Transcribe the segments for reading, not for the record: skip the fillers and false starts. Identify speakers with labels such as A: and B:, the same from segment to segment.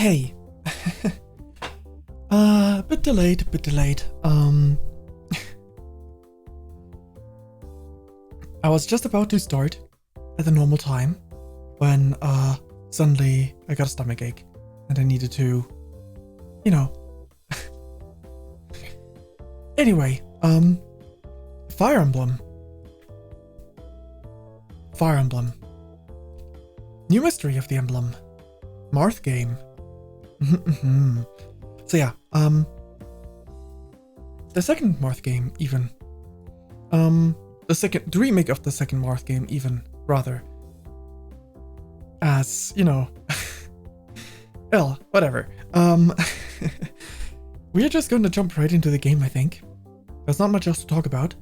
A: Hey. Bit delayed. I was just about to start at the normal time when, suddenly I got a stomachache and I needed to, Anyway, Fire Emblem. New mystery of the Emblem. Marth game. So yeah, the second Marth game even. The remake of the second Marth game even, rather. As, well, whatever. We're just going to jump right into the game, I think. There's not much else to talk about.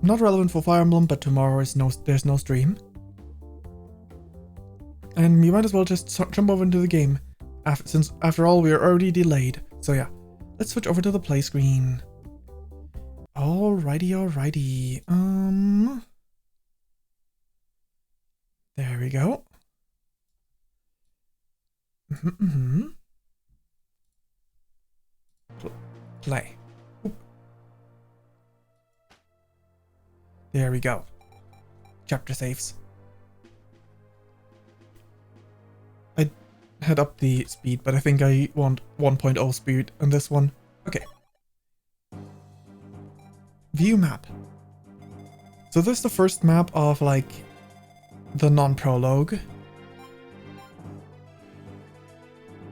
A: Not relevant for Fire Emblem, but tomorrow there's no stream. And we might as well just jump over into the game, since after all we're already delayed. So yeah, let's switch over to the play screen. Alrighty. There we go. Play. Oop. There we go. Chapter saves. I had up the speed, but I think I want 1.0 speed on this one. Okay. View map. So this is the first map of, like, the non-prologue.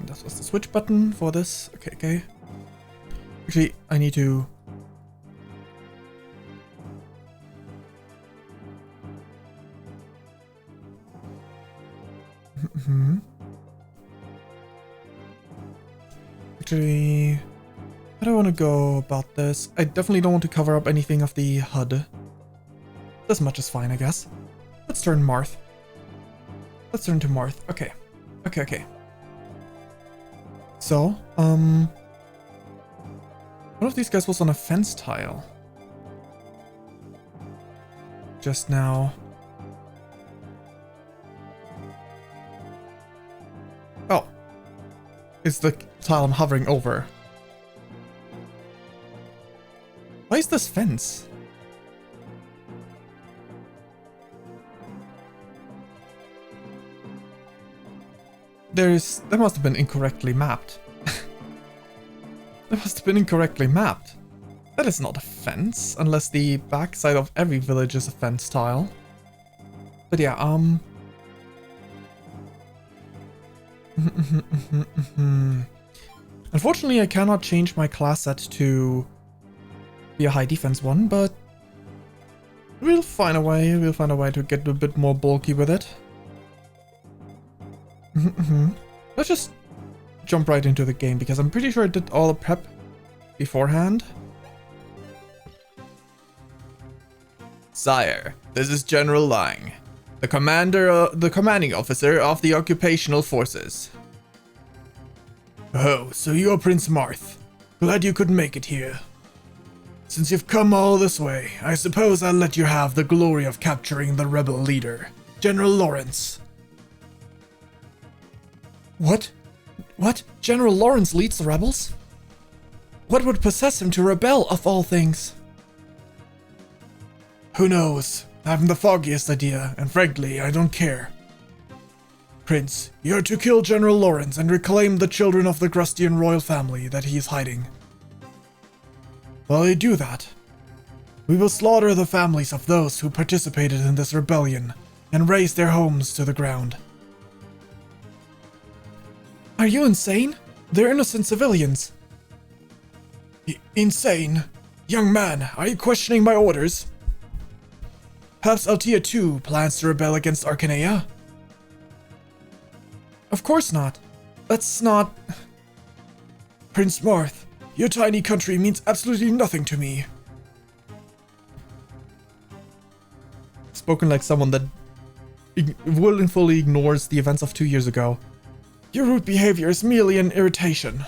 A: That was the switch button for this. Okay. Actually, I need to... Actually, how do I want to go about this? I definitely don't want to cover up anything of the HUD. This much is fine, I guess. Let's turn Marth. Let's turn to Marth. Okay. So, one of these guys was on a fence tile just now. Oh. It's the tile I'm hovering over. Why is this fence? That must have been incorrectly mapped. That must have been incorrectly mapped. That is not a fence, unless the backside of every village is a fence tile. But yeah, Unfortunately, I cannot change my class set to be a high defense one, but we'll find a way. We'll find a way to get a bit more bulky with it. Let's just jump right into the game, because I'm pretty sure I did all the prep beforehand. Sire, this is General Lang, the commanding officer of the occupational forces. Oh, so you're Prince Marth. Glad you could make it here. Since you've come all this way, I suppose I'll let you have the glory of capturing the rebel leader, General Lawrence. What? General Lawrence leads the rebels? What would possess him to rebel, of all things? Who knows? I haven't the foggiest idea, and frankly, I don't care. Prince, you're to kill General Lawrence and reclaim the children of the Grustian royal family that he is hiding. While you do that, we will slaughter the families of those who participated in this rebellion and raze their homes to the ground. Are you insane? They're innocent civilians. Insane? Young man, are you questioning my orders? Perhaps Altea too plans to rebel against Arcanea? Of course not. That's not... Prince Marth, your tiny country means absolutely nothing to me. Spoken like someone that willfully ignores the events of 2 years ago. Your rude behavior is merely an irritation.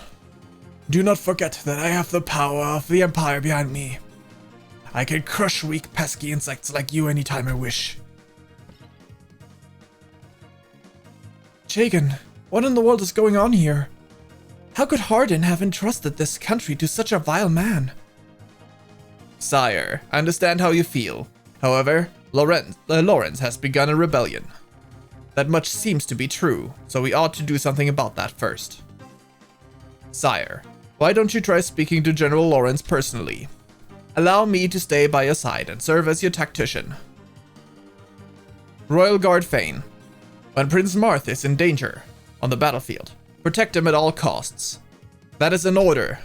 A: Do not forget that I have the power of the Empire behind me. I can crush weak, pesky insects like you anytime I wish. Jagan, what in the world is going on here? How could Hardin have entrusted this country to such a vile man?
B: Sire, I understand how you feel. However, Lawrence has begun a rebellion. That much seems to be true, so we ought to do something about that first. Sire, why don't you try speaking to General Lawrence personally? Allow me to stay by your side and serve as your tactician. Royal Guard Fayn. When Prince Marth is in danger on the battlefield, protect him at all costs. That is an order.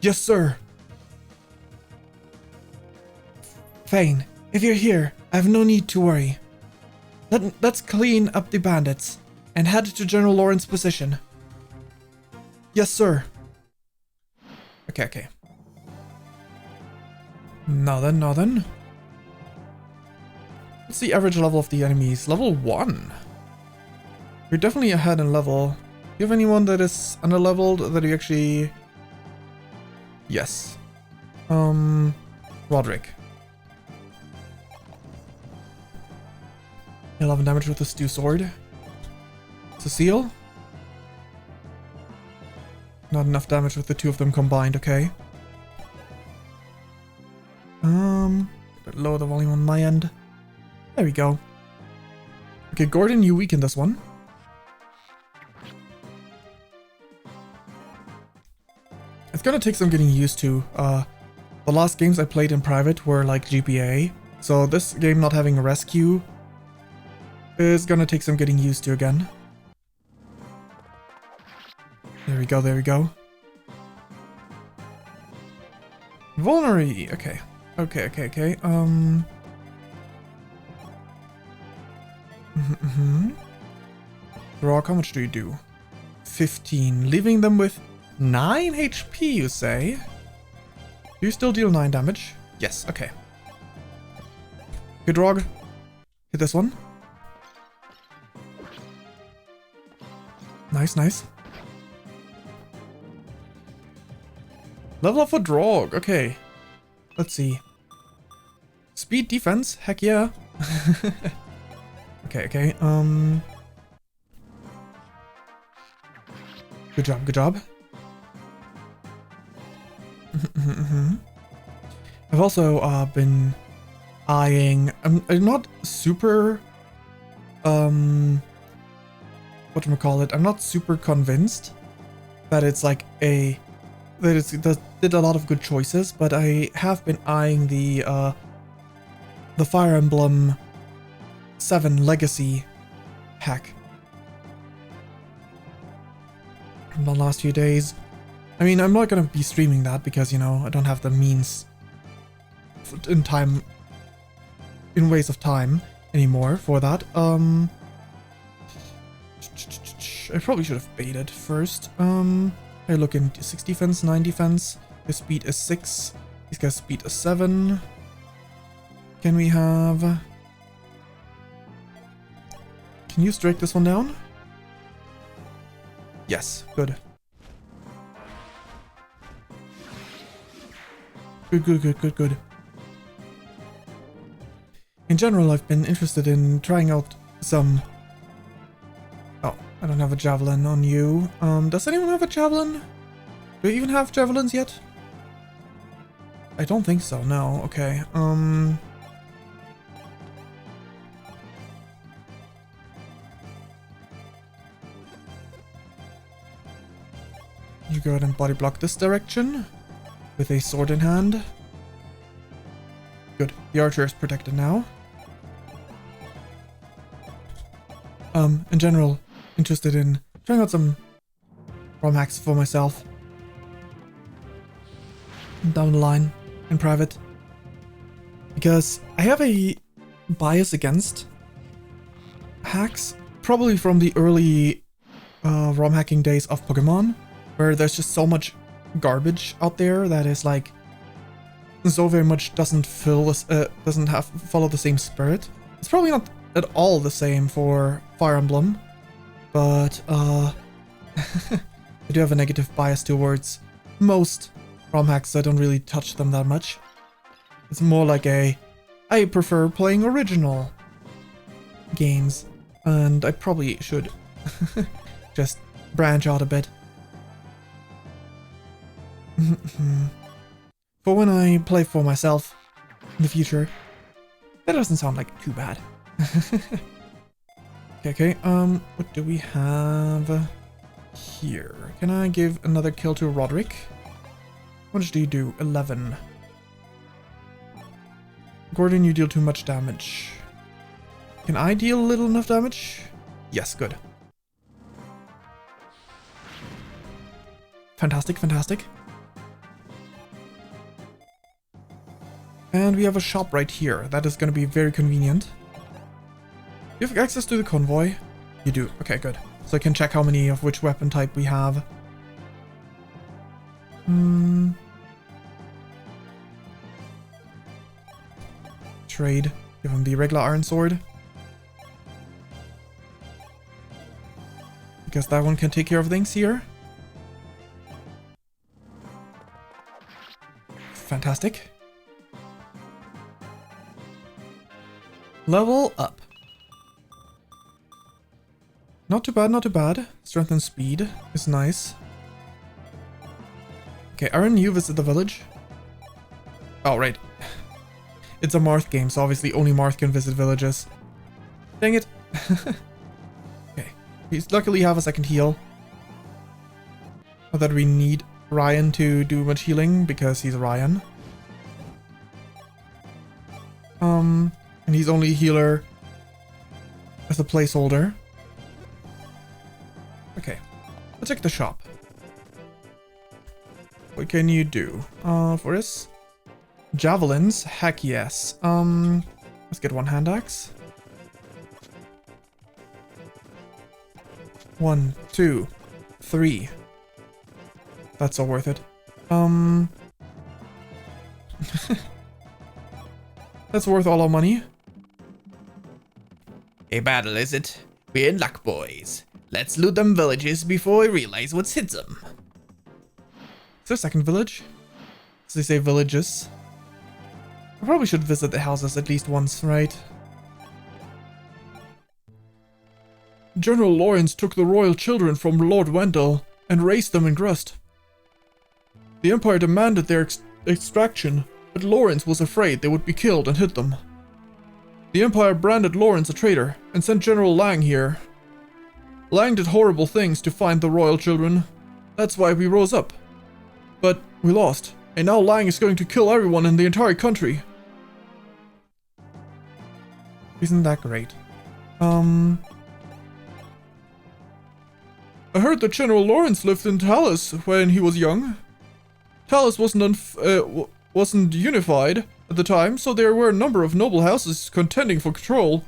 A: Yes, sir. Fayn, if you're here, I have no need to worry. Let's clean up the bandits and head to General Lawrence's position. Yes, sir. Okay. Now then. What's the average level of the enemies? Level 1. You're definitely ahead in level. Do you have anyone that is underleveled that you actually... Yes. Roderick. 11 damage with the Stew Sword. Cecile? Not enough damage with the two of them combined, okay. Lower the volume on my end. There we go. Okay, Gordon, you weaken this one. It's gonna take some getting used to. The last games I played in private were like GPA, so this game not having a rescue is gonna take some getting used to again. There we go. Vulnerary, okay. Rock, how much do you do? 15, leaving them with 9 HP, you say? Do you still deal 9 damage? Yes, okay. Good, Rog. Hit this one. Nice. Level up for Drog, okay. Let's see. Speed defense, heck yeah. Okay. Good job. I've also been eyeing. I'm not super. Whatchamacallit? I'm not super convinced that it's like that did a lot of good choices, but I have been eyeing the Fire Emblem 7 Legacy hack from the last few days. I mean, I'm not gonna be streaming that because, you know, I don't have the means in ways of time anymore for that. I probably should have baited first. I look into 6 defense, 9 defense. His speed is 6. This guy's speed is 7. Can we have... Can you strike this one down? Yes, good. Good. In general, I've been interested in trying out some... Oh, I don't have a javelin on you. Does anyone have a javelin? Do we even have javelins yet? I don't think so, no. Okay, You go ahead and body block this direction with a sword in hand. Good. The archer is protected now. In general, interested in trying out some ROM hacks for myself. Down the line, in private. Because I have a bias against hacks, probably from the early ROM hacking days of Pokemon, where there's just so much garbage out there that is like so very much doesn't follow the same spirit. It's probably not at all the same for Fire Emblem, but I do have a negative bias towards most ROM hacks. I don't really touch them that much. It's more like I prefer playing original games. And I probably should just branch out a bit. For when I play for myself in the future. That doesn't sound like too bad. Okay, what do we have here? Can I give another kill to Roderick? How much do you do? 11. Gordon, you deal too much damage. Can I deal little enough damage? Yes, good. Fantastic, fantastic. And we have a shop right here. That is going to be very convenient. You have access to the convoy? You do. Okay, good. So I can check how many of which weapon type we have. Trade. Give him the regular iron sword. Because that one can take care of things here. Fantastic. Level up. Not too bad, not too bad. Strength and speed is nice. Okay, Aaron, you visit the village. Oh, right. It's a Marth game, so obviously only Marth can visit villages. Dang it. Okay. We luckily have a second heal. Not that we need Ryan to do much healing, because he's Ryan. And he's only a healer as a placeholder. Okay, let's check the shop. What can you do for this? Javelins? Heck yes. Let's get one hand axe. 1, 2, 3. That's all worth it. That's worth all our money.
B: A battle, is it? We're in luck, boys. Let's loot them villages before we realize what's hit them.
A: Is there a second village? As they say villages. I probably should visit the houses at least once, right? General Lawrence took the royal children from Lord Wendell and raised them in Grust. The Empire demanded their extraction, but Lawrence was afraid they would be killed and hid them. The Empire branded Lawrence a traitor and sent General Lang here. Lang did horrible things to find the royal children. That's why we rose up. But we lost, and now Lang is going to kill everyone in the entire country. Isn't that great? I heard that General Lawrence lived in Talus when he was young. Talus wasn't unified at the time, so there were a number of noble houses contending for control.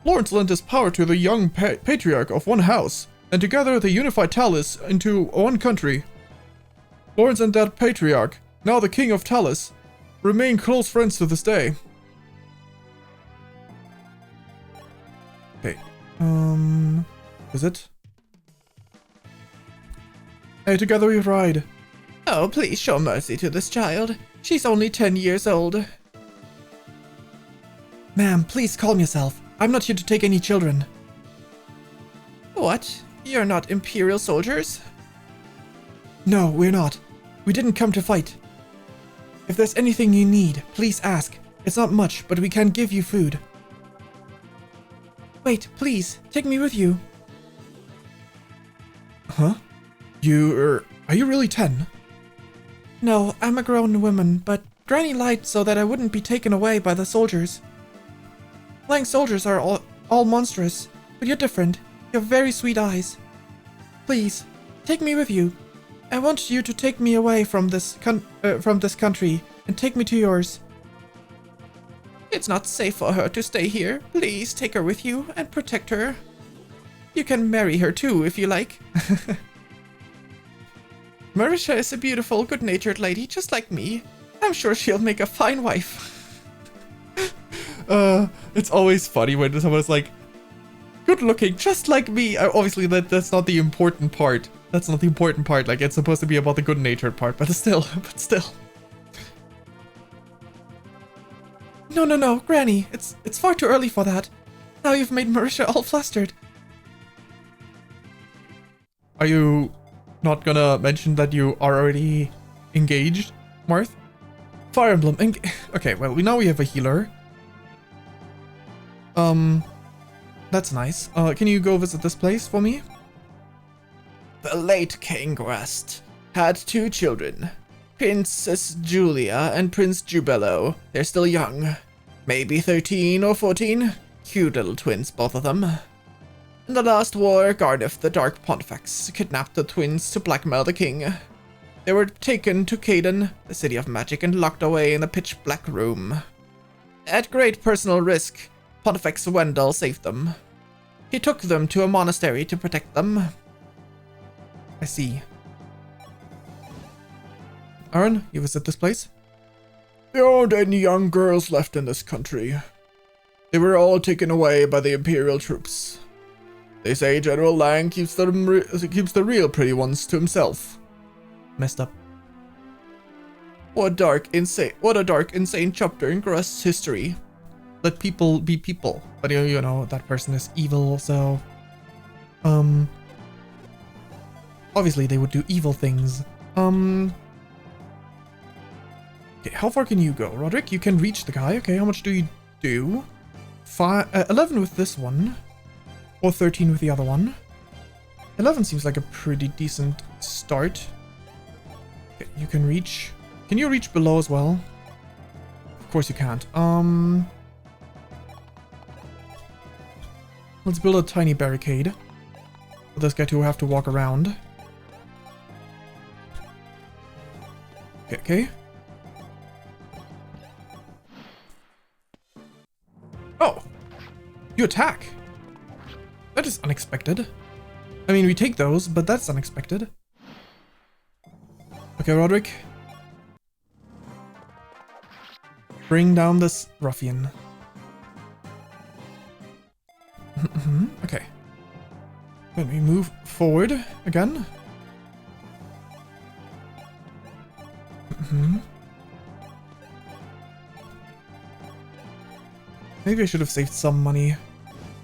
A: Lawrence lent his power to the young patriarch of one house, and together they unified Talus into one country. Lawrence and that patriarch, now the king of Talus, remain close friends to this day. Okay, is it? Hey, together we ride.
B: Oh, please show mercy to this child. She's only 10 years old.
A: Ma'am, please calm yourself. I'm not here to take any children.
B: What? You're not Imperial soldiers?
A: No, we're not. We didn't come to fight. If there's anything you need, please ask. It's not much, but we can give you food. Wait, please, take me with you. Huh? Are you really 10? No, I'm a grown woman, but Granny lied so that I wouldn't be taken away by the soldiers. Lang soldiers are all monstrous, but you're different. You have very sweet eyes. Please, take me with you. I want you to take me away from this country and take me to yours.
B: It's not safe for her to stay here. Please take her with you and protect her. You can marry her too if you like. Marisha is a beautiful, good-natured lady just like me. I'm sure she'll make a fine wife.
A: It's always funny when someone's like, good looking, just like me. Obviously, that's not the important part. That's not the important part. Like, it's supposed to be about the good-natured part, but still. No, Granny, it's far too early for that.
B: Now you've made Marisha all flustered. Are you not gonna mention that you are already engaged, Marth? Fire Emblem. Okay, well, we have a healer. That's nice. Can you go visit this place for me? The late King Rest had 2 children, Princess Julia and Prince Jubilo. They're still young, maybe 13 or 14. Cute little twins, both of them. In the last war, Garneth the Dark Pontifex kidnapped the twins to blackmail the king. They were taken to Caden, the city of magic, and locked away in a pitch-black room. At great personal risk, Pontifex Wendell saved them. He took them to a monastery to protect them. I see. Aaron, you visit this place? There aren't any young girls left in this country. They were all taken away by the Imperial troops. They say General Lang keeps the real pretty ones to himself. Messed up. What a dark, insane chapter in Grust's history. Let people be people. But you know, that person is evil, so... obviously they would do evil things. Okay, how far can you go? Roderick, you can reach the guy. Okay, how much do you do? 11 with this one. Or 13 with the other one. 11 seems like a pretty decent start. Okay, you can reach... Can you reach below as well? Of course you can't. Let's build a tiny barricade. For this guy to have to walk around. Okay. Oh! You attack! That is unexpected. I mean, we take those, but that's unexpected. Okay, Roderick. Bring down this ruffian. Okay. Let me move forward again. Maybe I should have saved some money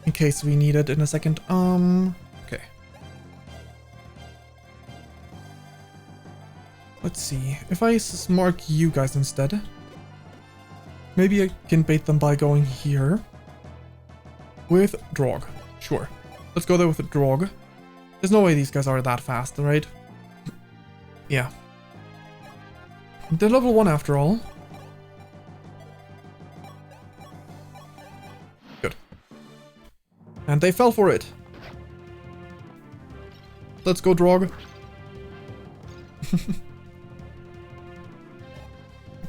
B: in case we need it in a second. Okay. Let's see. If I mark you guys instead, maybe I can bait them by going here with Drog. Sure. Let's go there with a Drog. There's no way these guys are that fast, right? Yeah. They're level 1 after all. Good. And they fell for it. Let's go, Drog.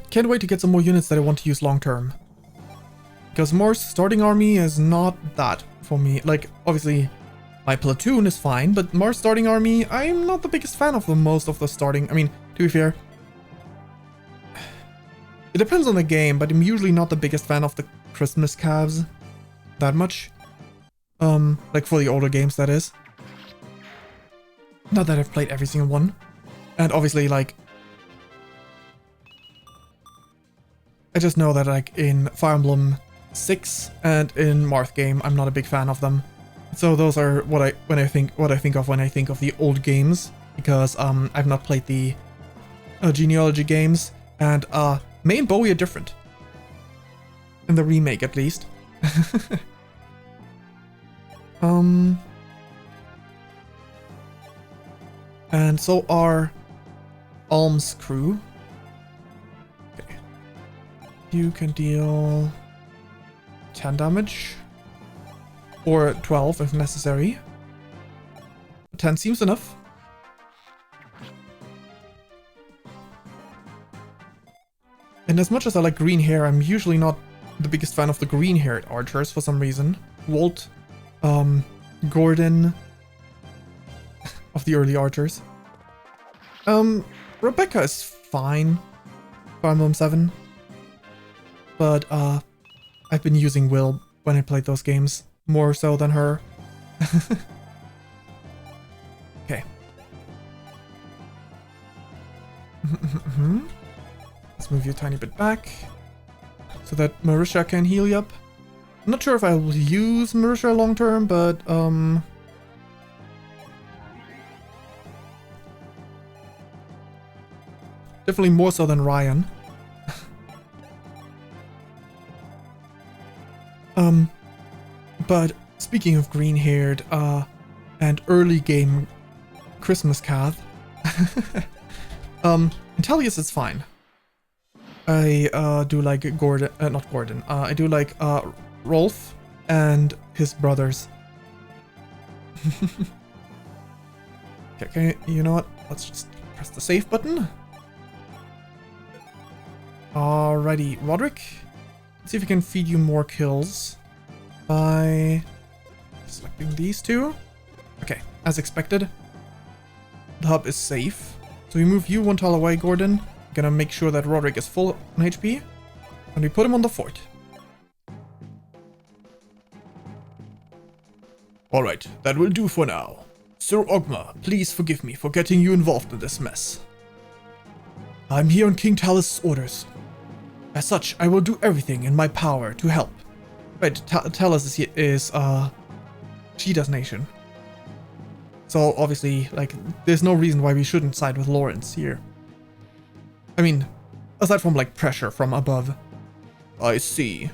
B: Can't wait to get some more units that I want to use long term. Because Mor's starting army is not that for me. Like, obviously, my platoon is fine, but Mor's starting army, I'm not the biggest fan of most of the starting. I mean, to be fair, it depends on the game, but I'm usually not the biggest fan of the Christmas calves that much. Like for the older games, that is. Not that I've played every single one. And obviously, like, I just know that, like, in Fire Emblem 6 and in Marth game, I'm not a big fan of them. So those are what I think of when I think of the old games, because I've not played the genealogy games, and May and Bowie are different. In the remake, at least. And so are Alm's crew. Okay. You can deal 10 damage. Or 12 if necessary. 10 seems enough. And as much as I like green hair, I'm usually not the biggest fan of the green-haired archers for some reason. Walt, Gordon, of the early archers. Rebecca is fine. Fire Emblem 7. But, I've been using Will when I played those games. More so than her. Okay. Let's move you a tiny bit back. So that Marisha can heal you up. I'm not sure if I will use Marisha long term, but definitely more so than Ryan. But speaking of green-haired and early game Christmas Cath, Intellius is fine. I do like Gordon, not Gordon. I do like Rolf and his brothers. Okay, you know what? Let's just press the save button. Alrighty, Roderick. Let's see if we can feed you more kills by selecting these two. Okay, as expected. The hub is safe. So we move you 1 tile away, Gordon. Gonna make sure that Roderick is full on HP. And we put him on the fort. Alright, that will do for now. Sir Ogma, please forgive me for getting you involved in this mess. I'm here on King Talus' orders. As such, I will do everything in my power to help. Right, Talus is Cheetah's nation. So obviously, like, there's no reason why we shouldn't side with Lawrence here. I mean, aside from, like, pressure from above. I see.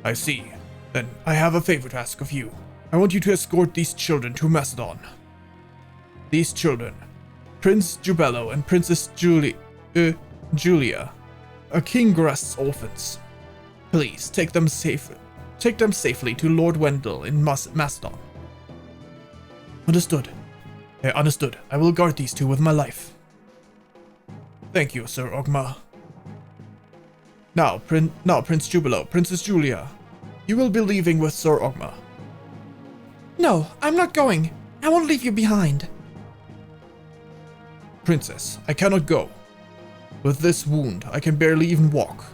B: I see. Then I have a favor to ask of you. I want you to escort these children to Macedon. These children, Prince Jubello and Princess Julia, are King Grest's orphans. Please take them safely to Lord Wendell in Macedon. Understood. Understood. I will guard these two with my life. Thank you, Sir Ogma. Now, Prince Jubello, Princess Julia, you will be leaving with Sir Ogma. No, I'm not going. I won't leave you behind. Princess, I cannot go. With this wound, I can barely even walk.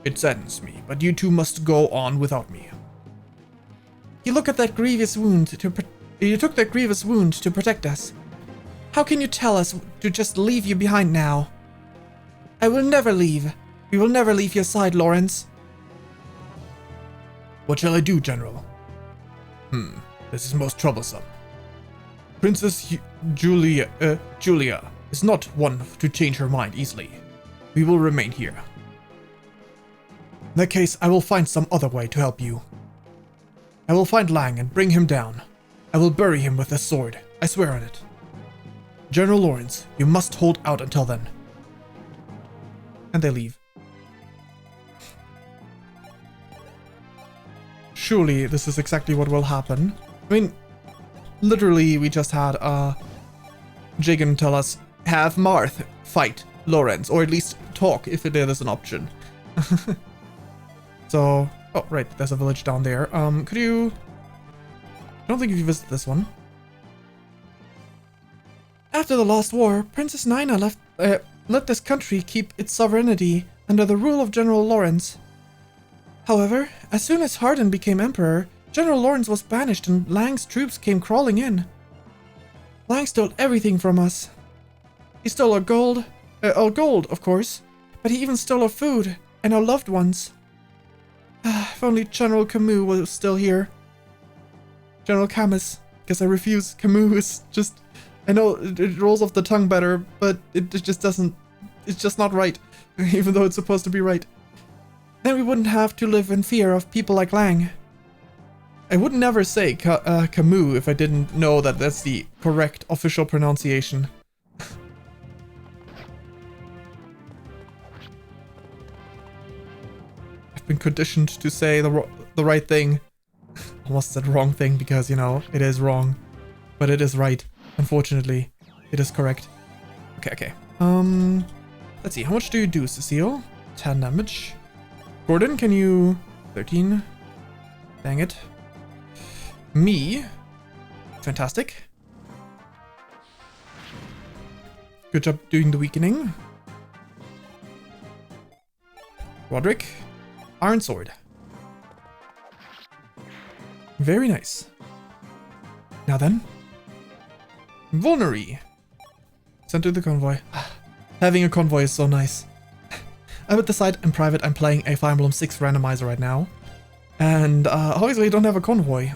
B: It saddens me, but you two must go on without me. You took that grievous wound to protect us. How can you tell us to just leave you behind now? I will never leave. We will never leave your side, Lawrence. What shall I do, General? This is most troublesome. Princess Julia is not one to change her mind easily. We will remain here. In that case, I will find some other way to help you. I will find Lang and bring him down. I will bury him with a sword. I swear on it. General Lawrence, you must hold out until then. And they leave. Surely this is exactly what will happen. I mean, literally we just had Jagan tell us, have Marth fight Lawrence, or at least talk if it is an option. So, oh right, there's a village down there. Could you... I don't think you visit this one. After the Lost War, Princess Nina let this country keep its sovereignty under the rule of General Lawrence. However, as soon as Hardin became emperor, General Lawrence was banished and Lang's troops came crawling in. Lang stole everything from us. He stole our gold, of course, but he even stole our food and our loved ones. If only General Camus was still here. General Camus. Guess I refuse. Camus is just... I know it rolls off the tongue better, but it just doesn't... It's just not right, even though it's supposed to be right. Then we wouldn't have to live in fear of people like Lang. I would never say Camus if I didn't know that that's the correct official pronunciation. I've been conditioned to say the right thing. Almost said wrong thing because, you know, it is wrong. But it is right. Unfortunately, it is correct. Okay. Let's see. How much do you do, Cecile? 10 damage. Gordon, can you... 13. Dang it. Me. Fantastic. Good job doing the weakening. Roderick. Iron Sword. Very nice. Now then. Vulnerary. Sent to the convoy. Having a convoy is so nice.
A: I'm at the site in private. I'm playing a Fire Emblem 6 randomizer right now. And obviously I don't have a convoy.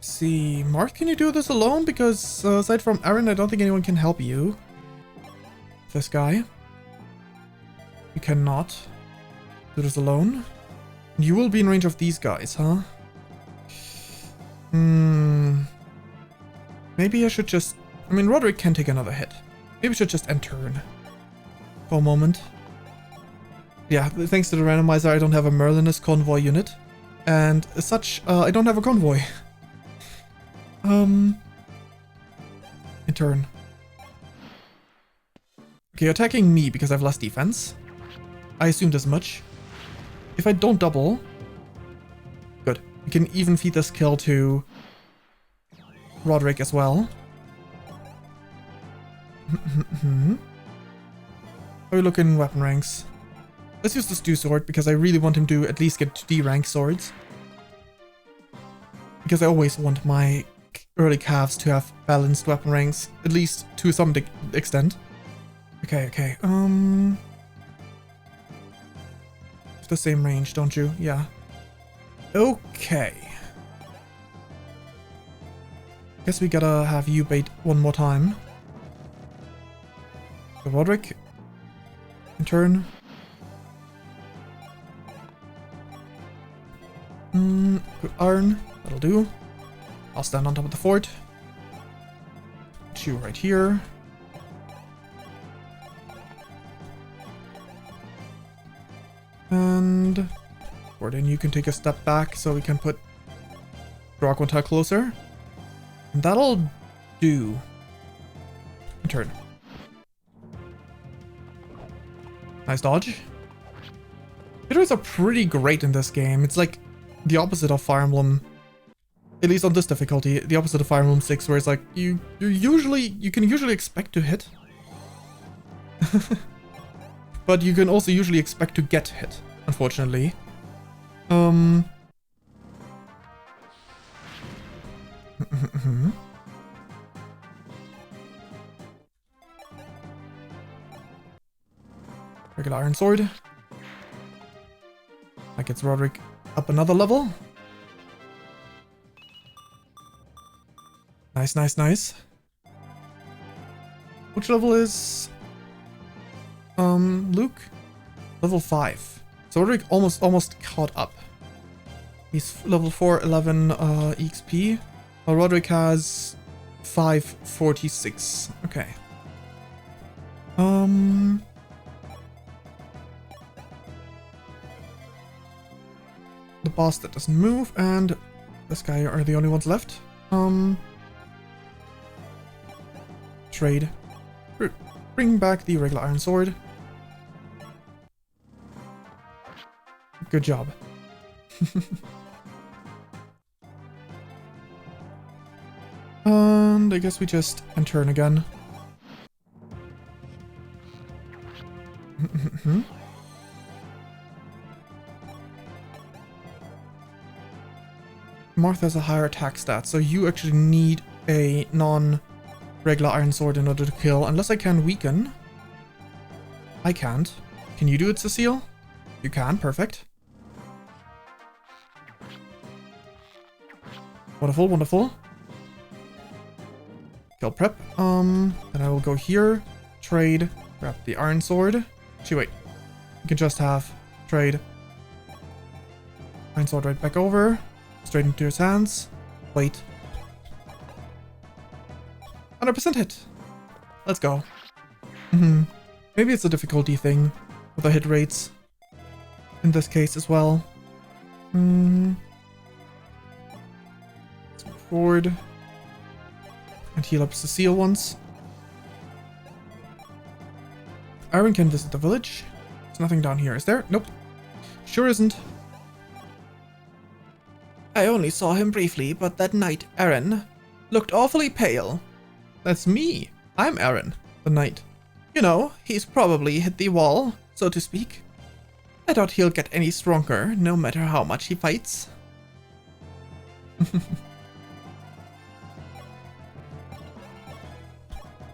A: See, Marth, can you do this alone? Because aside from Aaron, I don't think anyone can help you. This guy. You cannot do this alone. You will be in range of these guys, huh? Maybe I should just... I mean, Roderick can take another hit. Maybe I should just end turn. For a moment. Yeah, thanks to the randomizer, I don't have a Merlinus convoy unit. And as such, I don't have a convoy. In turn. Okay, attacking me because I have less defense. I assumed as much. If I don't double... Good. We can even feed this kill to Roderick as well. How are we looking in weapon ranks? Let's use the Stew Sword because I really want him to at least get D rank swords. Because I always want my early calves to have balanced weapon ranks, at least to some extent. Okay. The same range, don't you? Yeah. Okay. Guess we gotta have you bait one more time. So Roderick. In turn. Good iron. That'll do. I'll stand on top of the fort. Put you right here. And Gordon, you can take a step back so we can put Prologuen't closer. And that'll do. Turn. Nice dodge. Hitters are pretty great in this game. It's like the opposite of Fire Emblem. At least on this difficulty, the opposite of Fire Emblem 6, where it's like you can usually expect to hit. But you can also usually expect to get hit, unfortunately. Regular Iron Sword. That gets Roderick up another level. Nice. Which level is... Luke? Level 5. So Roderick almost caught up. He's level 4, 11 EXP. While Roderick has 546. Okay. The boss that doesn't move, and this guy are the only ones left. Trade. Bring back the regular Iron Sword. Good job. And I guess we just end turn again. Martha has a higher attack stat, so you actually need a non-regular Iron Sword in order to kill, unless I can weaken. I can't. Can you do it, Cecile? You can, perfect. Wonderful. Kill prep. Then I will go here, trade, grab the Iron Sword. Actually, wait. You can just have trade. Iron Sword right back over. Straight into his hands. Wait. 100% hit. Let's go. Maybe it's a difficulty thing with the hit rates. In this case as well. Let's move forward. And heal up Cecile once. Aaron can visit the village. There's nothing down here, is there? Nope. Sure isn't. I only saw him briefly, but that night, Aaron looked awfully pale. That's me. I'm Aaron, the knight. You know, he's probably hit the wall, so to speak. I doubt he'll get any stronger, no matter how much he fights.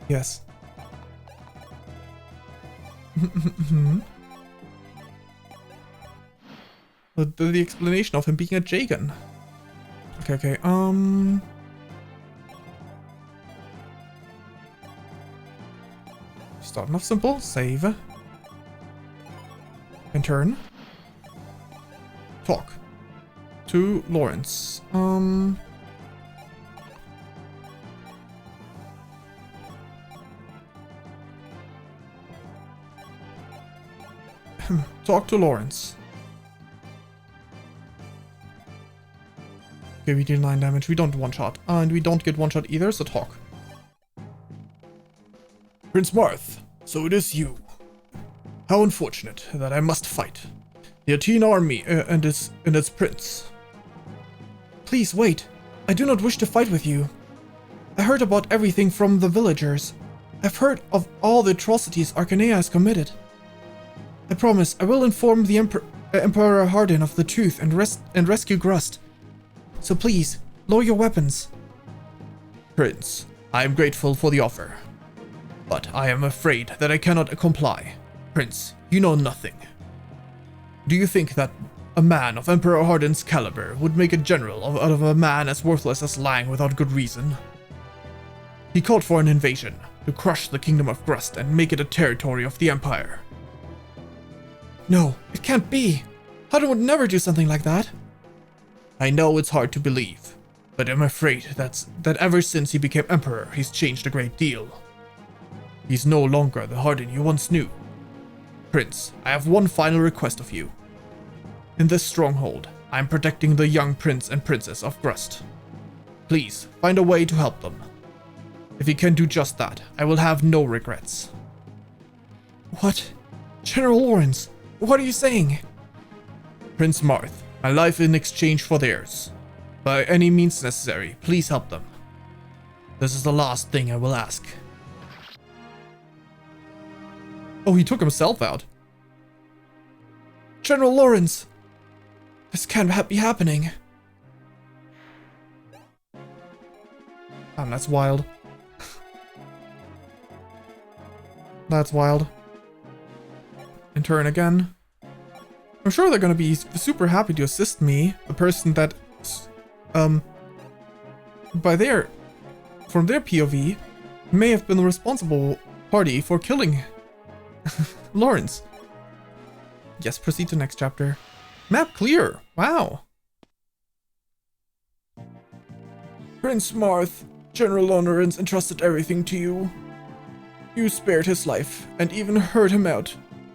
A: Yes.
B: The explanation of him being a Jagan.
A: Okay.
B: Starting off simple. Save. And turn. Talk. To Lawrence. Talk to Lawrence. Okay, we deal 9 damage. We don't one-shot. And we don't get one-shot either, so talk. Prince Marth, so it is you. How unfortunate that I must fight the Atene army and its prince.
A: Please wait. I do not wish to fight with you. I heard about everything from the villagers. I've heard of all the atrocities Arcanea has committed. I promise I will inform the Emperor Hardin of the truth and rescue Grust. So please, lower your weapons.
B: Prince, I am grateful for the offer, but I am afraid that I cannot comply. Prince, you know nothing. Do you think that a man of Emperor Hardin's caliber would make a general out of a man as worthless as Lang without good reason? He called for an invasion to crush the kingdom of Grust and make it a territory of the Empire.
A: No, it can't be. Hardin would never do something like that.
B: I know it's hard to believe, but I'm afraid that ever since he became Emperor, he's changed a great deal. He's no longer the Hardin you once knew. Prince, I have one final request of you. In this stronghold, I am protecting the young prince and princess of Grust. Please, find a way to help them. If you can do just that, I will have no regrets.
A: What? General Lawrence, what are you saying?
B: Prince Marth, my life in exchange for theirs. By any means necessary, please help them. This is the last thing I will ask. Oh, he took himself out.
A: General Lawrence! This can't be happening.
B: Damn, that's wild. That's wild. And turn again. I'm sure they're gonna be super happy to assist me, the person that, from their POV, may have been the responsible party for killing Lawrence. Yes, proceed to next chapter. Map clear. Wow.
A: Prince Marth, General Lawrence entrusted everything to you. You spared his life and even heard him out.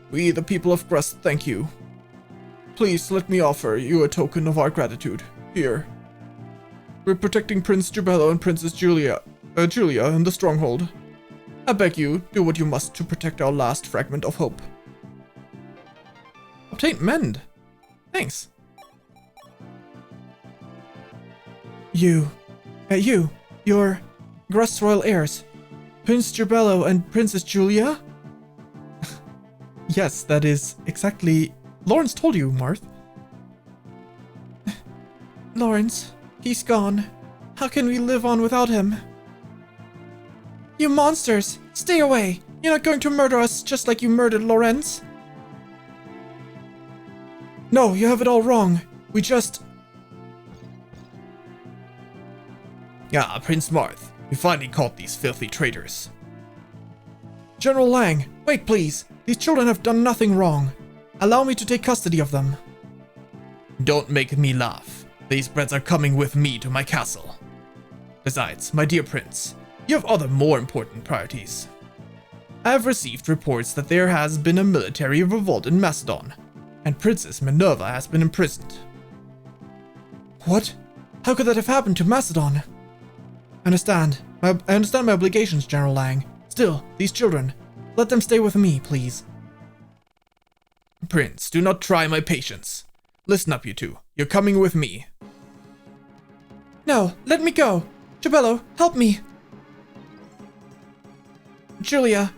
A: We, the people of Grust, thank you. Please let me offer you a token of our gratitude. Here. We're protecting Prince Jubello and Princess Julia in the stronghold. I beg you, do what you must to protect our last fragment of hope.
B: Obtain mend. Thanks.
A: You're Grust's royal heirs. Prince Jubello and Princess Julia?
B: Yes, that is exactly... Lawrence told you, Marth.
A: Lawrence, he's gone. How can we live on without him? You monsters! Stay away! You're not going to murder us just like you murdered Lawrence. No, you have it all wrong. We just...
B: Ah, Prince Marth. We finally caught these filthy traitors.
A: General Lang, wait please. These children have done nothing wrong. Allow me to take custody of them.
B: Don't make me laugh. These brats are coming with me to my castle. Besides, my dear prince, you have other more important priorities. I have received reports that there has been a military revolt in Macedon, and Princess Minerva has been imprisoned.
A: What? How could that have happened to Macedon? I understand my obligations, General Lang. Still, these children, let them stay with me, please.
B: Prince, do not try my patience. Listen up, you two. You're coming with me.
A: No, let me go. Jubello, help me. Julia!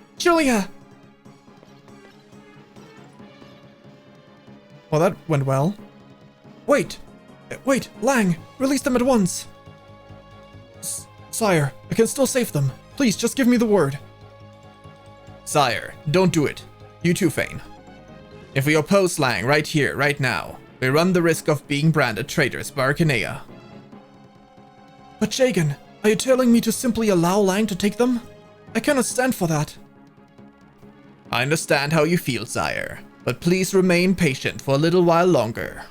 B: Well, that went well.
A: Wait, Lang, release them at once.
B: Sire, I can still save them.
A: Please, just give me the word.
B: Sire, don't do it. You too, Fayn. If we oppose Lang right here, right now, we run the risk of being branded traitors by Arcanea.
A: But Jagan, are you telling me to simply allow Lang to take them? I cannot stand for that.
B: I understand how you feel, sire, but please remain patient for a little while longer.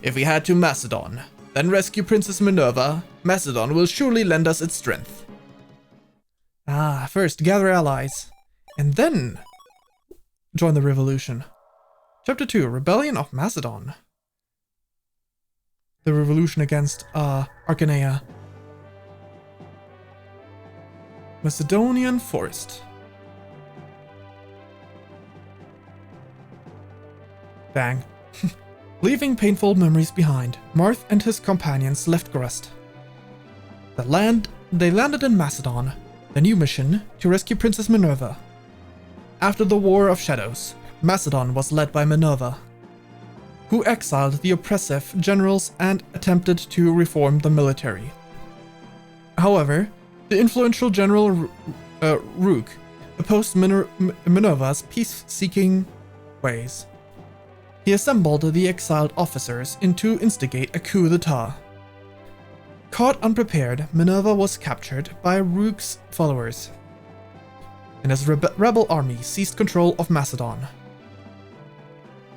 B: If we head to Macedon, then rescue Princess Minerva, Macedon will surely lend us its strength.
A: First gather allies, and then join the revolution. Chapter 2, Rebellion of Macedon. The revolution against Arcanea. Macedonian Forest. Bang. Leaving painful memories behind, Marth and his companions left Grust. They landed in Macedon, the new mission to rescue Princess Minerva. After the War of Shadows, Macedon was led by Minerva, who exiled the oppressive generals and attempted to reform the military. However, the influential General Rook opposed Minerva's peace-seeking ways. He assembled the exiled officers to instigate a coup d'etat. Caught unprepared, Minerva was captured by Rook's followers, and his rebel army seized control of Macedon.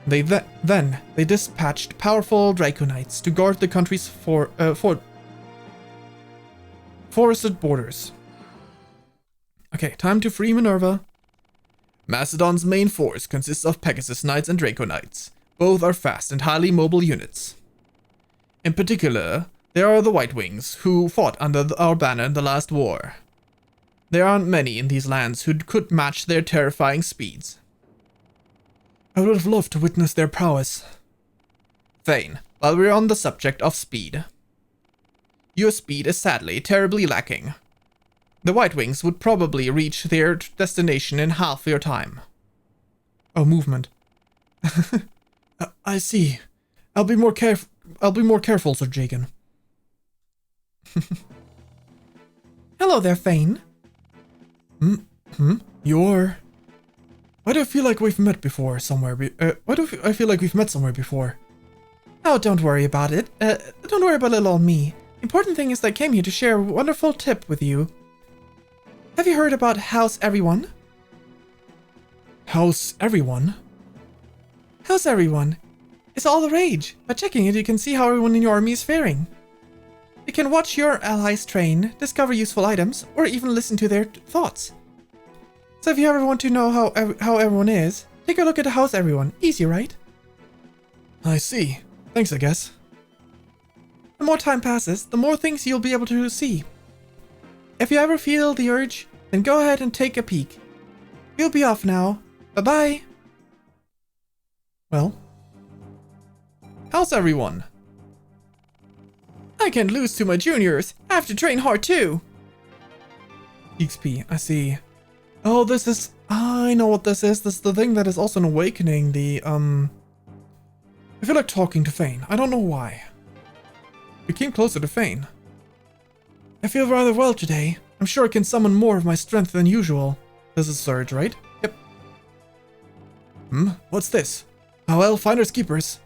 A: They dispatched powerful Draconites to guard the country's forested borders. Okay, time to free Minerva.
B: Macedon's main force consists of Pegasus Knights and Draconites. Both are fast and highly mobile units. In particular, there are the White Wings, who fought under our banner in the last war. There aren't many in these lands who could match their terrifying speeds.
A: I would have loved to witness their prowess.
B: Fayn, while we're on the subject of speed. Your speed is sadly terribly lacking. The White Wings would probably reach their destination in half your time.
A: Oh, movement. I see. I'll be more careful, Sir Jagan. Hello there, Fayn. You're... Why do I feel like we've met before somewhere? Why do I feel like we've met somewhere before? Oh, don't worry about it. Don't worry about little old me. The important thing is that I came here to share a wonderful tip with you. Have you heard about House Everyone? House Everyone? House Everyone. It's all the rage. By checking it, you can see how everyone in your army is faring. You can watch your allies train, discover useful items, or even listen to their thoughts. So if you ever want to know how everyone is, take a look at House Everyone. Easy, right? I see. Thanks, I guess. The more time passes, the more things you'll be able to see. If you ever feel the urge, then go ahead and take a peek. You'll be off now. Bye-bye. Well. How's everyone? I can't lose to my juniors. I have to train hard too. XP, I see. Oh, this is... I know what this is. This is the thing that is also an awakening. I feel like talking to Fayn. I don't know why. We came closer to Fayn. I feel rather well today. I'm sure I can summon more of my strength than usual. This is Surge, right? Yep. What's this? Oh well, finders keepers.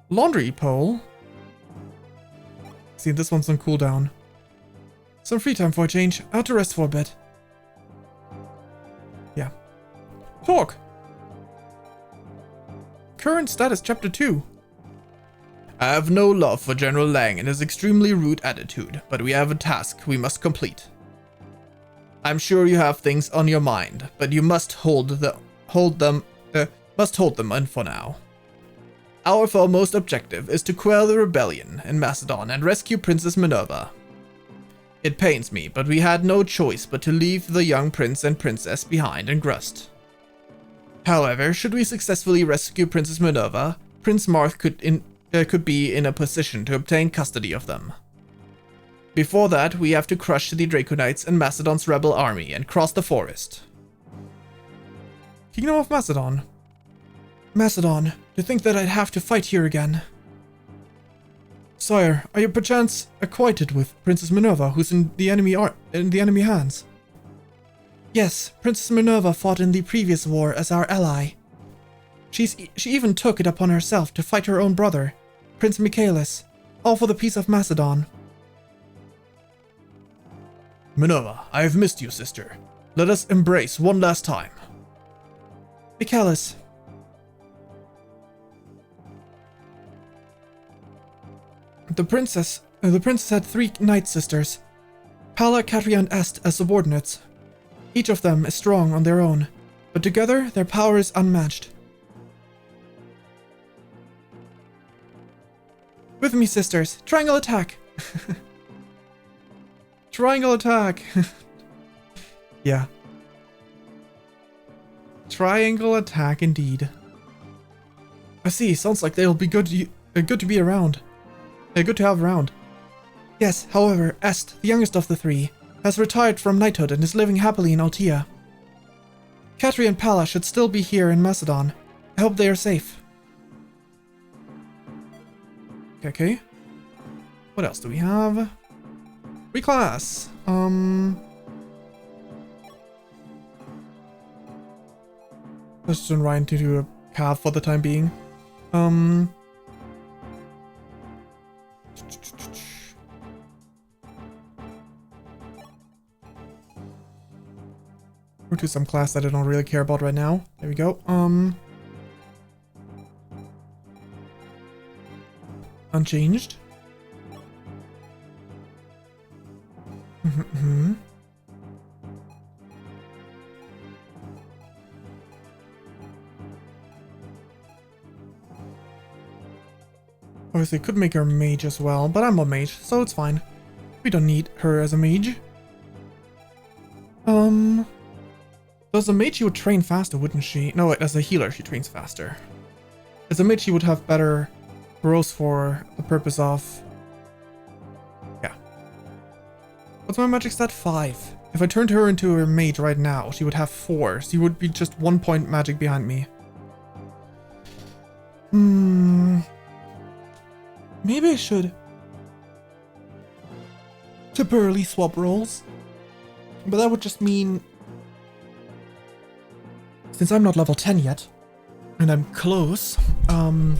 A: Laundry pole. See, this one's on cooldown. Some free time for a change. I have to rest for a bit. Yeah. Talk! Current status chapter 2.
B: I have no love for General Lang and his extremely rude attitude, but we have a task we must complete. I'm sure you have things on your mind, but you must hold them in for now. Our foremost objective is to quell the rebellion in Macedon and rescue Princess Minerva. It pains me, but we had no choice but to leave the young prince and princess behind in Grust. However, should we successfully rescue Princess Minerva, Prince Marth could be in a position to obtain custody of them. Before that, we have to crush the Draconites and Macedon's rebel army and cross the forest.
A: Kingdom of Macedon. Macedon, to think that I'd have to fight here again. Sire, are you perchance acquainted with Princess Minerva, who's in the enemy hands? Yes, Princess Minerva fought in the previous war as our ally. She even took it upon herself to fight her own brother, Prince Michaelis, all for the peace of Macedon.
B: Minerva, I have missed you, sister. Let us embrace one last time.
A: Michaelis. The princess had 3 knight sisters, Palla, Katria, and Est as subordinates. Each of them is strong on their own, but together their power is unmatched. With me, sisters. Triangle attack! Triangle attack! Yeah. Triangle attack indeed. I see, sounds like they'll be good to be around. Good to have around. Yes, however, Est, the youngest of the 3, has retired from knighthood and is living happily in Altea. Katri and Palla should still be here in Macedon. I hope they are safe. Okay. What else do we have? Reclass. Let's turn Ryan to do a cav for the time being. Or to some class that I don't really care about right now. There we go. Unchanged. Obviously, could make her mage as well, but I'm a mage, so it's fine. We don't need her as a mage. As a mage, she would train faster, wouldn't she? No, wait, as a healer, she trains faster. As a mage, she would have better growth for the purpose of... Yeah. What's my magic stat? 5. If I turned her into a mage right now, she would have 4. She would be just 1 point magic behind me. Maybe I should temporarily swap roles. But that would just mean... Since I'm not level 10 yet, and I'm close, my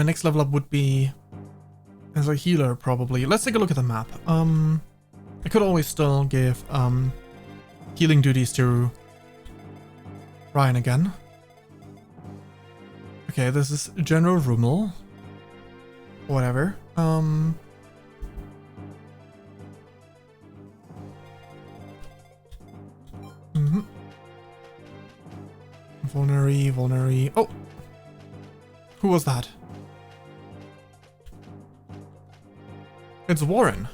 A: next level up would be as a healer, probably. Let's take a look at the map. I could always still give healing duties to Ryan again. Okay, this is General Rummel. Whatever. Vulnerary. Oh! Who was that? It's Warren.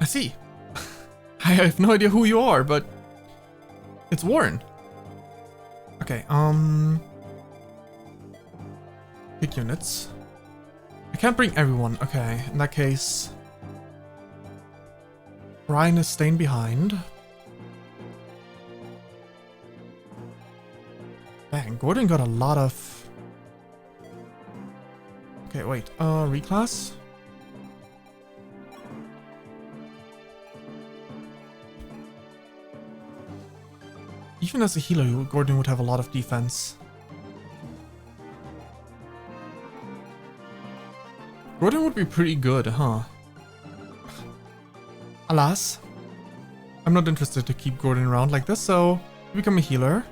A: I see. I have no idea who you are, but it's Warren. Okay, pick units. I can't bring everyone. Okay, in that case, Ryan is staying behind. Dang, Gordon got a lot of... Okay, wait, reclass? Even as a healer, Gordon would have a lot of defense. Gordon would be pretty good, huh? Alas, I'm not interested to keep Gordon around like this, so you become a healer.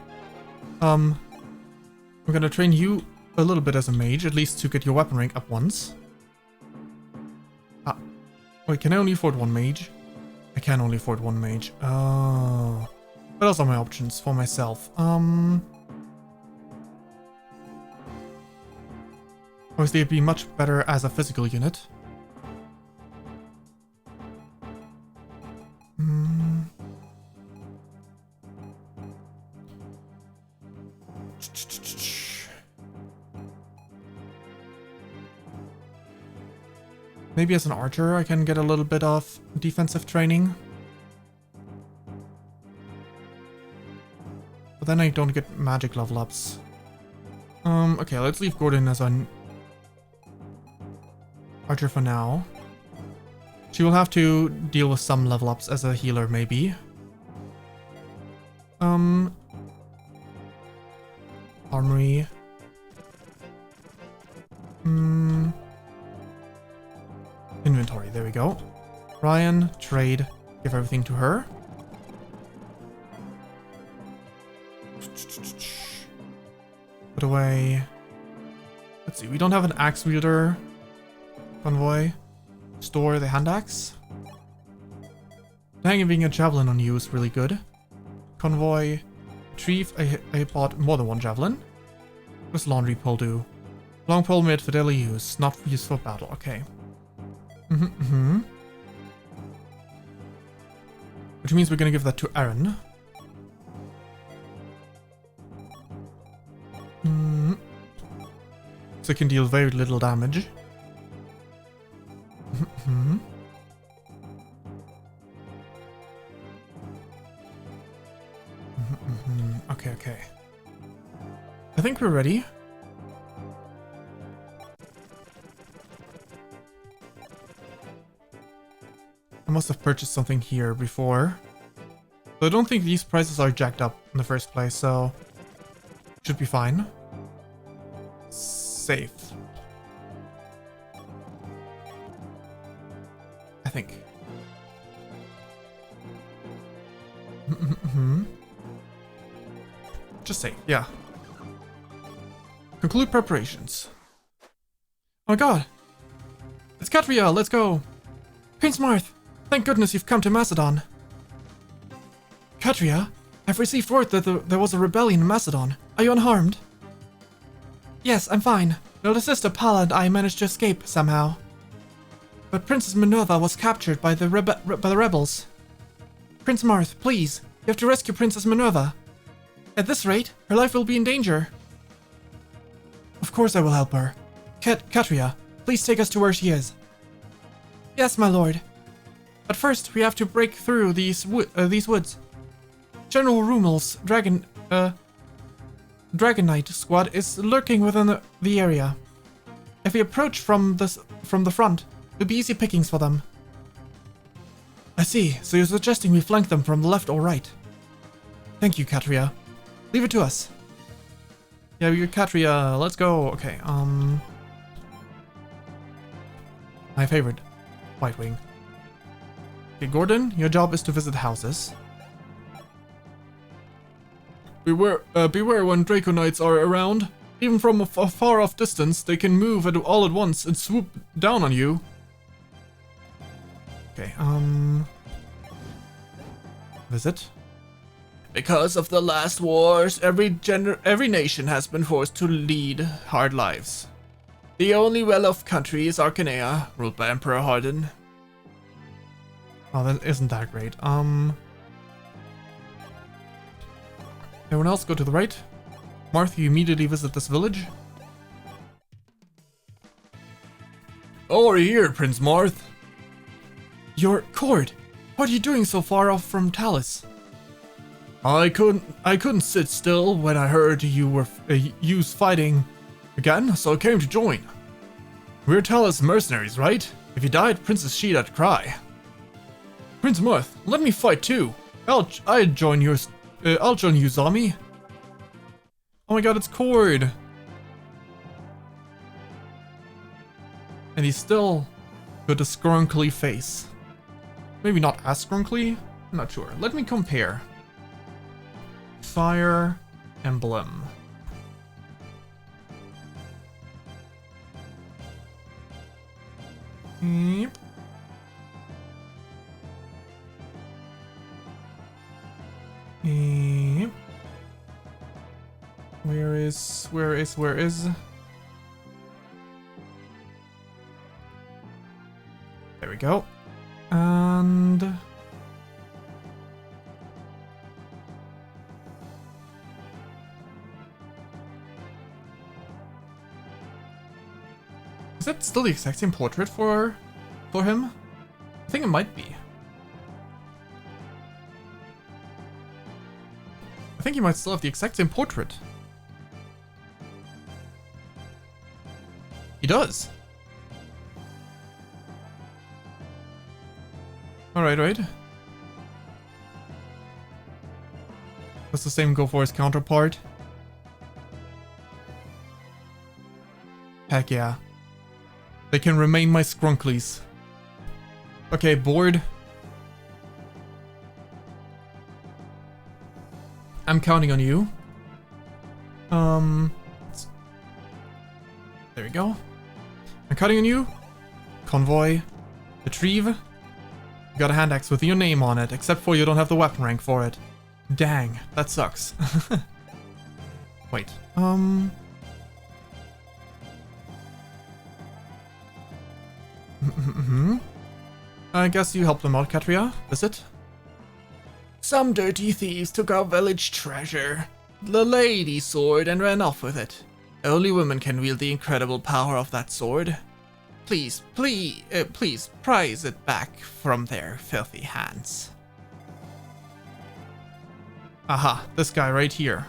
A: I'm gonna train you a little bit as a mage, at least to get your weapon rank up once. Ah, wait, can I only afford 1 mage? I can only afford 1 mage. Oh. What else are my options for myself? Obviously, it'd be much better as a physical unit. Maybe as an archer, I can get a little bit of defensive training.
C: But then I don't get magic level ups. Okay, let's leave Gordon as an archer for now. She will have to deal with some level ups as a healer, maybe. Armory. Inventory, there we go. Ryan, trade, give everything to her. Put away. Let's see, we don't have an axe wielder. Convoy. Store the hand axe. Hanging a javelin on you is really good. Convoy. Retrieve. I bought more than one javelin. What does laundry pole do? Long pole made for daily use, not used for battle. Okay. Which means we're gonna give that to Aaron. So it can deal very little damage. Okay. I think we're ready. I must have purchased something here before. So I don't think these prices are jacked up in the first place, so should be fine. Safe. I think. Just safe, yeah. Conclude preparations. Oh my god! It's Katria, let's go! Prince Marth, thank goodness you've come to Macedon. Katria, I've received word that there was a rebellion in Macedon. Are you unharmed? Yes, I'm fine. My older sister Pala and I managed to escape somehow. But Princess Minerva was captured by the rebels. Prince Marth, please, you have to rescue Princess Minerva. At this rate, her life will be in danger. Of course I will help her. Katria, please take us to where she is. Yes, my lord. But first, we have to break through these woods. General Rumel's Dragon Knight squad is lurking within the area. If we approach from the front, it'll be easy pickings for them. I see, so you're suggesting we flank them from the left or right. Thank you, Katria. Leave it to us. Yeah, we got Katria. Let's go. Okay, my favorite. White Wing. Okay, Gordon, your job is to visit houses. Beware when Draco Knights are around. Even from a far off distance, they can move all at once and swoop down on you. Okay, visit. Because of the last wars, every nation has been forced to lead hard lives. The only well-off country is Arcanea, ruled by Emperor Hardin. Oh, that isn't that great. Everyone else go to the right. Marth, you immediately visit this village. Oh, are you here, Prince Marth? You're Cord. What are you doing so far off from Talus? I couldn't sit still when I heard you were fighting again, so I came to join. We're Talus mercenaries, right? If you died, Princess She'd cry. Prince Marth, let me fight too. I'll join you, Zami. Oh my god, it's Cord. And he's still got a scrunkly face. Maybe not as scrunkly? I'm not sure. Let me compare. Fire Emblem. Yep. Yep. Where is? There we go. And is that still the exact same portrait for him? I think it might be. I think he might still have the exact same portrait. He does. Alright, right. Does the same go for his counterpart? Heck yeah. They can remain my skrunklies. Okay, board. I'm counting on you. There we go. I'm counting on you. Convoy. Retrieve. You got a hand axe with your name on it, except for you don't have the weapon rank for it. Dang, that sucks. Wait. I guess you helped them out, Katria. Is it?
D: Some dirty thieves took our village treasure, the lady sword, and ran off with it. Only women can wield the incredible power of that sword. Please, please prize it back from their filthy hands.
C: Aha, this guy right here.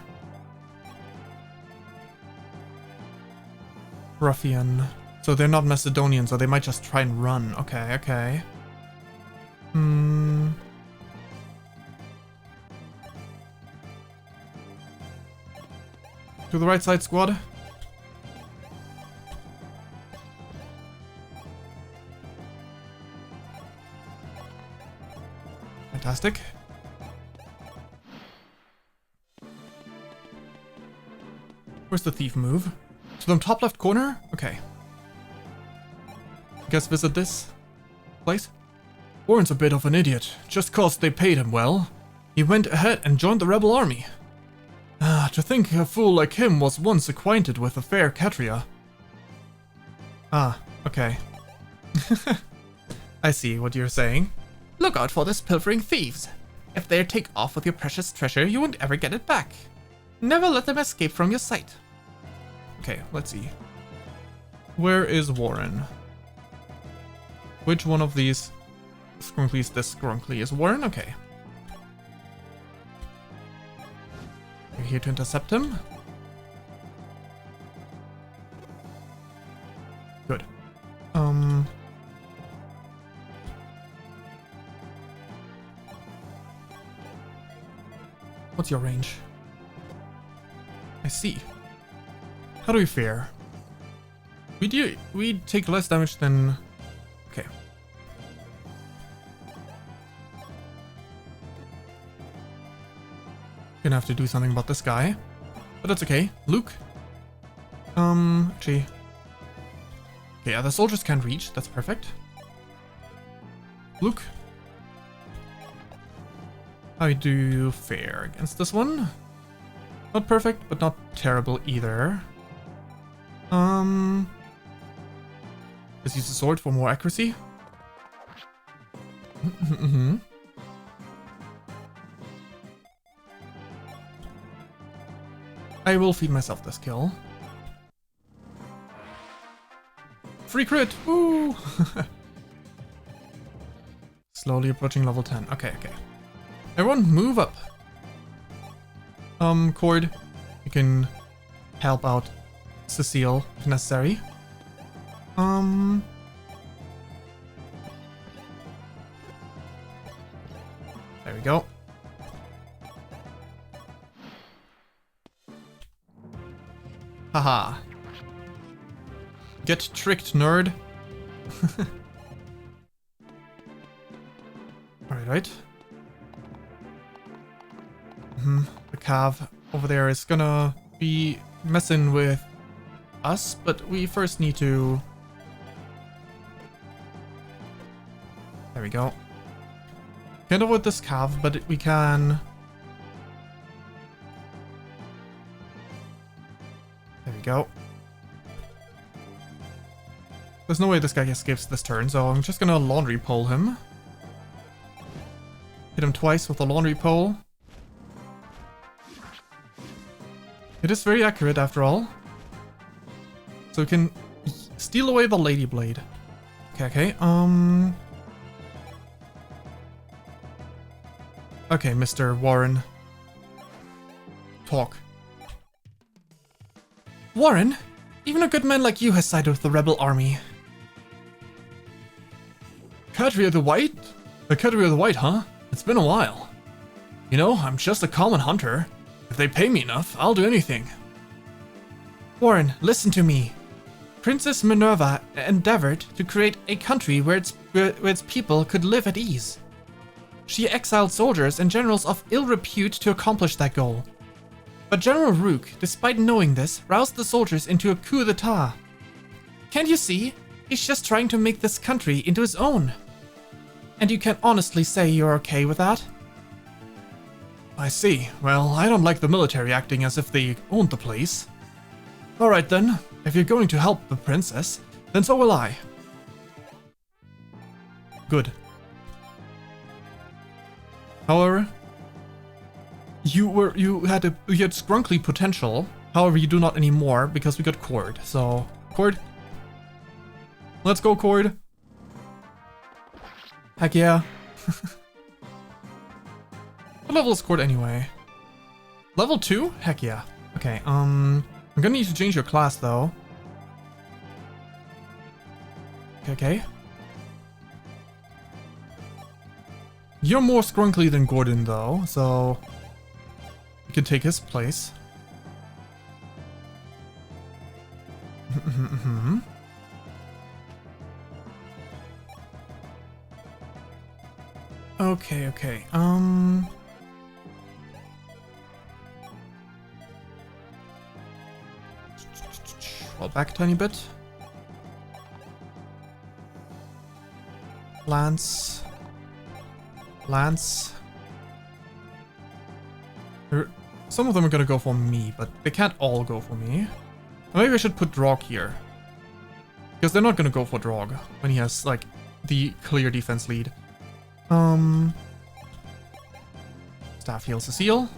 C: Ruffian. So they're not Macedonian, so they might just try and run. Okay, okay. To the right side, squad. Fantastic. Where's the thief move? To the top left corner? Okay. Guess visit this place? Warren's a bit of an idiot. Just cause they paid him well, he went ahead and joined the rebel army. To think a fool like him was once acquainted with the fair Katria. Ah, okay. I see what you're saying.
D: Look out for these pilfering thieves. If they take off with your precious treasure, you won't ever get it back. Never let them escape from your sight.
C: Okay, let's see. Where is Warren? Which one of these skrunklies this skrunkly is Warren? Okay. You're here to intercept him. Good. What's your range? I see. How do we fare? We take less damage than... Okay. Gonna have to do something about this guy. But that's okay. Luke? Actually... Okay, yeah, the soldiers can't reach. That's perfect. Luke? How do you fare against this one? Not perfect, but not terrible either. Let's use the sword for more accuracy. I will feed myself this kill. Free crit! Woo! Slowly approaching level 10. Okay, okay. Everyone, move up. Cord, you can help out Cecile if necessary. There we go. Haha. Get tricked, nerd. Alright, right. The cav over there is gonna be messing with us, but we first need to... There we go. Can't avoid this cav, but we can... There we go. There's no way this guy escapes this turn, so I'm just gonna laundry pole him. Hit him twice with a laundry pole. It is very accurate after all. So we can steal away the Lady Blade. Okay, okay, okay, Mr. Warren. talk. Warren, even a good man like you has sided with the rebel army.
D: Cadre of the White? The Cadre of the White, huh? It's been a while. You know, I'm just a common hunter. If they pay me enough, I'll do anything.
C: Warren, listen to me. Princess Minerva endeavored to create a country where its people could live at ease. She exiled soldiers and generals of ill repute to accomplish that goal. But General Rook, despite knowing this, roused the soldiers into a coup d'etat. Can't you see? He's just trying to make this country into his own. And you can honestly say you're okay with that?
D: I see. Well, I don't like the military acting as if they owned the place. Alright then, if you're going to help the princess, then so will I. Good. However, you had scrunkly potential. However, you do not anymore because we got Cord. So, Cord. Let's go, Cord.
C: Heck yeah.
D: What level is Cord anyway? Level 2? Heck yeah.
C: Okay, I'm gonna need to change your class though. Okay.
D: You're more scrunkly than Gordon though, so you can take his place.
C: Okay.
D: Fall back a tiny bit.
C: Lance.
D: Some of them are gonna go for me, but they can't all go for me. Maybe I should put Drog here. Because they're not gonna go for Drog when he has, like, the clear defense lead. Staff heals Cecile.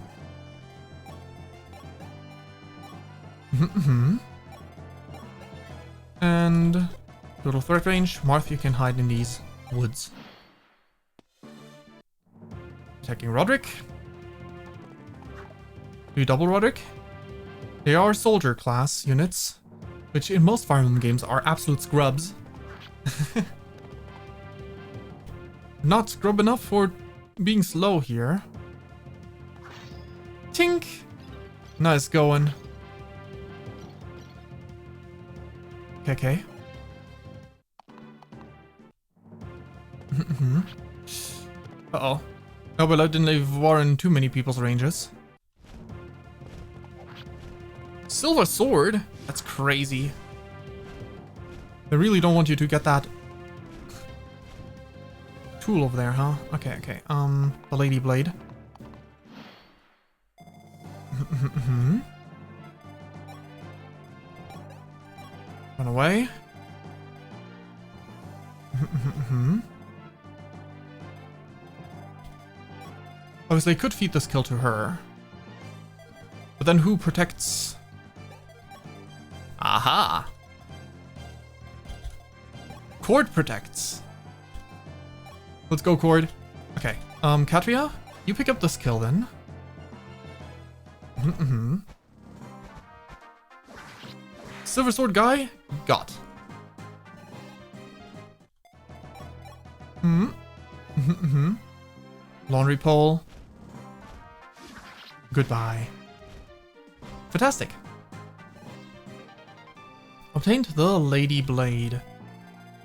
D: And total threat range. Marth, you can hide in these woods. Attacking Roderick. Do you double Roderick? They are soldier class units, which in most Fire Emblem games are absolute scrubs. Not scrub enough for being slow here. Tink! Nice going. Okay. Uh-oh. Oh, but I didn't leave Warren too many people's ranges. Silver sword? That's crazy. They really don't want you to get that tool over there, huh? Okay. The Lady Blade. Run away. Obviously, I could feed this kill to her. But then who protects? Aha! Cord protects. Let's go, Cord. Okay. Katria, you pick up this kill then. Silver sword guy, got. Laundry pole. Goodbye. Fantastic. Obtained the Lady Blade.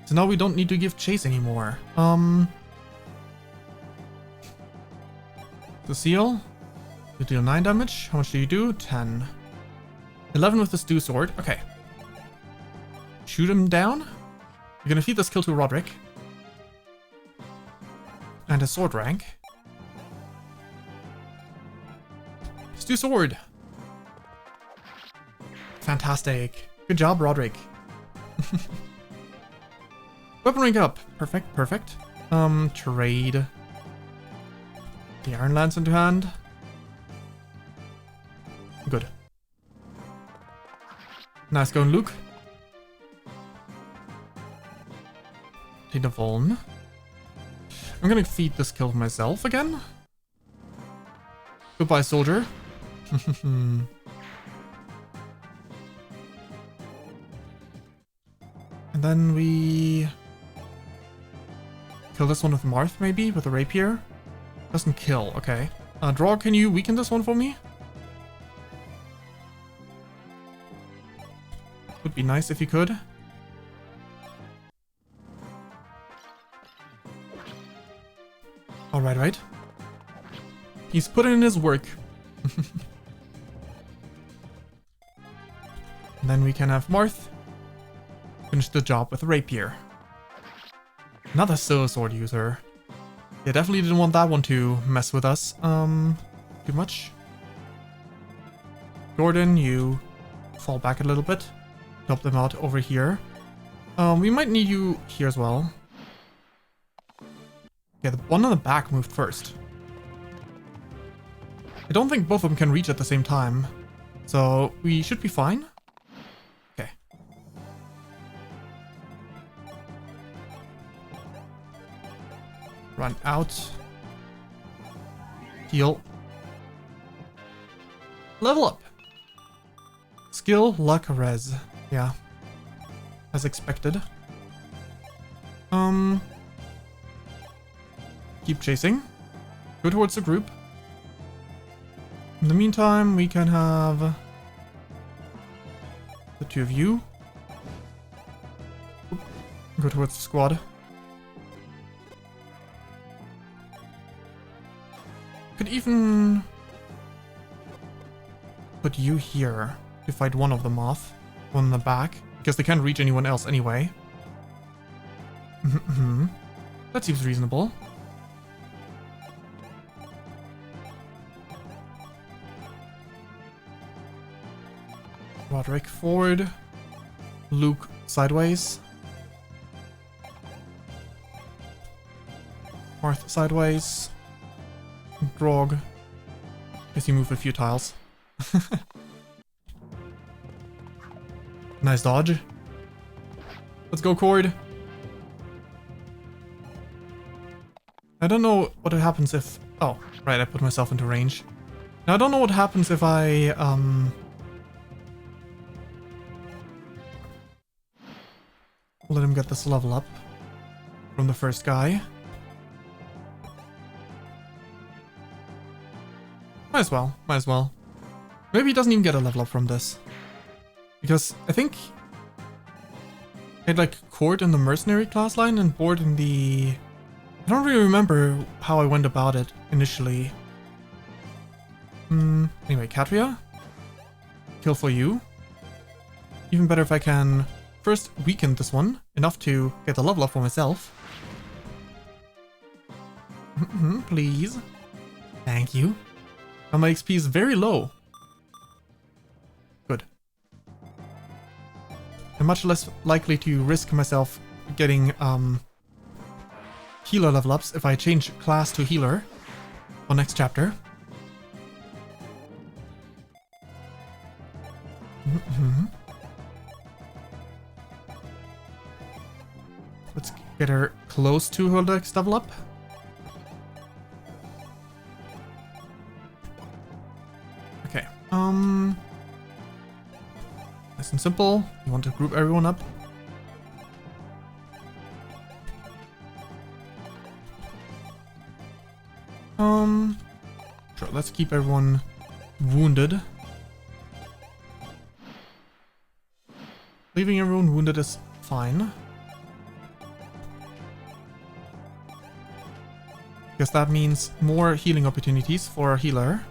D: So now we don't need to give chase anymore. Cecile. You deal 9 damage. How much do you do? 10. 11 with the Stew Sword. Okay. Shoot him down. You're gonna feed this kill to Roderick. And a sword rank. Stew Sword. Fantastic. Good job, Roderick. Weapon rank up. Perfect. Trade. The Iron Lance into hand. Good. Nice going, Luke. Take the Vuln. I'm gonna feed this kill myself again. Goodbye, soldier.
C: And then we kill this one with Marth, maybe, with a rapier. Doesn't kill, okay. Draw, can you weaken this one for me? Would be nice if you could. Alright, right. He's putting in his work. And then we can have Marth finish the job with a rapier. Another Silver Sword user. Yeah, definitely didn't want that one to mess with us. Too much. Jordan, you fall back a little bit. Help them out over here. We might need you here as well. Yeah, the one on the back moved first. I don't think both of them can reach at the same time. So we should be fine. Okay. Run out. Heal. Level up. Skill, luck, res. Yeah. As expected. Keep chasing. Go towards the group. In the meantime, we can have the two of you. Go towards the squad. Could even put you here to fight one of them off. One in the back. Because they can't reach anyone else anyway. That seems reasonable. Roderick forward. Luke sideways. Marth sideways. Grog. Guess you move a few tiles. Nice dodge. Let's go, Cord. I don't know what happens if... Oh, right, I put myself into range. Now, I don't know what happens if I, let him get this level up from the first guy. Might as well, might as well. Maybe he doesn't even get a level up from this. Because I think I had like Court in the Mercenary class line and Board in the... I don't really remember how I went about it initially. Anyway, Katria. Kill for you. Even better if I can first weaken this one enough to get the level up for myself. Please. Thank you. Now my XP is very low. Good. I'm much less likely to risk myself getting healer level ups if I change class to healer for next chapter. Let's get her close to her next level up. Okay. Nice and simple. You want to group everyone up. Sure, let's keep everyone wounded. Leaving everyone wounded is fine. Because that means more healing opportunities for a healer.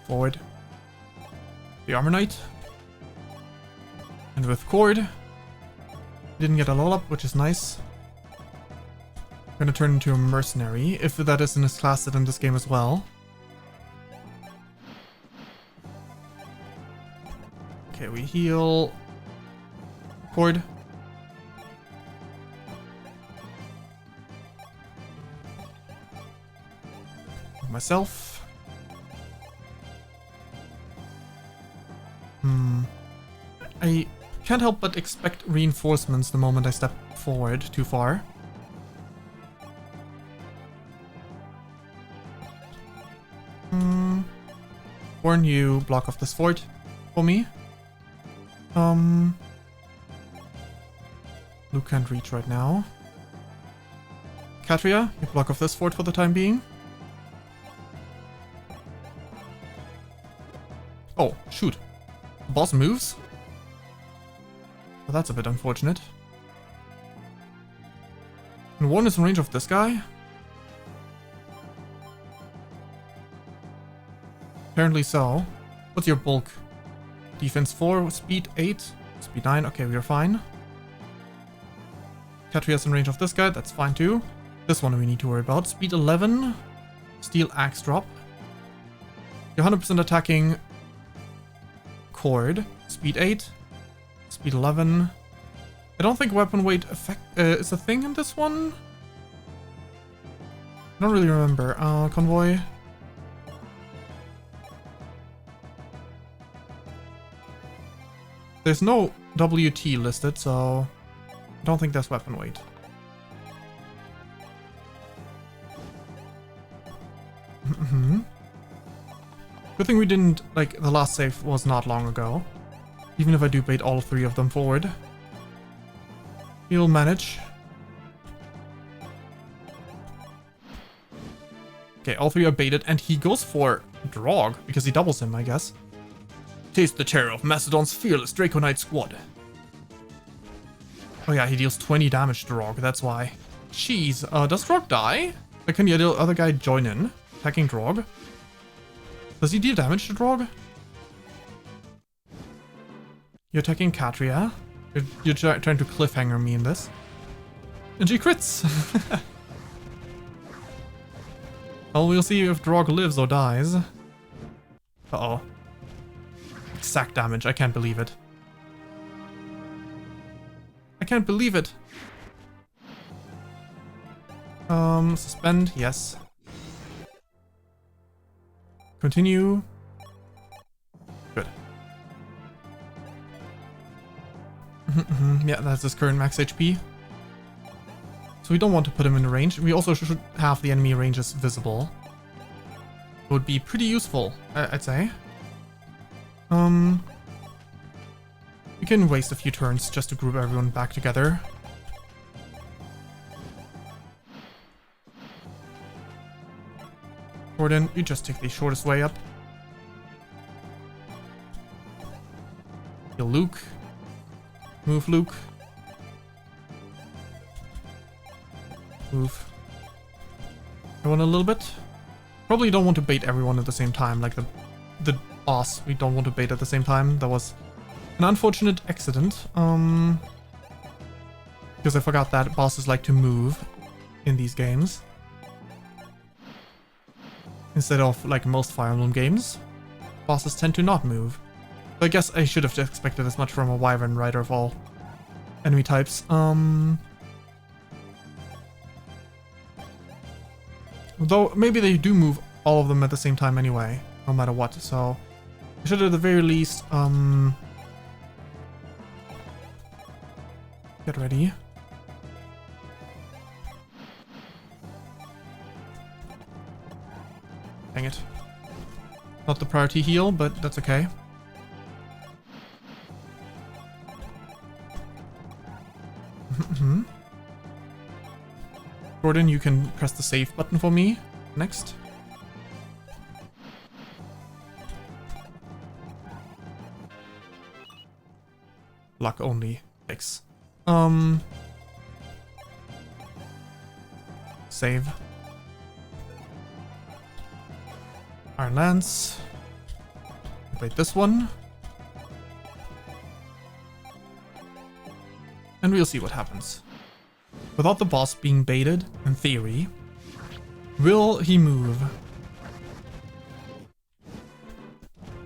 C: Forward. The Armor Knight. And with Cord. Didn't get a level up, which is nice. Gonna turn into a mercenary, if that is in his class set in this game as well. Okay, we heal Cord. Myself. Can't help but expect reinforcements the moment I step forward too far. Warn you, block off this fort for me. Luke can't reach right now. Katria, you block off this fort for the time being. Oh, shoot. The boss moves? Well, that's a bit unfortunate. And one is in range of this guy. Apparently so. What's your bulk? Defense 4, speed 8, speed 9. Okay, we are fine. Katria's in range of this guy. That's fine too. This one we need to worry about. Speed 11. Steel axe drop. You're 100% attacking cord. Speed 8. Speed 11. I don't think weapon weight effect is a thing in this one. I don't really remember. Convoy. There's no WT listed, so I don't think that's weapon weight. Good thing we didn't, like, the last save was not long ago. Even if I do bait all three of them forward. He'll manage. Okay, all three are baited, and he goes for Drog, because he doubles him, I guess. Taste the terror of Macedon's fearless Draconite squad. Oh yeah, he deals 20 damage to Drog, that's why. Jeez, does Drog die? Like, can the other guy join in, attacking Drog? Does he deal damage to Drog? You're attacking Katria. You're trying to cliffhanger me in this. And she crits! Well, we'll see if Drog lives or dies. Uh-oh. Exact damage, I can't believe it. I can't believe it! Suspend, yes. Continue. Good. Yeah, that's his current max HP. So we don't want to put him in range. We also should have the enemy ranges visible. It would be pretty useful, I'd say. We can waste a few turns just to group everyone back together. Gordon, you just take the shortest way up. Kill Luke. Move, Luke. Move. Everyone a little bit. Probably don't want to bait everyone at the same time, like the boss. We don't want to bait at the same time. That was an unfortunate accident. Because I forgot that bosses like to move in these games. Instead of, like, most Fire Emblem games, bosses tend to not move. So I guess I should have expected as much from a Wyvern Rider of all enemy types. Though, maybe they do move all of them at the same time anyway, no matter what, so I should at the very least, get ready. Dang it. Not the priority heal, but that's okay. Gordon, you can press the save button for me next. Luck only 6. Save. Iron Lance. Wait, this one. And we'll see what happens. Without the boss being baited, in theory, will he move?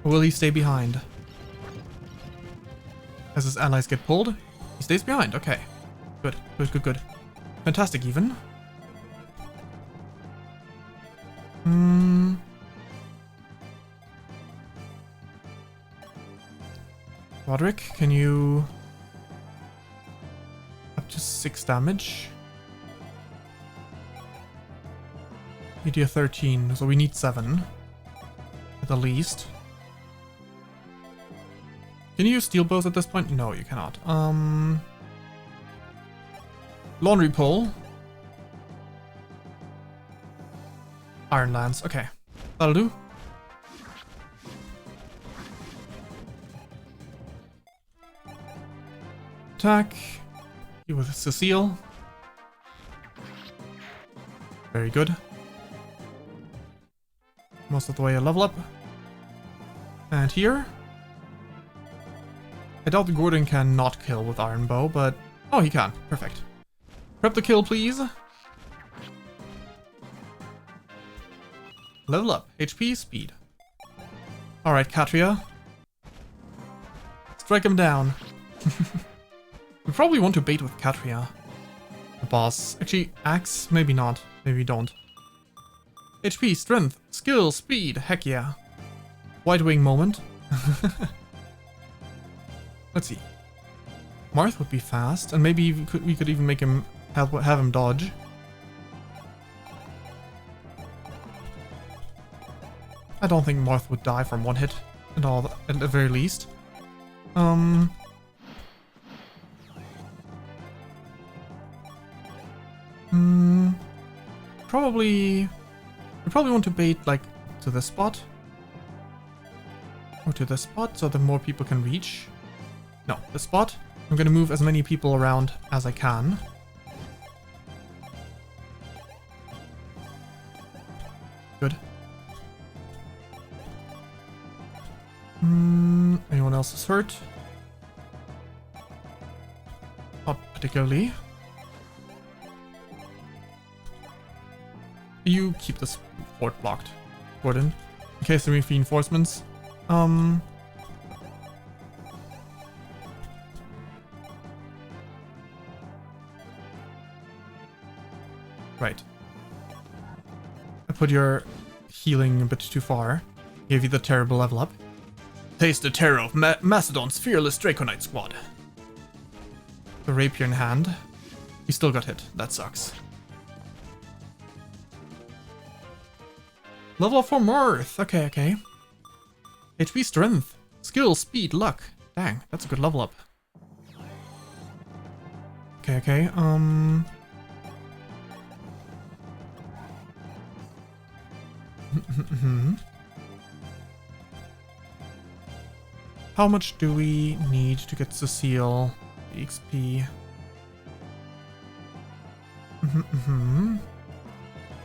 C: Or will he stay behind? As his allies get pulled, he stays behind. Okay. Good, good, good, good. Fantastic, even. Roderick, can you to 6 damage. We do 13, so we need 7. At the least. Can you use steel bows at this point? No, you cannot. Laundry pole. Iron lance. Okay. That'll do. Attack. You with Cecile. Very good. Most of the way a level up. And here. I doubt Gordon can not kill with Iron Bow, but... Oh, he can. Perfect. Prep the kill, please. Level up. HP, speed. Alright, Katria. Strike him down. We probably want to bait with Katria. The boss. Actually, axe? Maybe not. Maybe we don't. HP, strength, skill, speed. Heck yeah. White wing moment. Let's see. Marth would be fast, and maybe we could even make him have him dodge. I don't think Marth would die from one hit at all, at the very least. Probably... We probably want to bait, like, to this spot. Or to this spot, so that more people can reach. No, this spot. I'm gonna move as many people around as I can. Good. Anyone else is hurt? Not particularly. You keep this fort blocked, Gordon, in case there are reinforcements. Right. I put your healing a bit too far. Gave you the terrible level up. Taste the terror of Macedon's fearless Draconite squad. The rapier in hand. We still got hit. That sucks. Level up for Mirth. Okay, okay. HP, strength, skill, speed, luck. Dang, that's a good level up. Okay, okay. How much do we need to get Cecile XP?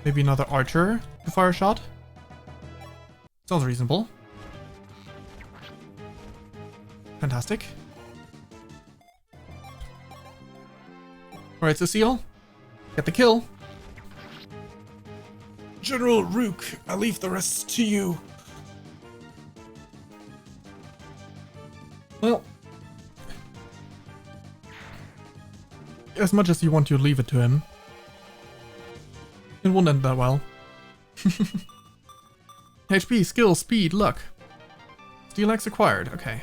C: Maybe another archer to fire a shot? Sounds reasonable. Fantastic. Alright, Cecile. Get the kill.
A: General Rook, I leave the rest to you.
C: Well, as much as you want to leave it to him, it won't end that well. HP, skill, speed, luck. Steel axe acquired. Okay.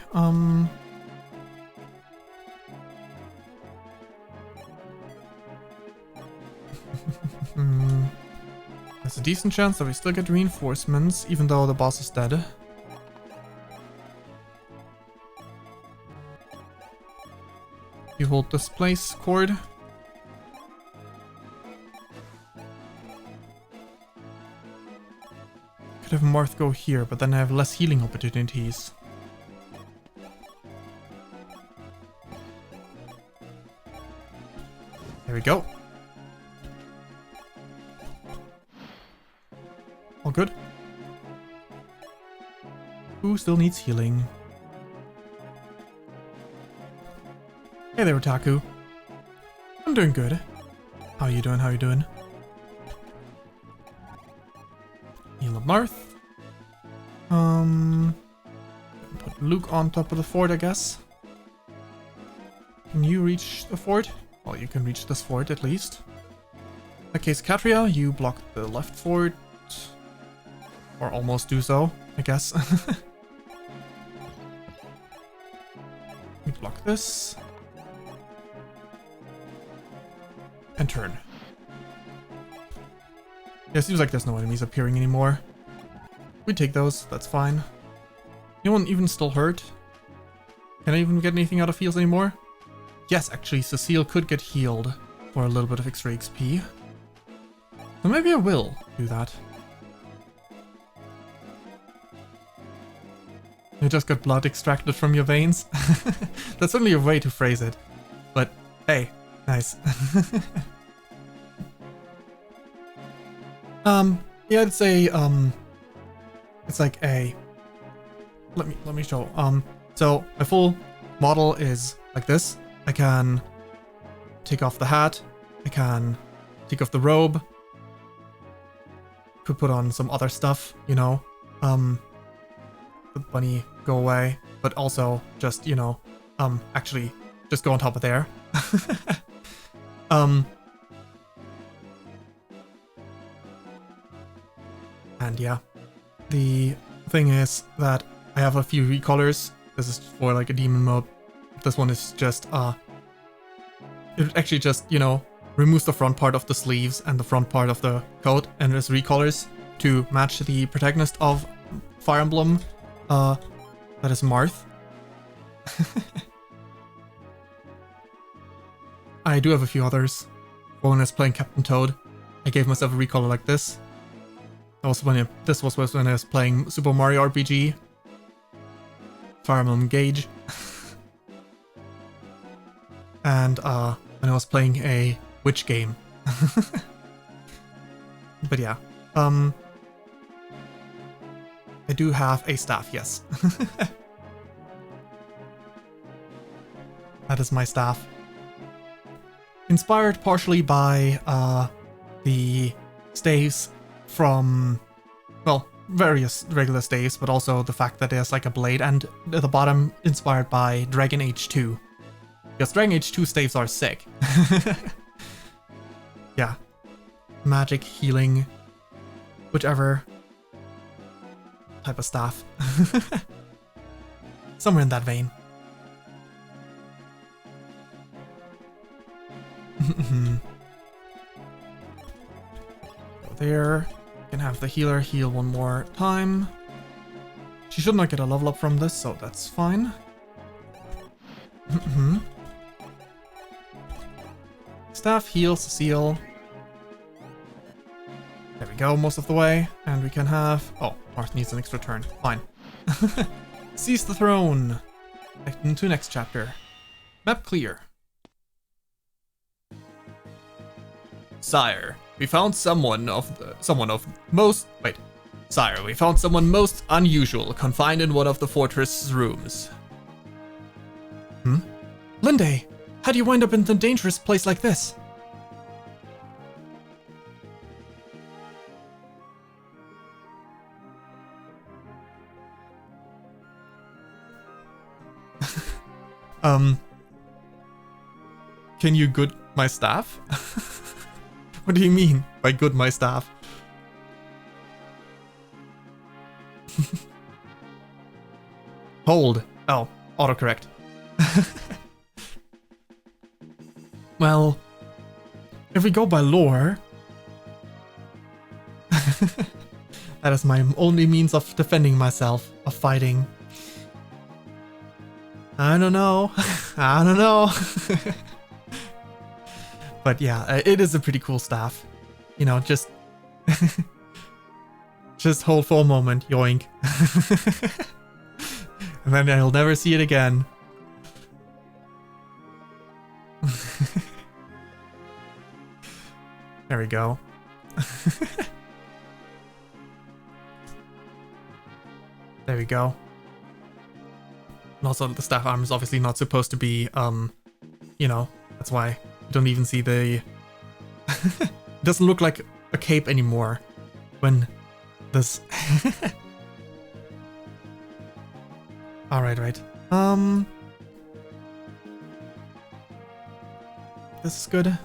C: There's a decent chance that we still get reinforcements, even though the boss is dead. You hold this place, Cord. Could have Marth go here, but then I have less healing opportunities. There we go. All good. Who still needs healing? Hey there, Otaku. I'm doing good. How you doing? How you doing? Heal up Marth. Put Luke on top of the fort, I guess. Can you reach the fort? Well, you can reach this fort at least. In that case, Katria, you block the left fort. Or almost do so, I guess. We block this. and turn. Yeah, it seems like there's no enemies appearing anymore. We take those, that's fine. Anyone even still hurt? Can I even get anything out of heals anymore? Yes, actually, Cecile could get healed for a little bit of extra XP. So maybe I will do that. You just got blood extracted from your veins? That's certainly a way to phrase it. But, hey, nice. Yeah, I'd say, it's like a... Let me show. So my full model is like this. I can take off the hat. I can take off the robe. Could put on some other stuff, you know. The bunny go away, but also just, you know, actually just go on top of there. And yeah, the thing is that I have a few recolors. This is for like a demon mode. This one is just, it actually just, you know, removes the front part of the sleeves and the front part of the coat, and there's recolors to match the protagonist of Fire Emblem. That is Marth. I do have a few others. When I was playing Captain Toad, I gave myself a recolor like this. This was when I was playing Super Mario RPG. Fire Emblem Gauge. And when I was playing a witch game. But yeah. I do have a staff, yes. That is my staff. Inspired partially by the staves from, well, various regular staves, but also the fact that there's like a blade, and at the bottom inspired by Dragon Age 2. Because Dragon Age 2 staves are sick. Yeah. Magic, healing, whichever type of staff. Somewhere in that vein. Go there. Can have the healer heal one more time. She should not get a level up from this, so that's fine. Staff heal Cecile. There we go, most of the way. And we can have... Oh, Marth needs an extra turn. Fine. Seize the throne. Into next chapter. Map clear.
B: Sire, we found someone most unusual confined in one of the fortress's rooms.
C: Linde, how do you wind up in a dangerous place like this?
B: Can you good my staff? What do you mean by good my staff? Hold. Oh, autocorrect.
C: Well, if we go by lore, that is my only means of defending myself, of fighting. I don't know. I don't know. But yeah, it is a pretty cool staff. You know, just hold for a moment, yoink. And then I'll never see it again. There we go. There we go. And also the staff arm is obviously not supposed to be, you know, that's why you don't even see the... It doesn't look like a cape anymore when this... Alright, right. This is good.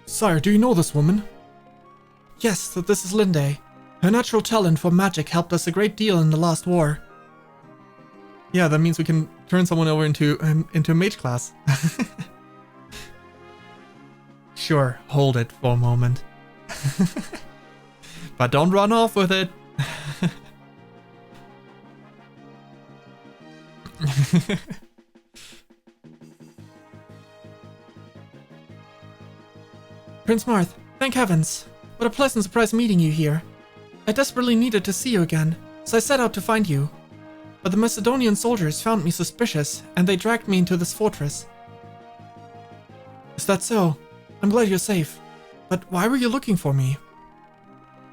C: Sire, do you know this woman? Yes, that this is Linde. Her natural talent for magic helped us a great deal in the last war. Yeah, that means we can turn someone over into a mage class. Sure, hold it for a moment. But don't run off with it. Prince Marth, thank heavens. What a pleasant surprise meeting you here. I desperately needed to see you again, so I set out to find you. But the Macedonian soldiers found me suspicious, and they dragged me into this fortress. Is that so? I'm glad you're safe. But why were you looking for me?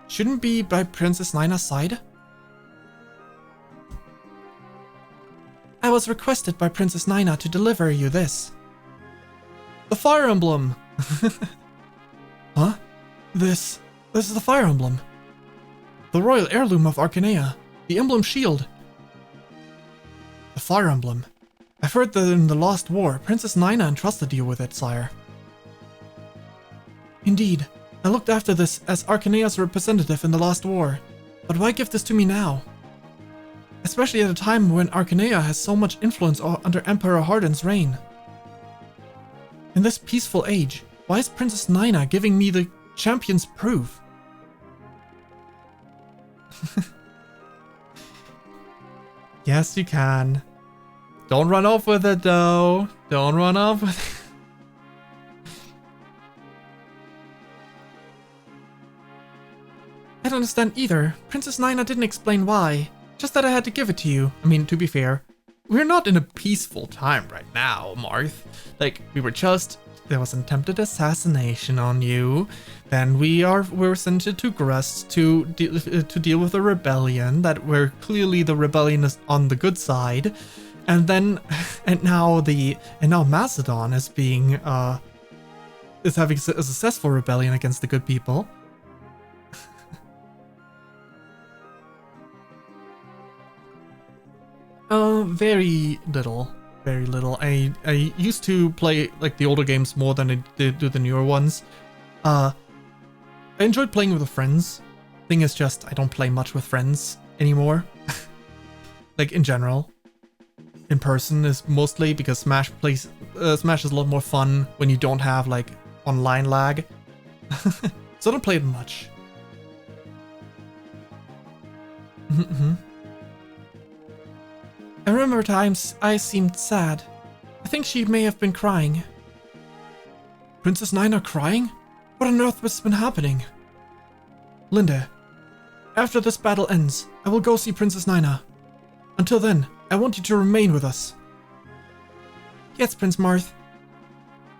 C: Shouldn't be by Princess Nina's side? I was requested by Princess Nina to deliver you this. The Fire Emblem! Huh? This is the Fire Emblem. The royal heirloom of Arcanea. The Emblem shield. The Fire Emblem. I've heard that in the Lost War, Princess Nina entrusted you with it, sire. Indeed. I looked after this as Arcanea's representative in the Lost War. But why give this to me now? Especially at a time when Arcanea has so much influence under Emperor Hardin's reign. In this peaceful age, why is Princess Nina giving me the champion's proof? Yes, you can. Don't run off with it, though. Don't run off with it. I don't understand either. Princess Nina didn't explain why. Just that I had to give it to you. I mean, to be fair, we're not in a peaceful time right now, Marth. Like, there was an attempted assassination on you. Then we were sent to Grust to deal with a rebellion that where clearly the rebellion is on the good side. And now Macedon is having a successful rebellion against the good people. Very little. Very little. I used to play like the older games more than I did do the newer ones. I enjoyed playing with friends. Thing is just I don't play much with friends anymore. Like in general. In person is mostly because Smash is a lot more fun when you don't have like online lag. So I don't play it much. I remember times I seemed sad. I think she may have been crying. Princess Nina crying? What on earth has been happening? Linda, after this battle ends, I will go see Princess Nina. Until then, I want you to remain with us. Yes, Prince Marth.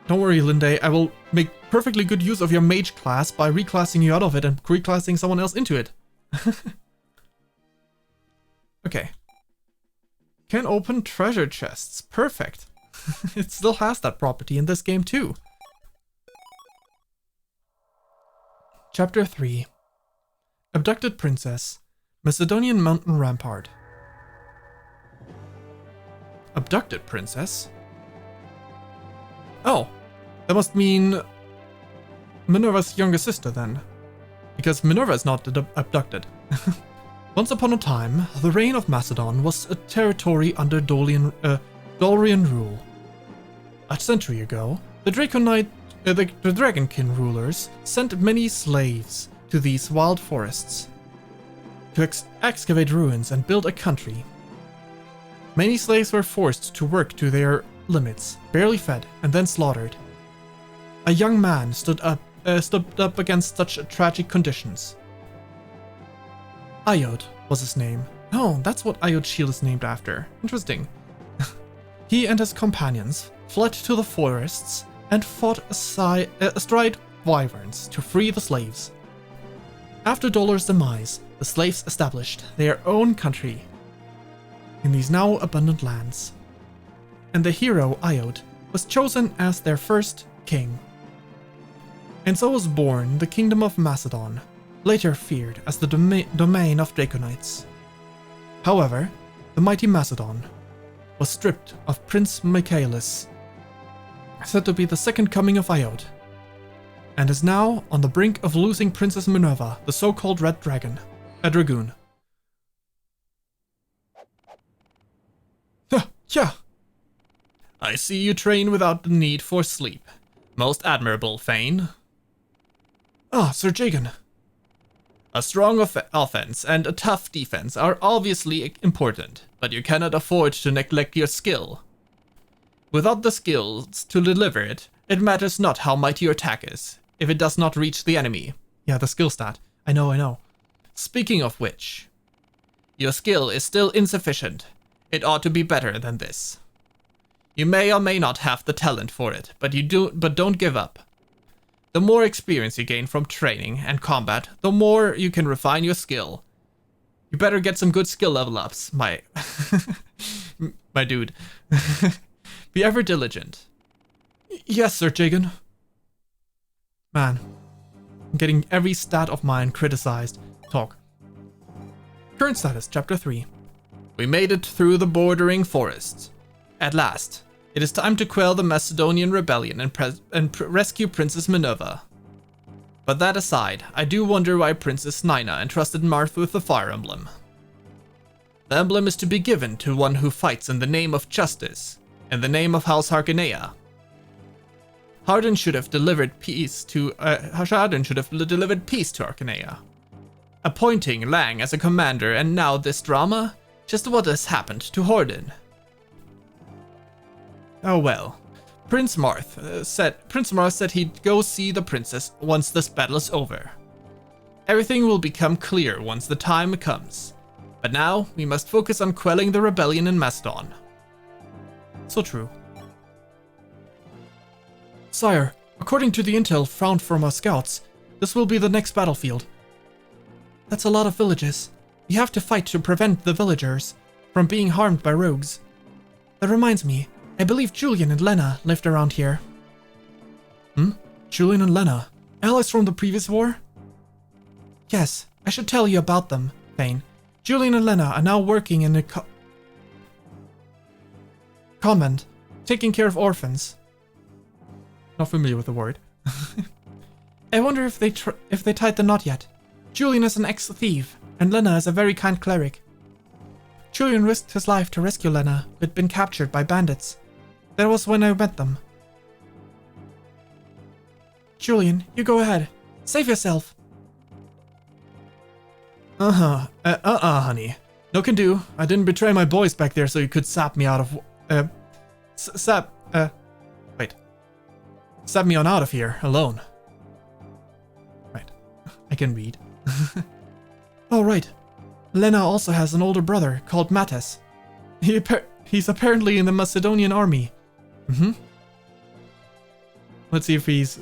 C: Don't worry, Linda. I will make perfectly good use of your mage class by reclassing you out of it and reclassing someone else into it. Okay. Can open treasure chests. Perfect. It still has that property in this game too. Chapter 3. Abducted Princess. Macedonian Mountain Rampart. Abducted Princess? Oh, that must mean Minerva's younger sister then. Because Minerva is not abducted. Once upon a time, the reign of Macedon was a territory under Dorian rule. A century ago, the Dragonkin rulers sent many slaves to these wild forests to excavate ruins and build a country. Many slaves were forced to work to their limits, barely fed, and then slaughtered. A young man stood up against such tragic conditions. Iod was his name. Oh, that's what Iod Shield is named after. Interesting. He and his companions fled to the forests and fought astride wyverns to free the slaves. After Dolor's demise, the slaves established their own country in these now abundant lands. And the hero Iod was chosen as their first king. And so was born the kingdom of Macedon, later feared as the domain of Draconites. However, the mighty Macedon was stripped of Prince Michaelis, said to be the second coming of Iod, and is now on the brink of losing Princess Minerva, the so-called Red Dragon, a dragoon. Yeah. I see you train without the need for sleep.
B: Most admirable, Fayn.
C: Ah, Sir Jagan.
B: A strong offense and a tough defense are obviously important, but you cannot afford to neglect your skill. Without the skills to deliver it, it matters not how mighty your attack is, if it does not reach the enemy.
C: Yeah, the skill stat. I know.
B: Speaking of which, your skill is still insufficient. It ought to be better than this. You may or may not have the talent for it, but don't give up. The more experience you gain from training and combat, the more you can refine your skill. You better get some good skill level ups, my dude. Be ever diligent.
C: Yes, Sir Jagan. Man, I'm getting every stat of mine criticized. Talk. Current status, Chapter 3.
B: We made it through the bordering forests. At last, it is time to quell the Macedonian rebellion and rescue Princess Minerva. But that aside, I do wonder why Princess Nina entrusted Marth with the fire emblem. The emblem is to be given to one who fights in the name of justice, in the name of House Harkonea. Hardin should have delivered peace to Harkonea. Appointing Lang as a commander, and now this drama? Just what has happened to Hardin? Oh well. Prince Marth said he'd go see the princess once this battle is over. Everything will become clear once the time comes. But now, we must focus on quelling the rebellion in Macedon.
C: So true. Sire, according to the intel found from our scouts, this will be the next battlefield. That's a lot of villages. We have to fight to prevent the villagers from being harmed by rogues. That reminds me, I believe Julian and Lena lived around here. Julian and Lena, allies from the previous war? Yes, I should tell you about them, Fayn. Julian and Lena are now working in a convent, taking care of orphans. Not familiar with the word. I wonder if they tied the knot yet. Julian is an ex-thief, and Lena is a very kind cleric. Julian risked his life to rescue Lena, who had been captured by bandits. That was when I met them. Julian, you go ahead. Save yourself.
B: Honey. No can do. I didn't betray my boys back there so you could sap me out of... sap me on out of here, alone. Right. I can read.
C: Oh, right. Lena also has an older brother called Mattis. He's apparently in the Macedonian army.
B: Let's see if he's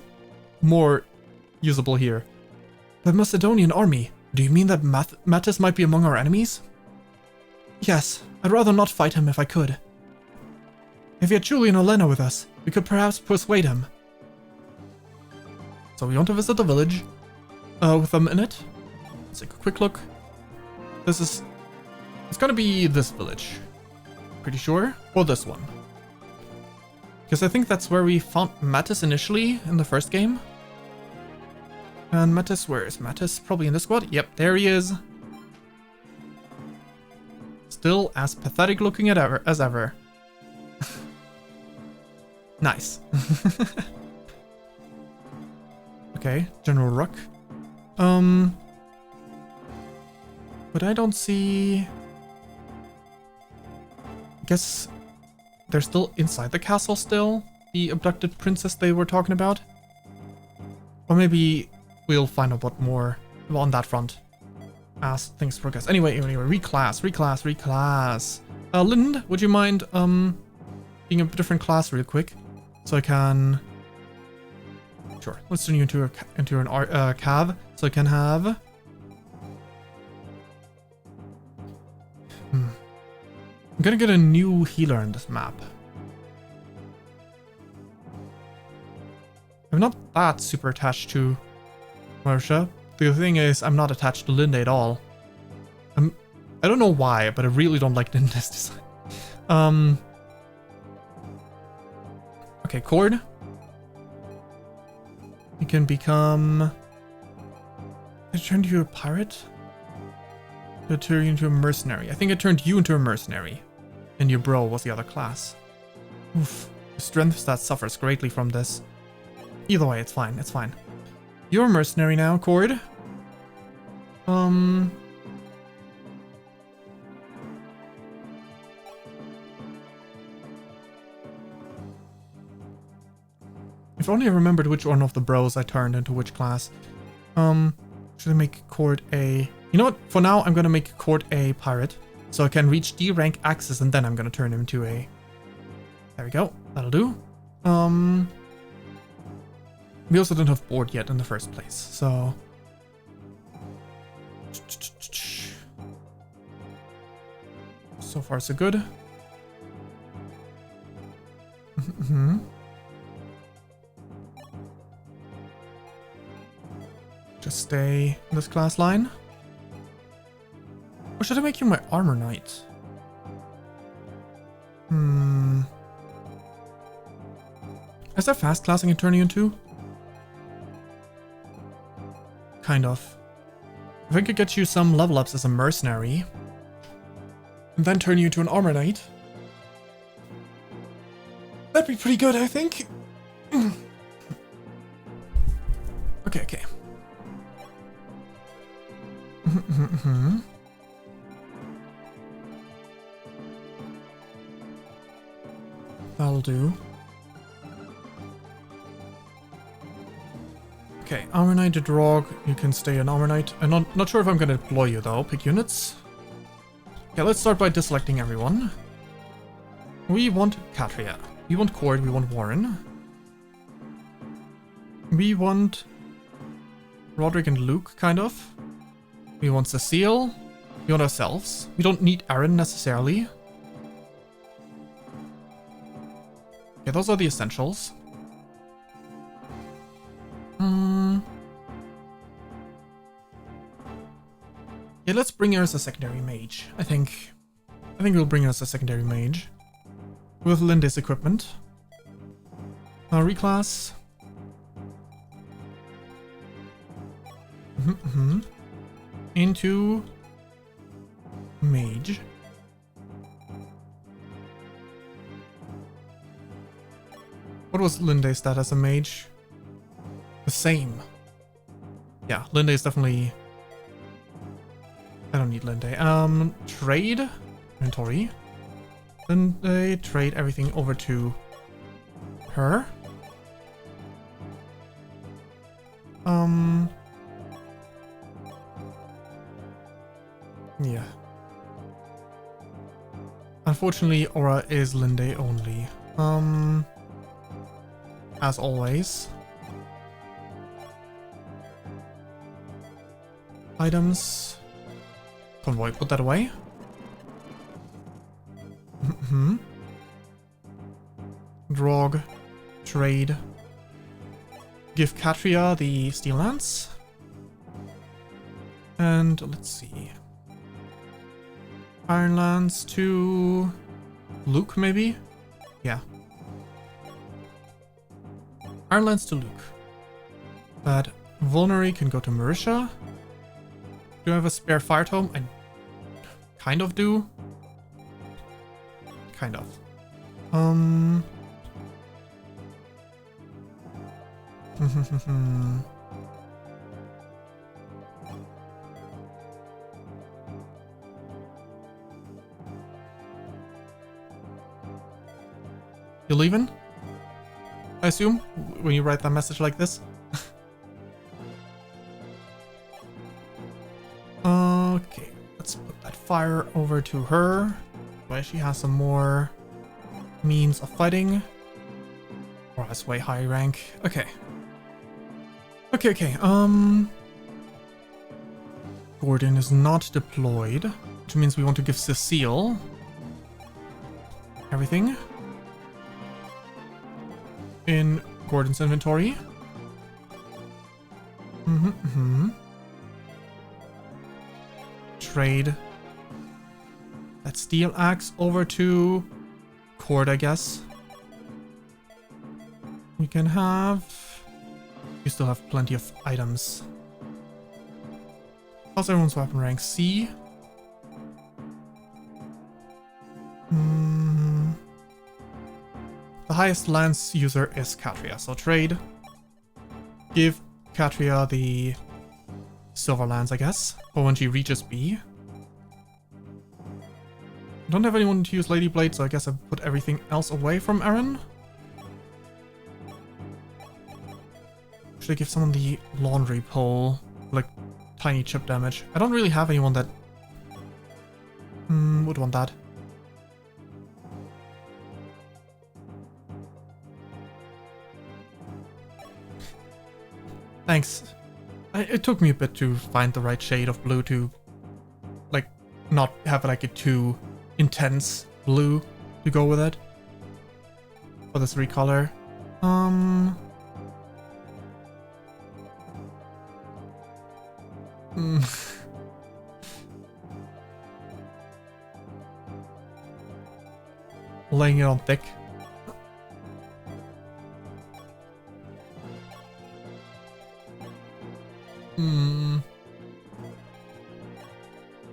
B: more usable here.
C: The Macedonian army? Do you mean that Mattis might be among our enemies? Yes, I'd rather not fight him if I could. If we had Julian or Lena with us, we could perhaps persuade him.
B: So we want to visit the village with them in it. Let's take a quick look. It's gonna be this village. Pretty sure. Or this one. Because I think that's where we found Mattis initially in the first game. And Mattis, where is Mattis? Probably in this squad. Yep, there he is. Still as pathetic looking as ever. Nice. Okay, General Ruck. But I don't see... I guess they're still inside the castle still? The abducted princess they were talking about? Or maybe we'll find out what more on that front as things progress. Anyway, reclass. Lind, would you mind being a different class real quick? So I can... Sure, let's turn you into an cav, so I can have... I'm gonna get a new healer in this map. I'm not that super attached to Marsha. The thing is, I'm not attached to Linda at all. I don't know why, but I really don't like Linda's design. Okay, Cord. You can become... Did I turn you a pirate? Did I turn you into a mercenary? I think I turned you into a mercenary. And your bro was the other class. Oof. The strength stat suffers greatly from this.
C: Either way, it's fine. It's fine. You're a mercenary now, Cord. If only I remembered which one of the bros I turned into which class. Should I make Cord a... You know what? For now, I'm gonna make Cord a pirate. So I can reach D rank access, and then I'm gonna turn him into a... There we go. That'll do. We also don't have board yet in the first place, so... So far, so good. Just stay in this class line. Or should I make you my armor knight? Is there fast class I can turn you into? Kind of. If I could get you some level ups as a mercenary, and then turn you into an armor knight, that'd be pretty good, I think. Okay. That'll do. Okay, Armor Knight to Drog, you can stay an Armor Knight. I'm not sure if I'm gonna deploy you though. Pick units. Okay, let's start by deselecting everyone. We want Katria. We want Cord, we want Warren. We want Roderick and Luke, kind of. We want Cecile. We want ourselves. We don't need Aaron necessarily. Okay, those are the essentials. Yeah, let's bring her as a secondary mage. I think we'll bring her as a secondary mage. With Linda's equipment. Reclass. Into mage. What was Linda's stat as a mage? The same. Yeah, Linda is definitely... I don't need Linda. Trade. Inventory. Then they trade everything over to her. Yeah. Unfortunately, Aura is Linde only. As always. Items. Convoy, put that away. Drog. Trade. Give Katria the Steel Lance. And let's see. Iron Lance to Luke, maybe? Yeah. Iron Lance to Luke. That Vulnerary can go to Marisha. Do I have a spare Fire Tome? I kind of do. Kind of. You leaving? I assume, when you write that message like this. Okay, let's put that fire over to her. Why she has some more means of fighting. Or has way high rank. Okay. Okay. Gordon is not deployed, which means we want to give Cecile everything in Gordon's inventory. Trade that steel axe over to Cord, I guess. We can have... You still have plenty of items. How's everyone's weapon rank? C. The highest lance user is Katria, so trade. give Katria the Silverlands, I guess. Or when she reaches B. I don't have anyone to use Lady Blade, so I guess I put everything else away from Eren. Should I give someone the laundry pole? Like, tiny chip damage. I don't really have anyone that would want that. Thanks. It took me a bit to find the right shade of blue to, like, not have like a too intense blue to go with it. For this recolor. Laying it on thick.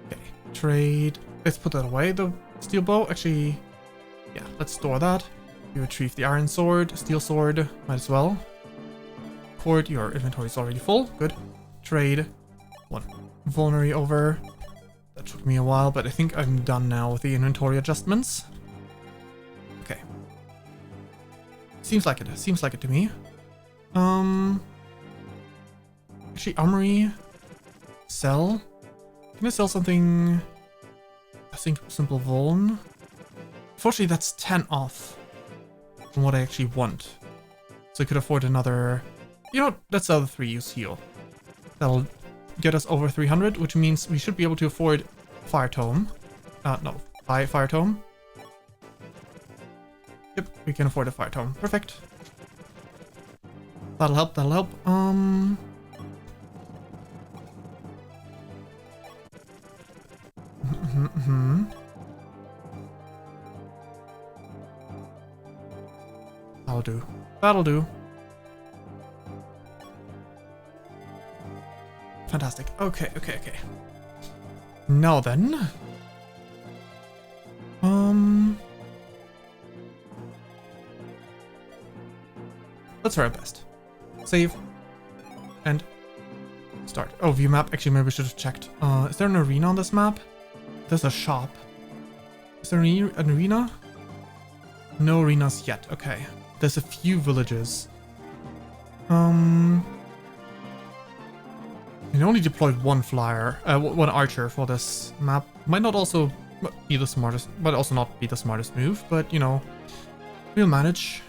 C: Okay, trade. Let's put that away, the steel bow. Actually, yeah, let's store that. You retrieve the iron sword, steel sword, might as well. Cord, your inventory is already full. Good. Trade. One vulnerary over. That took me a while, but I think I'm done now with the inventory adjustments. Okay. Seems like it. Seems like it to me. Actually, armory. Sell. Can I sell something? I think simple vuln. Unfortunately, that's 10 off from what I actually want. So I could afford another. You know, let's sell the 3-use heal. That'll get us over 300, which means we should be able to afford Fire Tome. No, Fire Tome. Yep, we can afford a Fire Tome. Perfect. That'll help, that'll help. That'll do. That'll do. Fantastic. Okay, okay, okay. Now then. Let's try our best. Save. And start. Oh, view map. Actually, maybe we should have checked. Is there an arena on this map? There's a shop. Is there an arena? No arenas yet. Okay. There's a few villages. I only deployed one flyer, one archer for this map. Might not also be the smartest, might also not be the smartest move, but you know, we'll manage.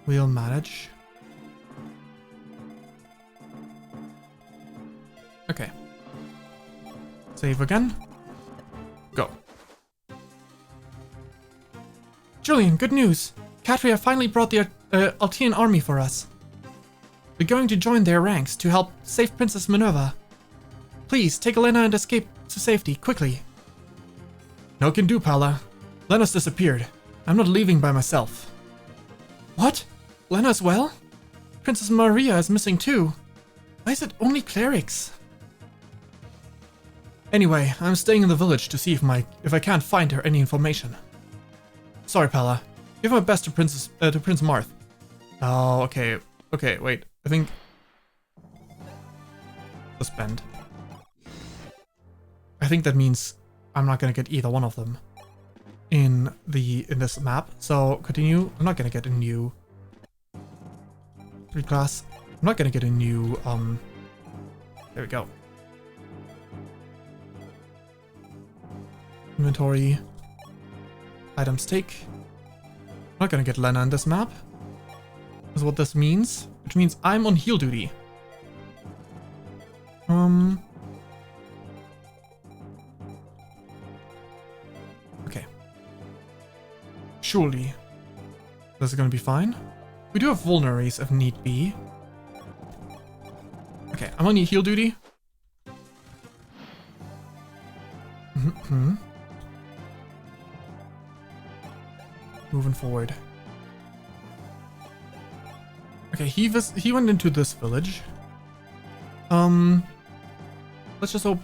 C: We'll manage. Okay. Save again. Go. Julian, good news. Katria finally brought the Altian army for us. We're going to join their ranks to help save Princess Minerva. Please, take Elena and escape to safety, quickly. No can do, Paula. Lena's disappeared. I'm not leaving by myself. What? Lena as well? Princess Maria is missing too. Why is it only clerics? Anyway, I'm staying in the village to see if I can't find her any information. Sorry, Paula. Give my best to Prince Marth. Oh, okay. Okay, wait. I think suspend. I think that means I'm not gonna get either one of them in this map. So continue. I'm not gonna get a new reclass. I'm not gonna get a new there we go. Inventory. Items take. I'm not gonna get Lena in this map. Is what this means. Which means I'm on heal duty. Okay. Surely. This is gonna be fine. We do have vulneraries if need be. Okay, I'm on heal duty. Moving forward. Okay, he went into this village. Let's just hope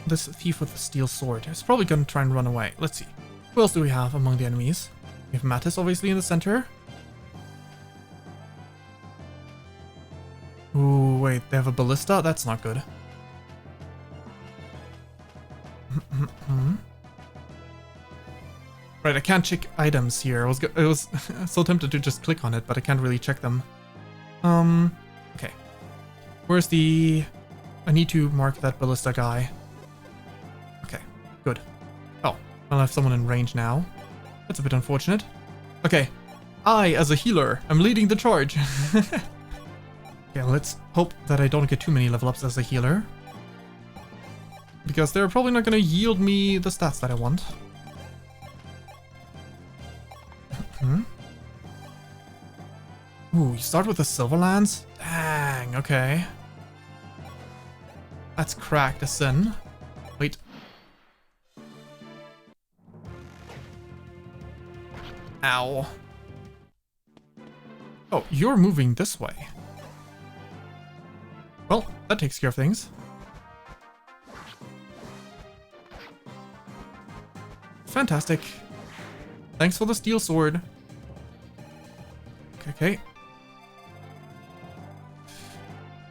C: this thief with the steel sword is probably gonna try and run away. Let's see. Who else do we have among the enemies? We have Mattis obviously in the center. wait, they have a ballista? That's not good. Right, I can't check items here. I was so tempted to just click on it, but I can't really check them. Okay. Where's the... I need to mark that ballista guy. Okay, good. Oh, I'll have someone in range now. That's a bit unfortunate. Okay, I, as a healer, am leading the charge. Okay, let's hope that I don't get too many level ups as a healer. Because they're probably not going to yield me the stats that I want. Ooh, you start with the Silverlands? Dang, okay. That's cracked a sin. Wait. Ow. Oh, you're moving this way. Well, that takes care of things. Fantastic. Thanks for the steel sword. Okay.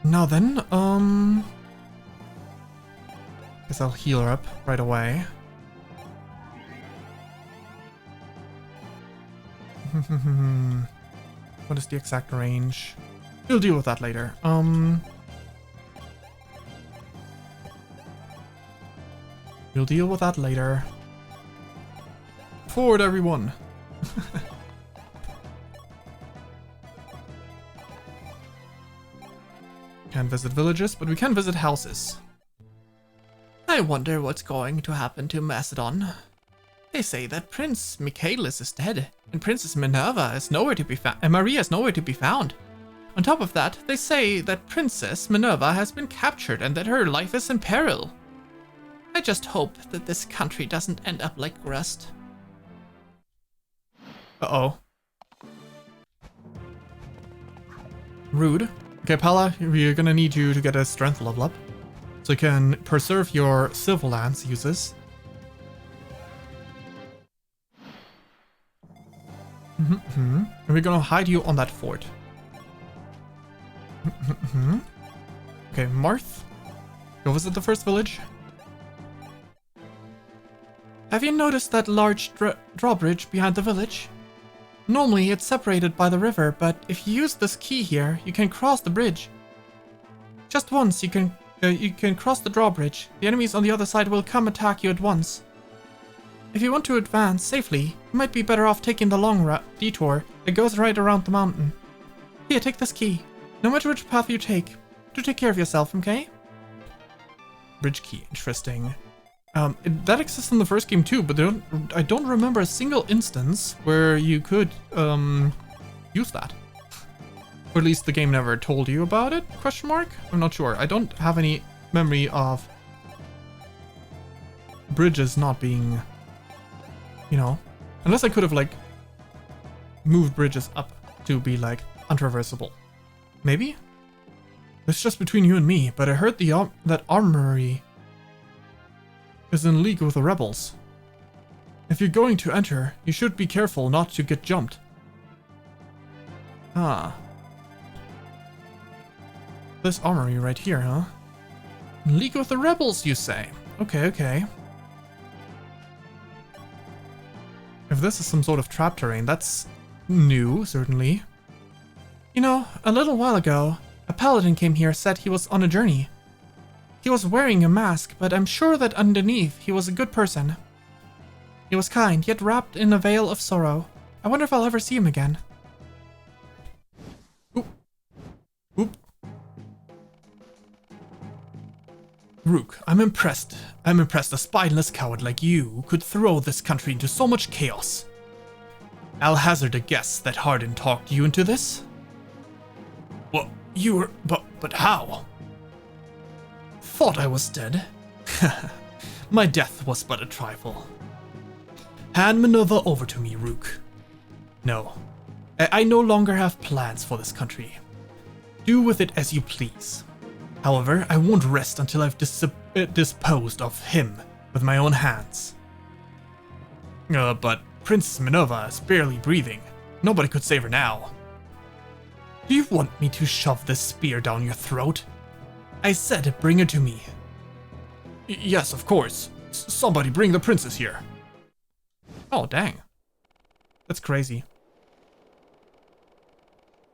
C: Now then, guess I'll heal her up right away. What is the exact range? We'll deal with that later. We'll deal with that later. Forward, everyone! Can't visit villages, but we can visit houses.
D: I wonder what's going to happen to Macedon. They say that Prince Michaelis is dead, and Princess Minerva is nowhere to be found, and Maria is nowhere to be found. On top of that, they say that Princess Minerva has been captured and that her life is in peril. I just hope that this country doesn't end up like Rust.
C: Uh-oh. Rude. Okay, Pala, we're gonna need you to get a strength level up, so you can preserve your Silverlands uses. And we're gonna hide you on that fort. Okay, Marth, go visit the first village.
D: Have you noticed that large drawbridge behind the village? Normally it's separated by the river, but if you use this key here, you can cross the bridge. Just once you can cross the drawbridge. The enemies on the other side will come attack you at once. If you want to advance safely, you might be better off taking the long detour that goes right around the mountain. Here, take this key. No matter which path you take, do take care of yourself, okay?
C: Bridge key, interesting. That exists in the first game too, but I don't remember a single instance where you could use that. Or at least the game never told you about it? Question mark? I'm not sure. I don't have any memory of bridges not being, you know, unless I could have like moved bridges up to be like untraversable. Maybe? It's just between you and me, but I heard that armory is in league with the rebels. If you're going to enter, you should be careful not to get jumped. Ah. This armory right here, huh? In league with the rebels, you say? Okay, okay. If this is some sort of trap terrain, that's new, certainly.
D: You know, a little while ago, a paladin came here, said he was on a journey. He was wearing a mask, but I'm sure that underneath he was a good person. He was kind, yet wrapped in a veil of sorrow. I wonder if I'll ever see him again.
C: Oop. Oop. Rook, I'm impressed. I'm impressed a spineless coward like you could throw this country into so much chaos. I'll hazard a guess that Hardin talked you into this? Well, you were... but how? Thought I was dead. My death was but a trifle. Hand Minerva over to me, Rook. No, I no longer have plans for this country. Do with it as you please. However, I won't rest until I've disposed of him with my own hands. But Princess Minerva is barely breathing. Nobody could save her now. Do you want me to shove this spear down your throat? I said bring her to me.
D: Yes, of course. Somebody bring the princess here.
C: Oh, dang. That's crazy.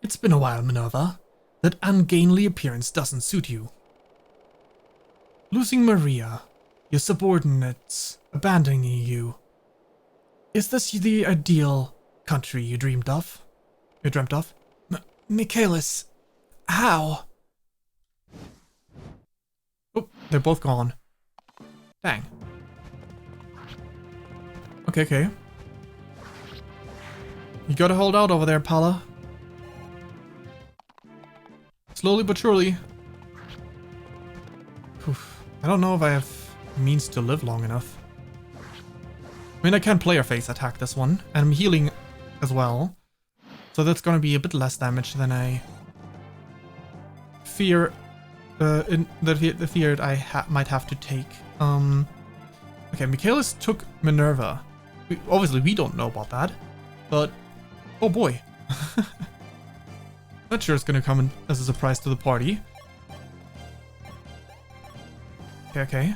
C: It's been a while, Minerva. That ungainly appearance doesn't suit you. Losing Maria, your subordinates abandoning you. Is this the ideal country you dreamed of? You dreamt of? Michaelis, how? Oh, they're both gone. Dang. Okay. You gotta hold out over there, Pala. Slowly but surely. Oof. I don't know if I have means to live long enough. I mean, I can player face attack this one, and I'm healing as well. So that's gonna be a bit less damage than I fear. The fear I might have to take. Okay, Michaelis took Minerva. Obviously, we don't know about that, but oh boy. That sure is gonna come in as a surprise to the party. Okay.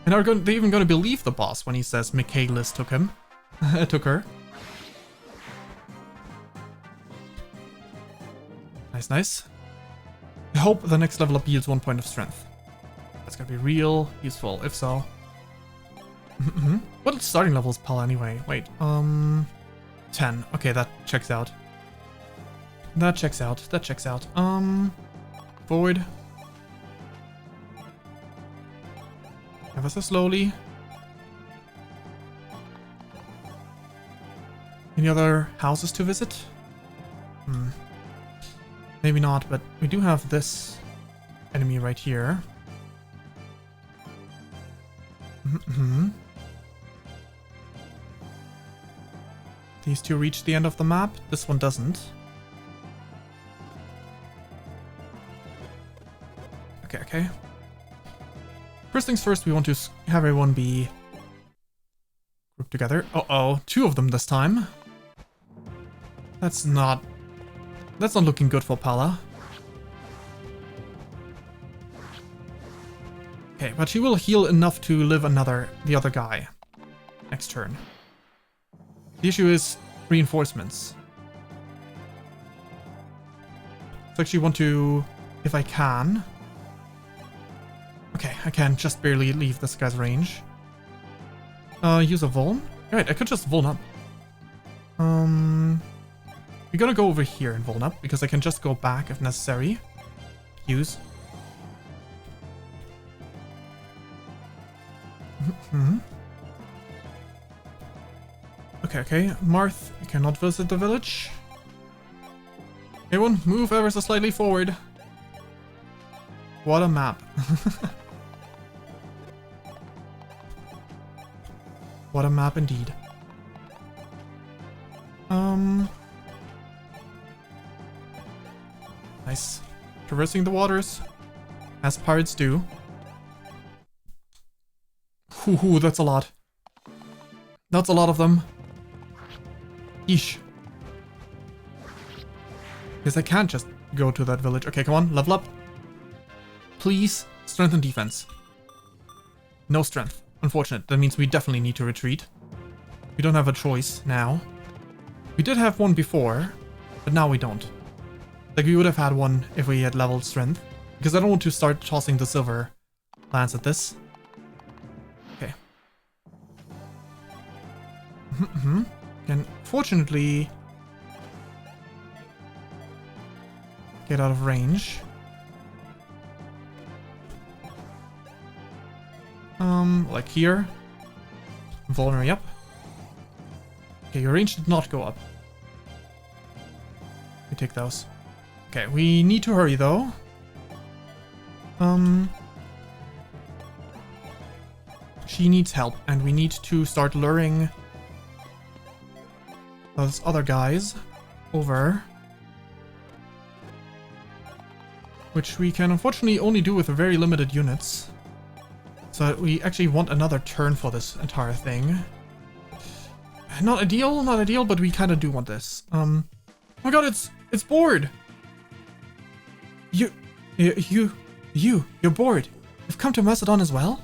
C: And are they even gonna believe the boss when he says Michaelis took him? Took her. Nice. I hope the next level up yields 1 point of strength. That's gonna be real useful, if so. What starting level is Pala anyway? Wait, 10. Okay, that checks out. That checks out. Forward. Ever so slowly. Any other houses to visit? Maybe not, but we do have this enemy right here. These two reach the end of the map. This one doesn't. Okay. First things first, we want to have everyone be grouped together. Uh-oh, 2 of them this time. That's not looking good for Pala. Okay, but she will heal enough to live the other guy next turn. The issue is reinforcements. So I actually want to, if I can. Okay, I can just barely leave this guy's range. Use a vuln? Right, I could just vuln up. We're gonna go over here and vuln up, because I can just go back if necessary. Use. Okay. Marth, you cannot visit the village. Everyone, move ever so slightly forward. What a map. What a map indeed. Nice. Traversing the waters, as pirates do. Ooh, that's a lot. That's a lot of them. Yeesh. Because I can't just go to that village. Okay, come on, level up. Please, strength and defense. No strength. Unfortunate. That means we definitely need to retreat. We don't have a choice now. We did have one before, but now we don't. Like, we would have had one if we had leveled strength. Because I don't want to start tossing the silver lance at this. Okay. Can fortunately get out of range. Like here. Vulnerary up. Okay, your range did not go up. We take those. Okay, we need to hurry though. She needs help, and we need to start luring those other guys over. Which we can unfortunately only do with very limited units. So we actually want another turn for this entire thing. Not ideal, but we kind of do want this. Oh my god, it's bored. You're bored. You've come to Macedon as well?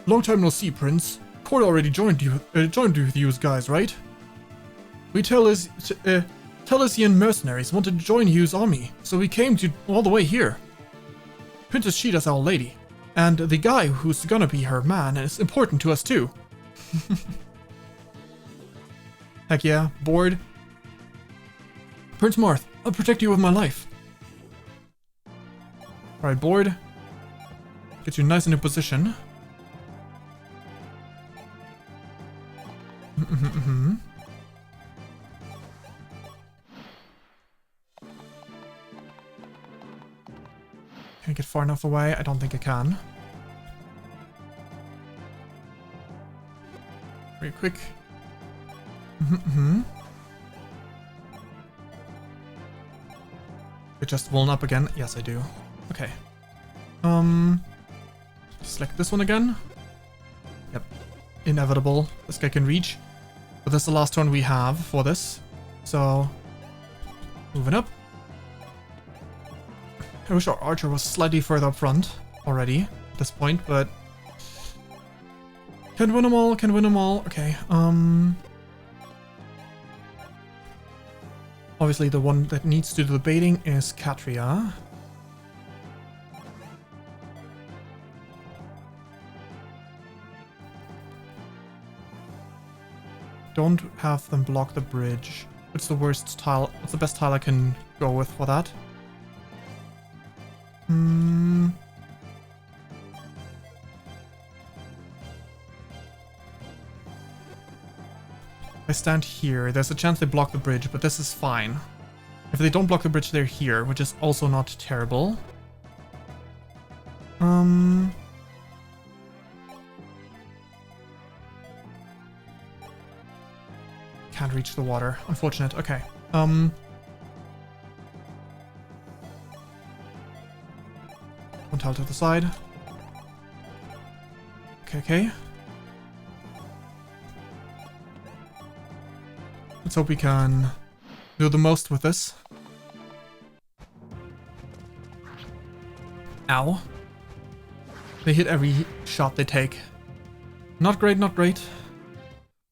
A: Long time no see, Prince. Court already joined with you guys, right? We Telesian mercenaries wanted to join Hugh's army, so we came all the way here. Princess Sheeta's our lady, and the guy who's gonna be her man is important to us too.
C: Heck yeah, bored. Prince Marth, I'll protect you with my life. Alright, bored. Get you nice in a position. Can I get far enough away? I don't think I can. Very quick. Adjust Woolen up again. Yes, I do. Okay. Select this one again. Yep. Inevitable. This guy can reach. But this is the last turn we have for this. So, moving up. I wish our archer was slightly further up front already at this point, but can win them all, can win them all. Okay, obviously the one that needs to do the baiting is Katria. Don't have them block the bridge. What's the worst tile? What's the best tile I can go with for that? If I stand here, there's a chance they block the bridge, but this is fine. If they don't block the bridge, they're here, which is also not terrible. Can't reach the water. Unfortunate. Okay. One tile to the side. Okay. Let's hope we can do the most with this. Ow. They hit every shot they take. Not great, not great.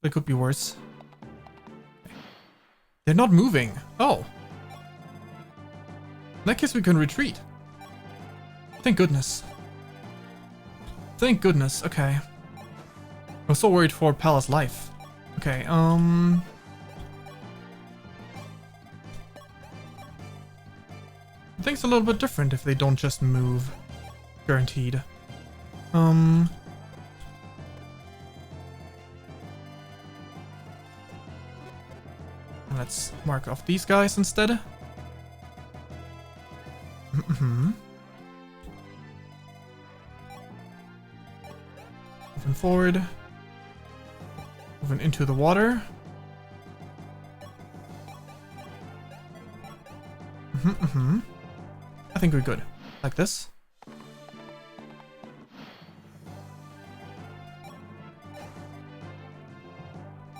C: They could be worse. They're not moving. Oh. In that case, we can retreat. Thank goodness. Thank goodness. Okay. I was so worried for Pal's life. Okay, I think it's a little bit different if they don't just move. Guaranteed. Let's mark off these guys instead. Moving forward. Moving into the water. I think we're good. Like this.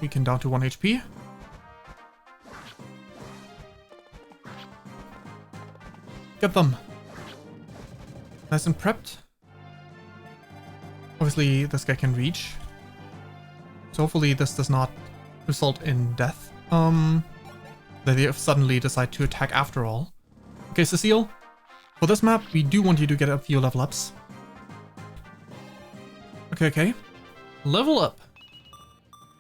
C: Weaken down to 1 HP. Get them. Nice and prepped. Obviously, this guy can reach. So hopefully this does not result in death. That they suddenly decide to attack after all. Okay, Cecile. For this map, we do want you to get a few level ups. Okay. Level up.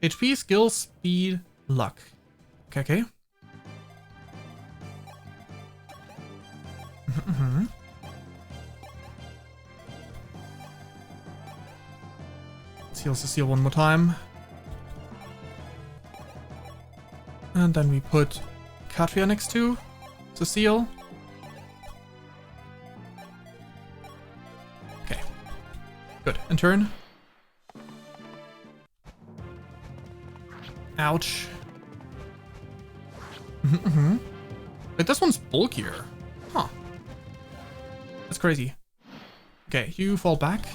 C: HP, skill, speed, luck. Okay. Let's heal Cecile one more time. And then we put Katria next to Cecile. Okay. Good. And turn. Ouch. Wait, this one's bulkier. Huh. That's crazy. Okay, you fall back.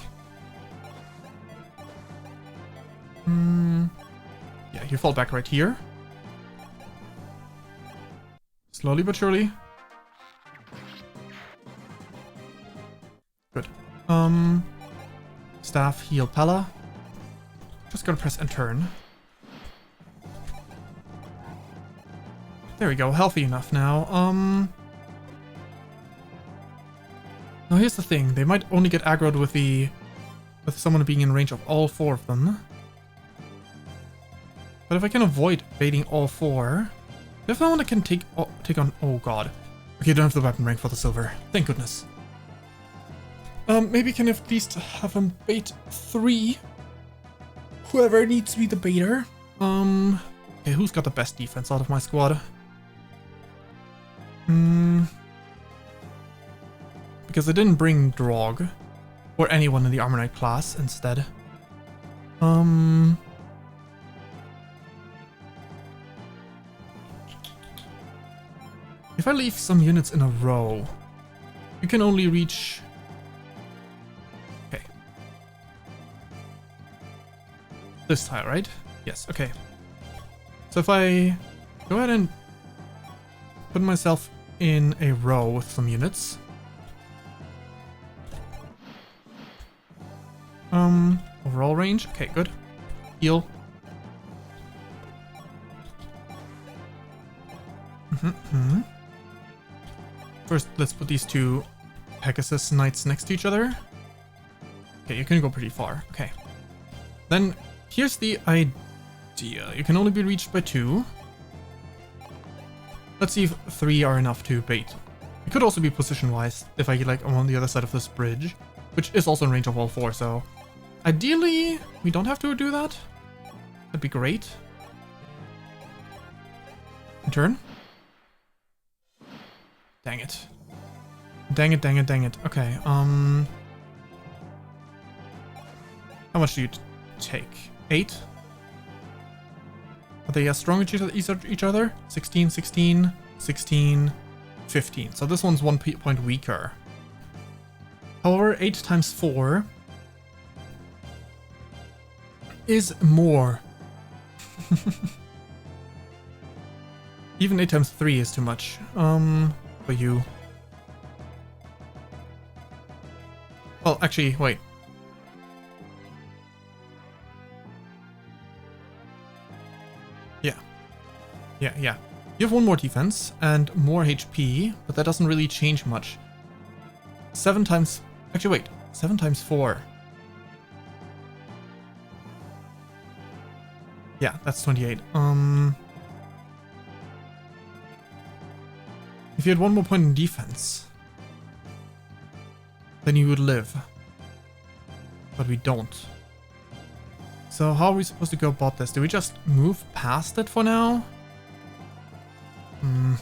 C: Yeah, you fall back right here. Slowly but surely. Good. Staff, heal Pella. Just gotta press and turn. There we go, healthy enough now. Now here's the thing, they might only get aggroed with someone being in range of all 4 of them. But if I can avoid baiting all 4, if I want to can take on, oh god. Okay, don't have the weapon rank for the silver. Thank goodness. Maybe can at least have him bait 3. Whoever needs to be the baiter. Okay, who's got the best defense out of my squad? Because I didn't bring Drog or anyone in the Armor Knight class instead. If I leave some units in a row, you can only reach... Okay. This tile, right? Yes, okay. So if I go ahead and put myself in a row with some units. Overall range. Okay, good. Heal. First, let's put these 2 Pegasus Knights next to each other. Okay, you can go pretty far. Okay. Then, here's the idea. You can only be reached by 2. Let's see if 3 are enough to bait. It could also be position-wise, if I like I'm on the other side of this bridge, which is also in range of all 4, so... Ideally, we don't have to do that. That'd be great. Turn. Dang it. Dang it, dang it, dang it. Okay, how much do you take? 8? Are they as strong as each other? 16, 16, 16, 15. So this one's 1 point weaker. However, 8 times 4 is more. Even 8 times 3 is too much. For you. Well, actually, wait. Yeah. You have 1 more defense and more HP, but that doesn't really change much. 7 times... Actually, wait. 7 times 4. Yeah, that's 28. If you had 1 more point in defense, then you would live. But we don't. So how are we supposed to go about this? Do we just move past it for now? I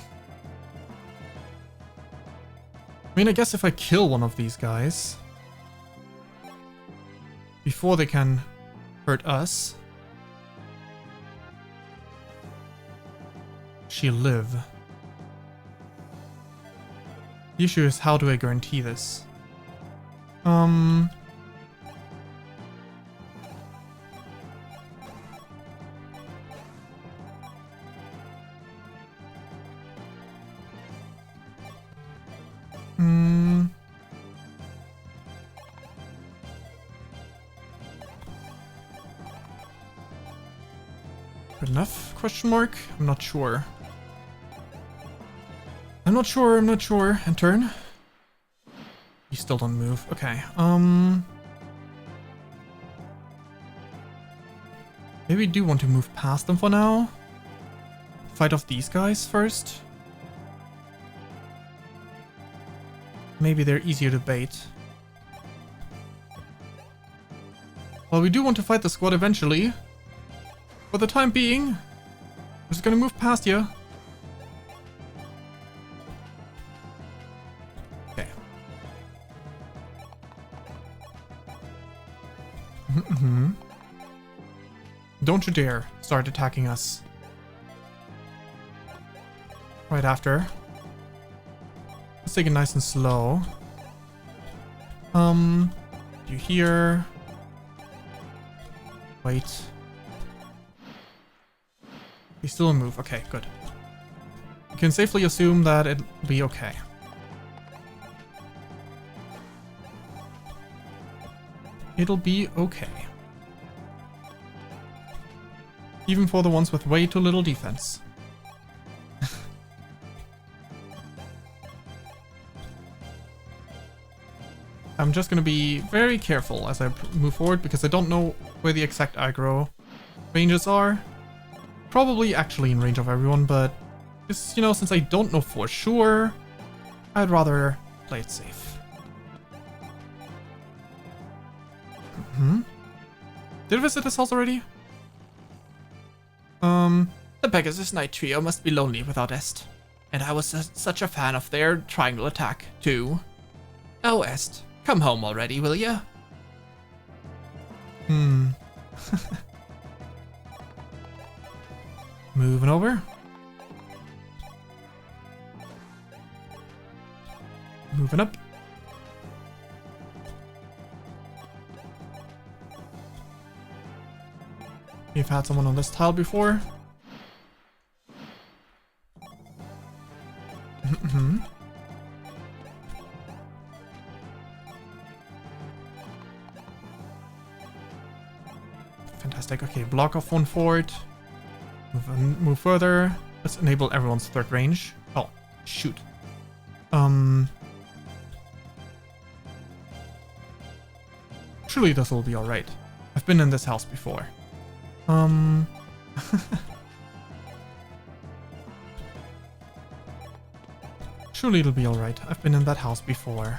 C: mean, I guess if I kill one of these guys before they can hurt us, she'll live. The issue is, how do I guarantee this? Good enough? Question mark? I'm not sure. I'm not sure. And turn. You still don't move. Okay. Maybe we do want to move past them for now. Fight off these guys first. Maybe they're easier to bait. Well, we do want to fight the squad eventually. For the time being, we're just gonna move past you. Okay. Don't you dare start attacking us. Right after. Let's take it nice and slow. You here. Wait. He's still a move. Okay, good. You can safely assume that it'll be okay. It'll be okay. Even for the ones with way too little defense. I'm just gonna be very careful as I move forward because I don't know where the exact aggro ranges are. Probably actually in range of everyone, but just, you know, since I don't know for sure, I'd rather play it safe. Did I visit this house already?
D: The Pegasus Knight trio must be lonely without Est. And I was such a fan of their triangle attack, too. Oh, Est, come home already, will ya?
C: Moving over. Moving up. We've had someone on this tile before. Fantastic. Okay, block off one fort. Move further. Let's enable everyone's third range. Oh, shoot. Surely this will be alright. I've been in this house before. Surely it'll be alright. I've been in that house before.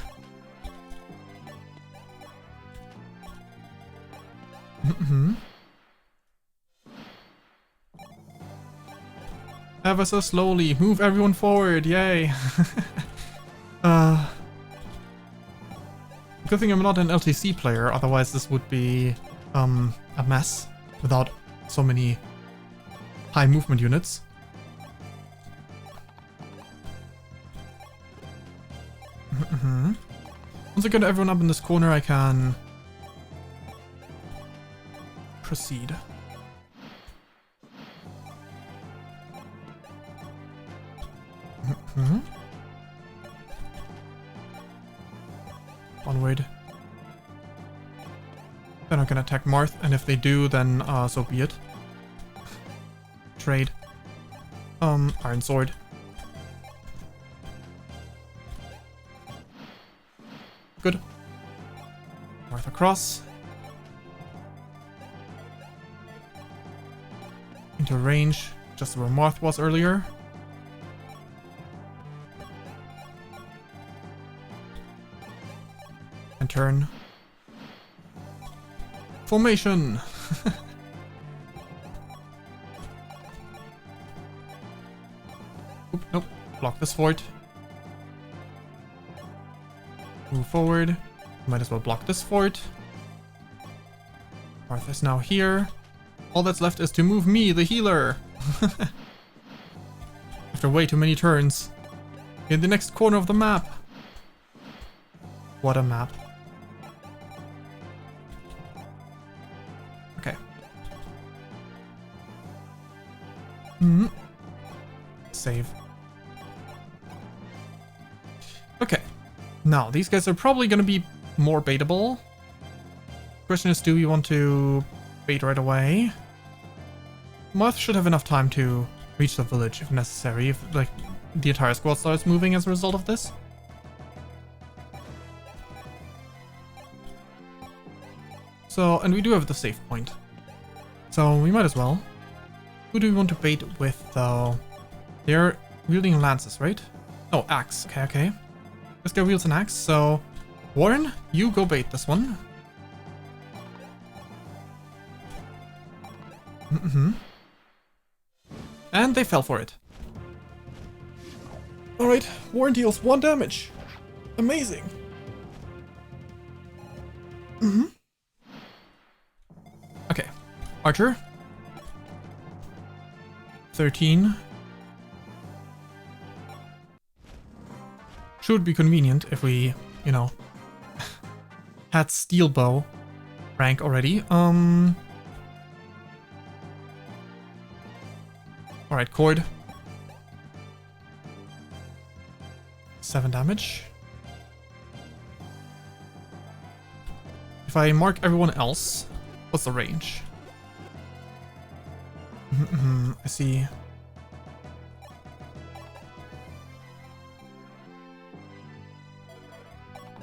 C: Ever so slowly. Move everyone forward. Yay. Good thing I'm not an LTC player, otherwise this would be a mess without so many high movement units. Once I get everyone up in this corner, I can proceed. Onward. They're not gonna attack Marth, and if they do, then so be it. Trade. Iron Sword. Good. Marth across. Into range, just where Marth was earlier. And turn. Formation! Oop, nope. Block this fort. Move forward. Might as well block this fort. Martha's now here. All that's left is to move me, the healer. After way too many turns. In the next corner of the map. What a map. Okay. Save. Okay. Now, these guys are probably going to be more baitable. Question is, do we want to bait right away? Marth should have enough time to reach the village if necessary, if like the entire squad starts moving as a result of this. So, and we do have the save point. So we might as well. Who do we want to bait with though? They're wielding lances, right? Oh, axe. Okay, okay. This guy wields an axe, so Warren, you go bait this one. And they fell for it.
A: Alright, Warren deals 1 damage. Amazing.
C: Okay. Archer. 13. Should be convenient if we, you know, had steel bow rank already. Alright, Cord. 7 damage. If I mark everyone else, what's the range? I see.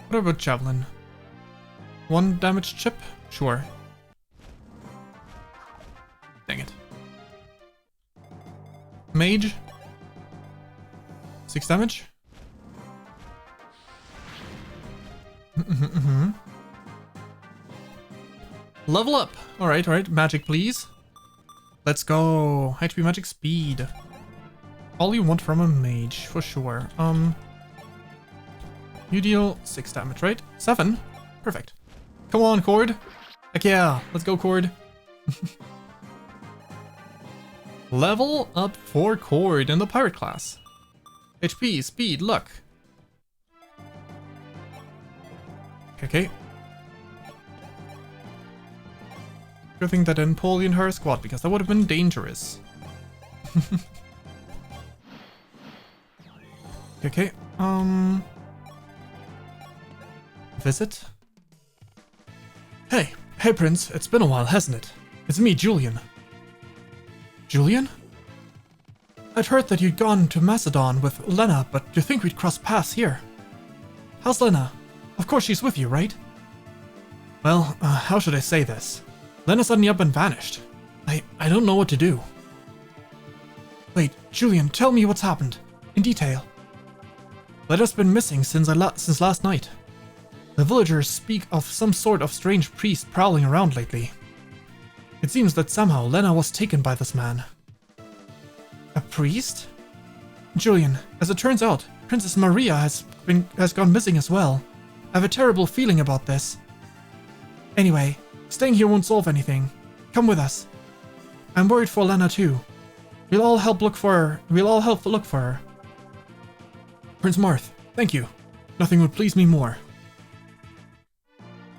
C: What about Javelin? 1 damage chip? Sure. Dang it. Mage? 6 damage? Level up! Alright, alright. Magic, please. Let's go. HP magic speed. All you want from a mage, for sure. You deal 6 damage, right? 7? Perfect. Come on, Cord. Heck yeah. Let's go, Cord. Level up for Cord in the pirate class. HP, speed, luck. Okay. Good thing that didn't pull the entire squad, because that would have been dangerous. Okay, visit? Hey, Prince, it's been a while, hasn't it? It's me, Julian. Julian? I'd heard that you'd gone to Macedon with Lena, but you think we'd cross paths here. How's Lena? Of course she's with you, right? Well, how should I say this? Lena suddenly up and vanished. I don't know what to do. Wait, Julian, tell me what's happened. In detail. Lena's been missing since last night. The villagers speak of some sort of strange priest prowling around lately. It seems that somehow Lena was taken by this man. A priest? Julian, as it turns out, Princess Maria has gone missing as well. I have a terrible feeling about this. Anyway, staying here won't solve anything. Come with us. I'm worried for Lena too. We'll all help look for her. Prince Marth, thank you. Nothing would please me more.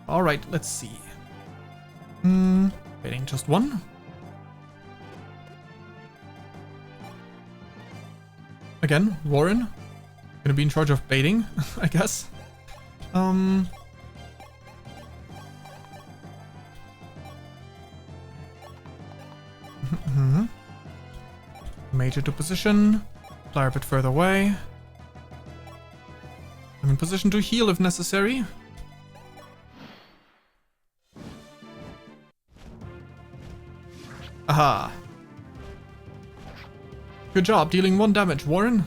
C: Alright, let's see. Waiting just 1. Again, Warren. Gonna be in charge of baiting, I guess. Major to position. Fly a bit further away. I'm in position to heal if necessary. Aha. Good job dealing 1 damage, Warren.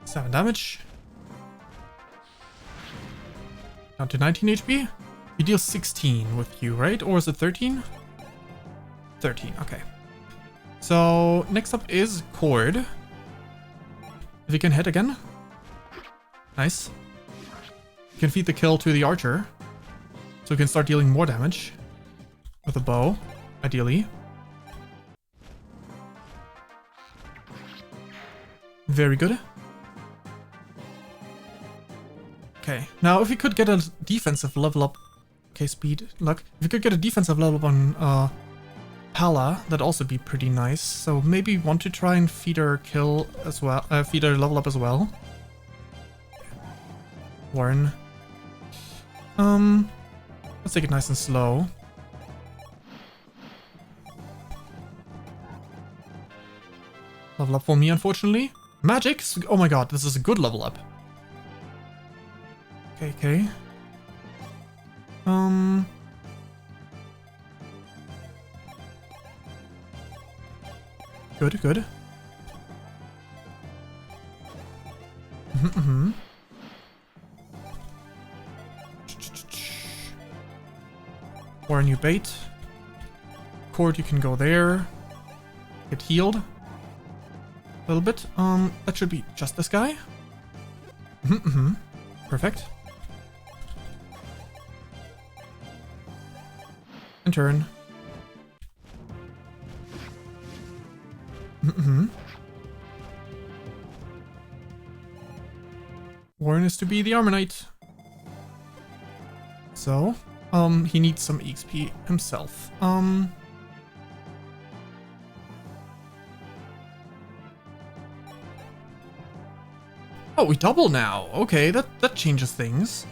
C: 7 damage. Down to 19 HP. You deal 16 with you, right? Or is it 13? 13, okay. So, next up is Cord. If you can hit again. Nice. You can feed the kill to the archer. So you can start dealing more damage. With a bow, ideally. Very good. Okay, now if you could get a defensive level up... Okay, speed, luck. If you could get a defensive level up on Pala, that'd also be pretty nice. So maybe want to try and feed her kill as well, feed her level up as well. Warren. Let's take it nice and slow. Level up for me, unfortunately. Magic? Oh my god, this is a good level up. Okay. Good. Warren, you bait. Cord, you can go there. Get healed. A little bit. That should be just this guy. Perfect. And turn. Warren is to be the Armor Knight. So, He needs some XP himself. Oh, we double now. Okay, that changes things.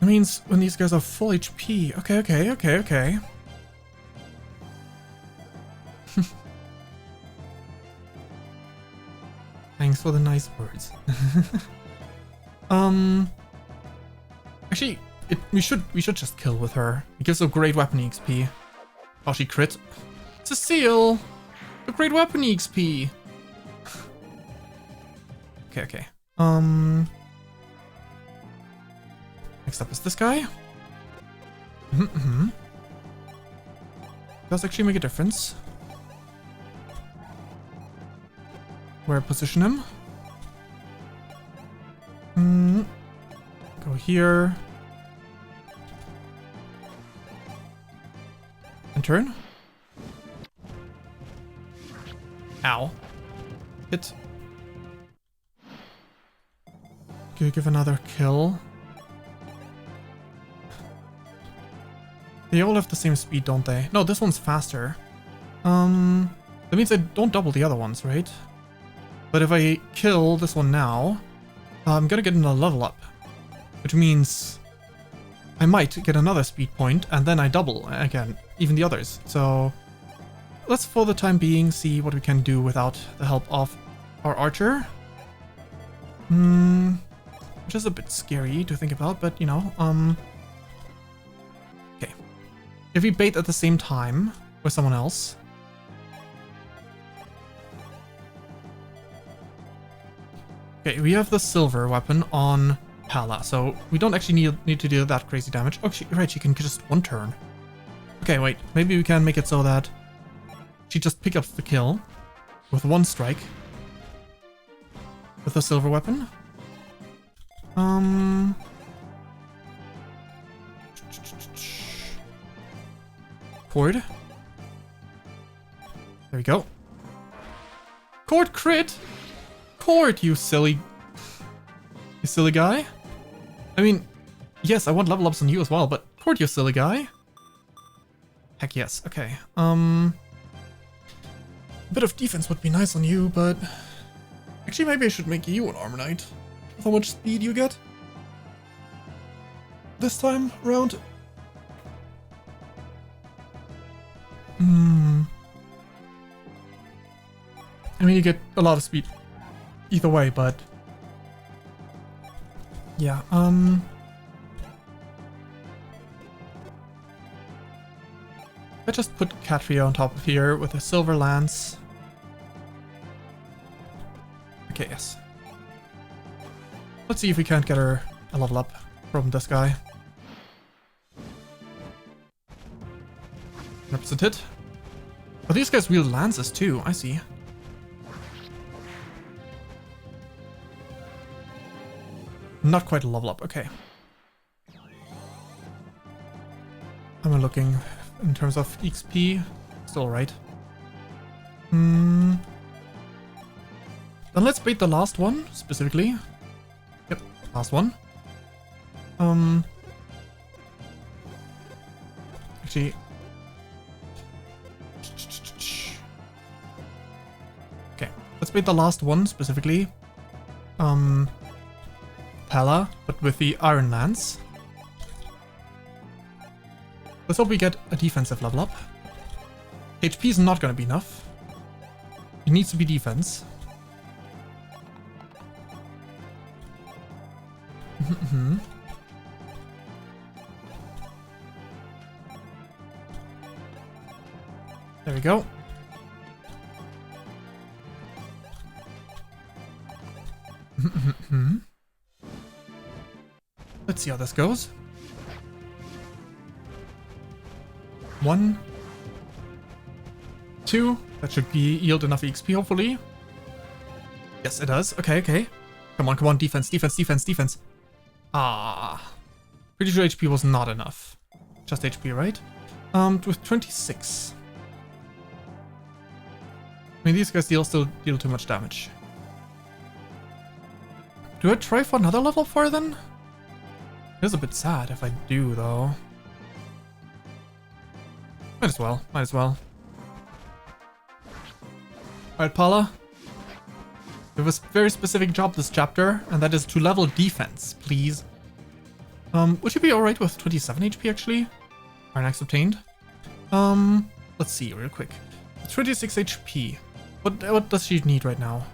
C: That means when these guys are full HP. Okay. Thanks for the nice words. Actually, we should just kill with her. It gives a great weapon XP. Oh, she crit. It's a seal. A great weapon XP. Okay. Next up is this guy. Does actually make a difference. Where I position him. Go here. And turn. Ow. Hit. Give another kill. They all have the same speed, don't they? No, this one's faster. That means I don't double the other ones, right? But if I kill this one now, I'm gonna get another level up. Which means I might get another speed point, and then I double again, even the others. So let's, for the time being, see what we can do without the help of our archer. Which is a bit scary to think about, but you know, okay. If we bait at the same time with someone else. Okay, we have the silver weapon on Pala, so we don't actually need to deal that crazy damage. Oh, right, she can just one turn. Okay, wait, maybe we can make it so that she just picks up the kill with one strike with the silver weapon. Cord. There we go. Cord crit! Cord, you silly guy. I mean, yes, I want level ups on you as well, but Cord, you silly guy. Heck yes, okay. A bit of defense would be nice on you, but actually maybe I should make you an Armor Knight. With how much speed you get this time around. I mean, you get a lot of speed either way, but yeah, I just put Katria on top of here with a silver lance. Okay, yes. Let's see if we can't get her a level up from this guy. 100% hit. Oh, these guys wield lances too, I see. Not quite a level up, okay. I'm looking in terms of XP, still right. Then let's bait the last one, specifically. Yep, last one. Actually... Okay, let's bait the last one, specifically. Pala, but with the Iron Lance. Let's hope we get a defensive level up. HP is not going to be enough. It needs to be defense. There we go. Let's see how this goes. 1, 2. That should yield enough XP, hopefully. Yes, it does. Okay. Come on. Defense. Ah. Pretty sure HP was not enough. Just HP, right? With 26. I mean, these guys still deal too much damage. Do I try for another level up for her then? It is a bit sad if I do, though. Might as well. Might as well. Alright, Paula. We have a very specific job this chapter, and that is to level defense, please. Would you be alright with 27 HP, actually? Our next obtained. Let's see real quick. 26 HP. What does she need right now?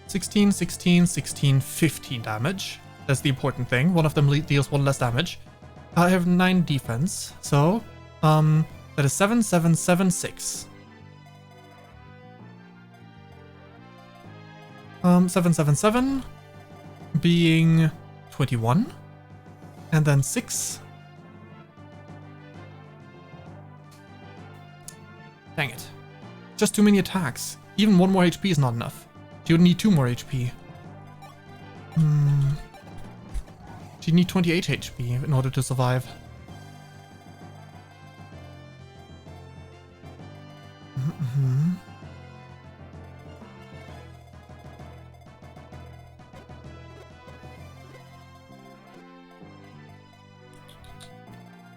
C: 16, 16, 16, 15 damage. That's the important thing. One of them deals 1 less damage. I have 9 defense, so that is 7, 7, 7, 6. 7, 7, 7 being 21, and then 6. Dang it. Just too many attacks. Even 1 more HP is not enough. She would need 2 more HP. She'd need 28 HP in order to survive.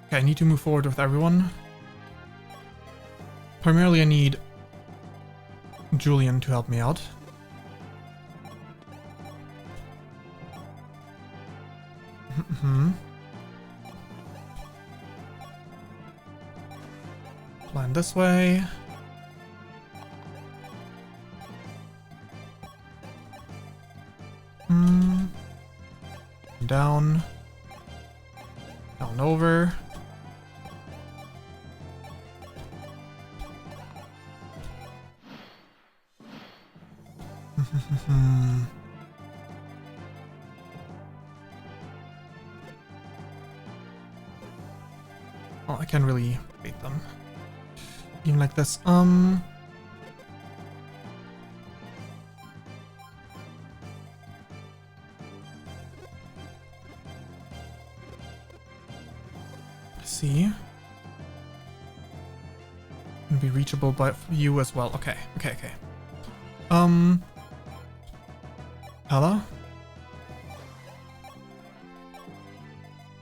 C: Okay, I need to move forward with everyone. Primarily I need Julian to help me out. Plan this way. Down. Down over. Well, I can't really bait them. Even like this. Let's see. And be reachable by you as well. Okay, okay, okay. Ella?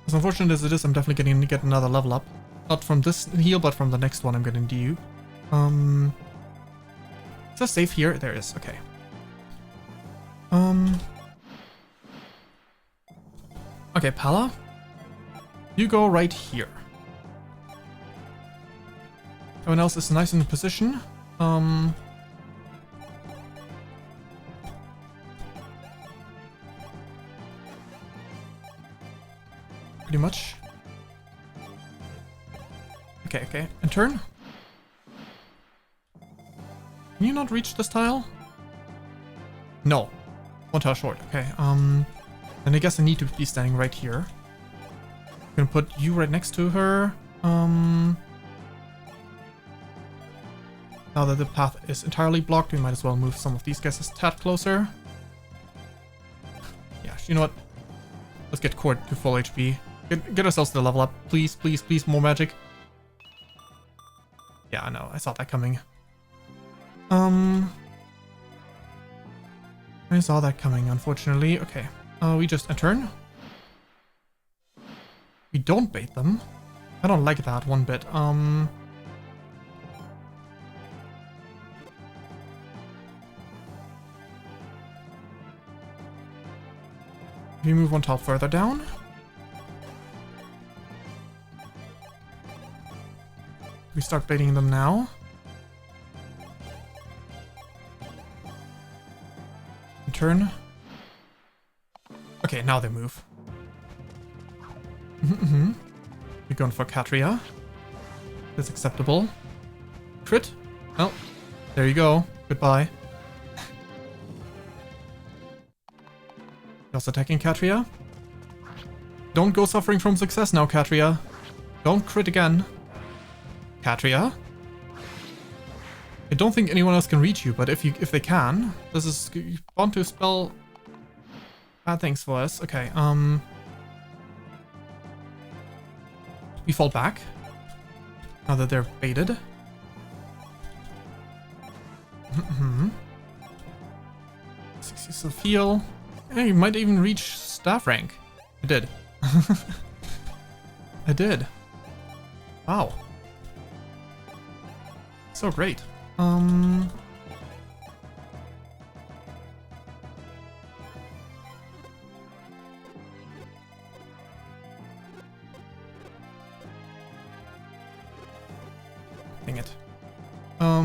C: As unfortunate as it is, I'm definitely going to get another level up. Not from this heal, but from the next one I'm going to do. Is there safe here? There is, okay. Okay, Pala. You go right here. Everyone else is nice in position. Pretty much. Okay, okay. And turn. Can you not reach this tile? No. 1 tile short. Okay, then I guess I need to be standing right here. I'm gonna put you right next to her. Now that the path is entirely blocked, we might as well move some of these guys a tad closer. Yeah, you know what? Let's get Cord to full HP. Get ourselves to the level up. Please, please, please, more magic. Yeah, I know. I saw that coming. I saw that coming, unfortunately. Okay. We just turn. We don't bait them. I don't like that one bit. We move 1 tile further down. We start baiting them now. And turn. Okay, now they move. We're going for Katria. That's acceptable. Crit. Oh, there you go. Goodbye. Also attacking Katria. Don't go suffering from success now, Katria. Don't crit again. Katria. I don't think anyone else can reach you, but if they can, this is bound to spell bad things for us. Okay, we fall back now that they're baited. 60 of heal. Yeah, you might even reach staff rank. You did. I did. Wow. So great. Dang it. Okay.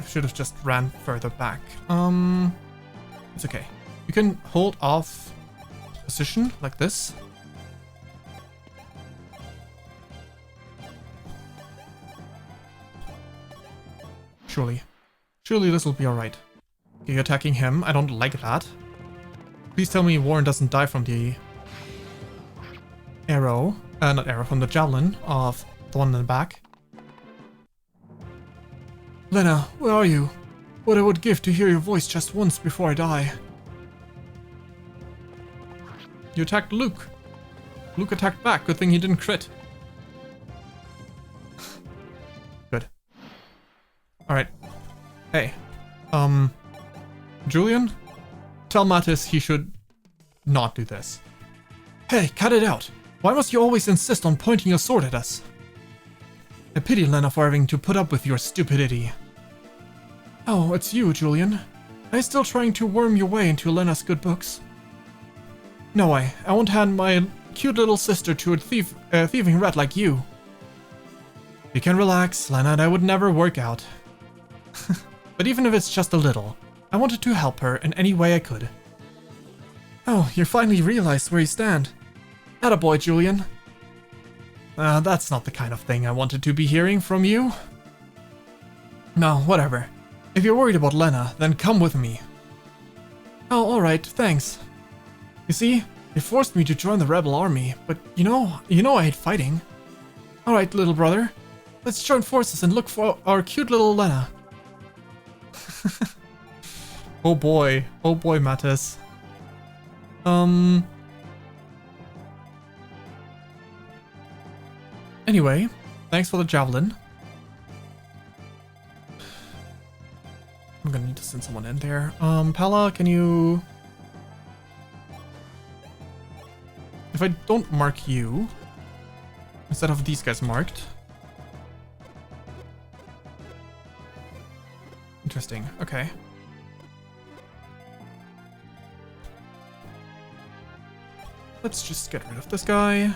C: Should have just ran further back. It's okay. You can hold off position like this. Surely this will be alright. Okay, you're attacking him. I don't like that. Please tell me Warren doesn't die from the arrow. Not arrow, from the javelin of the one in the back. Lena, where are you? What I would give to hear your voice just once before I die. You attacked Luke. Luke attacked back. Good thing he didn't crit. Good. Alright. Hey. Julian? Tell Mattis he should not do this. Hey, cut it out. Why must you always insist on pointing your sword at us? I pity Lena for having to put up with your stupidity. Oh, it's you, Julian. Are you still trying to worm your way into Lena's good books? No way. I won't hand my cute little sister to a thieving rat like you. You can relax, Lena, that would never work out. But even if it's just a little, I wanted to help her in any way I could. Oh, you finally realized where you stand. Attaboy, Julian. That's not the kind of thing I wanted to be hearing from you. No, whatever. If you're worried about Lena, then come with me. Oh, alright, thanks. You see, they forced me to join the rebel army, but you know I hate fighting. Alright, little brother. Let's join forces and look for our cute little Lena. Oh boy, Mattis. Anyway, thanks for the javelin. I'm gonna need to send someone in there. Pella, can you... If I don't mark you, instead of these guys marked. Interesting, okay. Let's just get rid of this guy.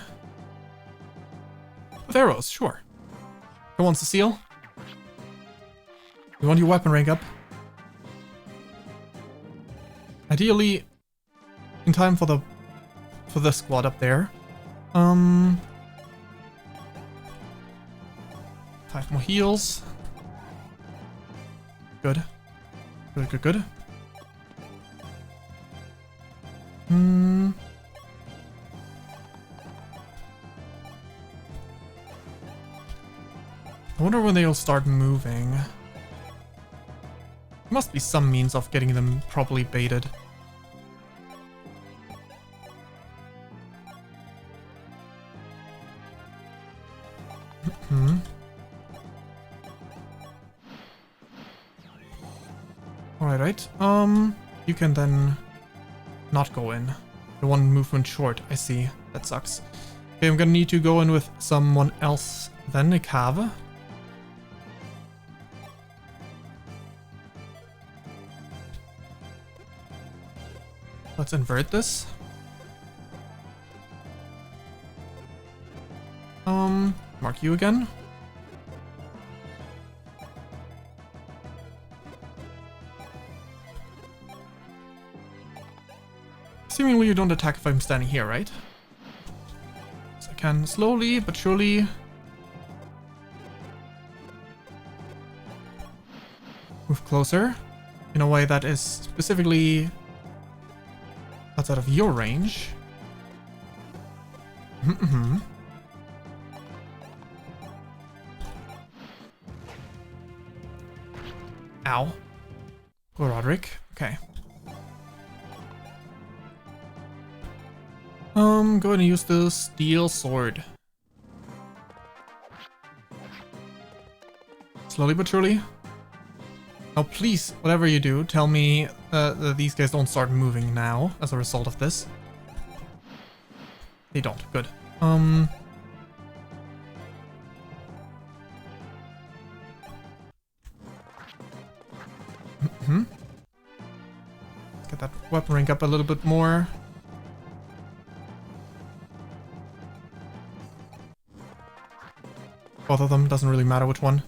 C: With arrows, sure. Come on, Cecile. You want your weapon rank up? Ideally, in time for the squad up there. 5 more heals. Good. Good. I wonder when they'll start moving. There must be some means of getting them properly baited. Alright. You can then not go in. The one movement short, I see. That sucks. Okay, I'm gonna need to go in with someone else then, a Cave. Let's invert this. Mark you again. Seemingly you don't attack if I'm standing here, right? So I can slowly but surely move closer in a way that is specifically outside of your range. Ow. Poor Roderick. Okay. Go ahead and use the steel sword. Slowly but surely. Now please, whatever you do, tell me that these guys don't start moving now as a result of this. They don't. Good. Let's get that weapon rank up a little bit more. Both of them, doesn't really matter which one.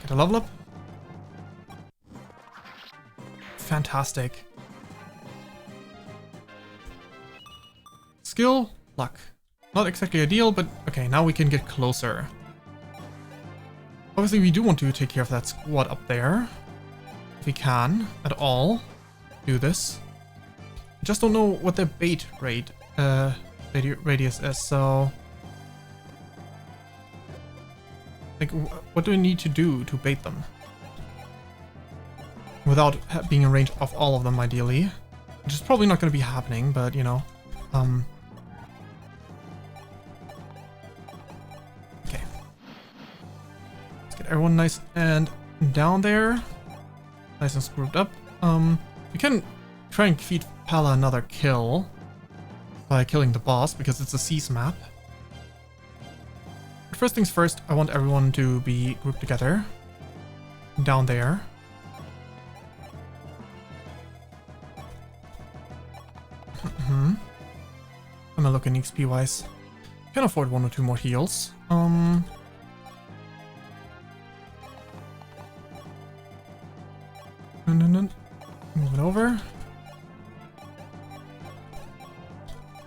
C: Get a level up. Fantastic. Skill, luck. Not exactly ideal, but okay, now we can get closer. Obviously, we do want to take care of that squad up there. If we can, at all, do this. I just don't know what their bait radius is, so... Like, what do we need to do to bait them? Without being in range of all of them, ideally. Which is probably not going to be happening, but, you know. Okay. Let's get everyone nice and down there. Nice and screwed up. We can try and feed Pala another kill by killing the boss, because it's a Seas map. But first things first, I want everyone to be grouped together. Down there. How am I looking XP wise? Can afford 1 or 2 more heals. Moving over.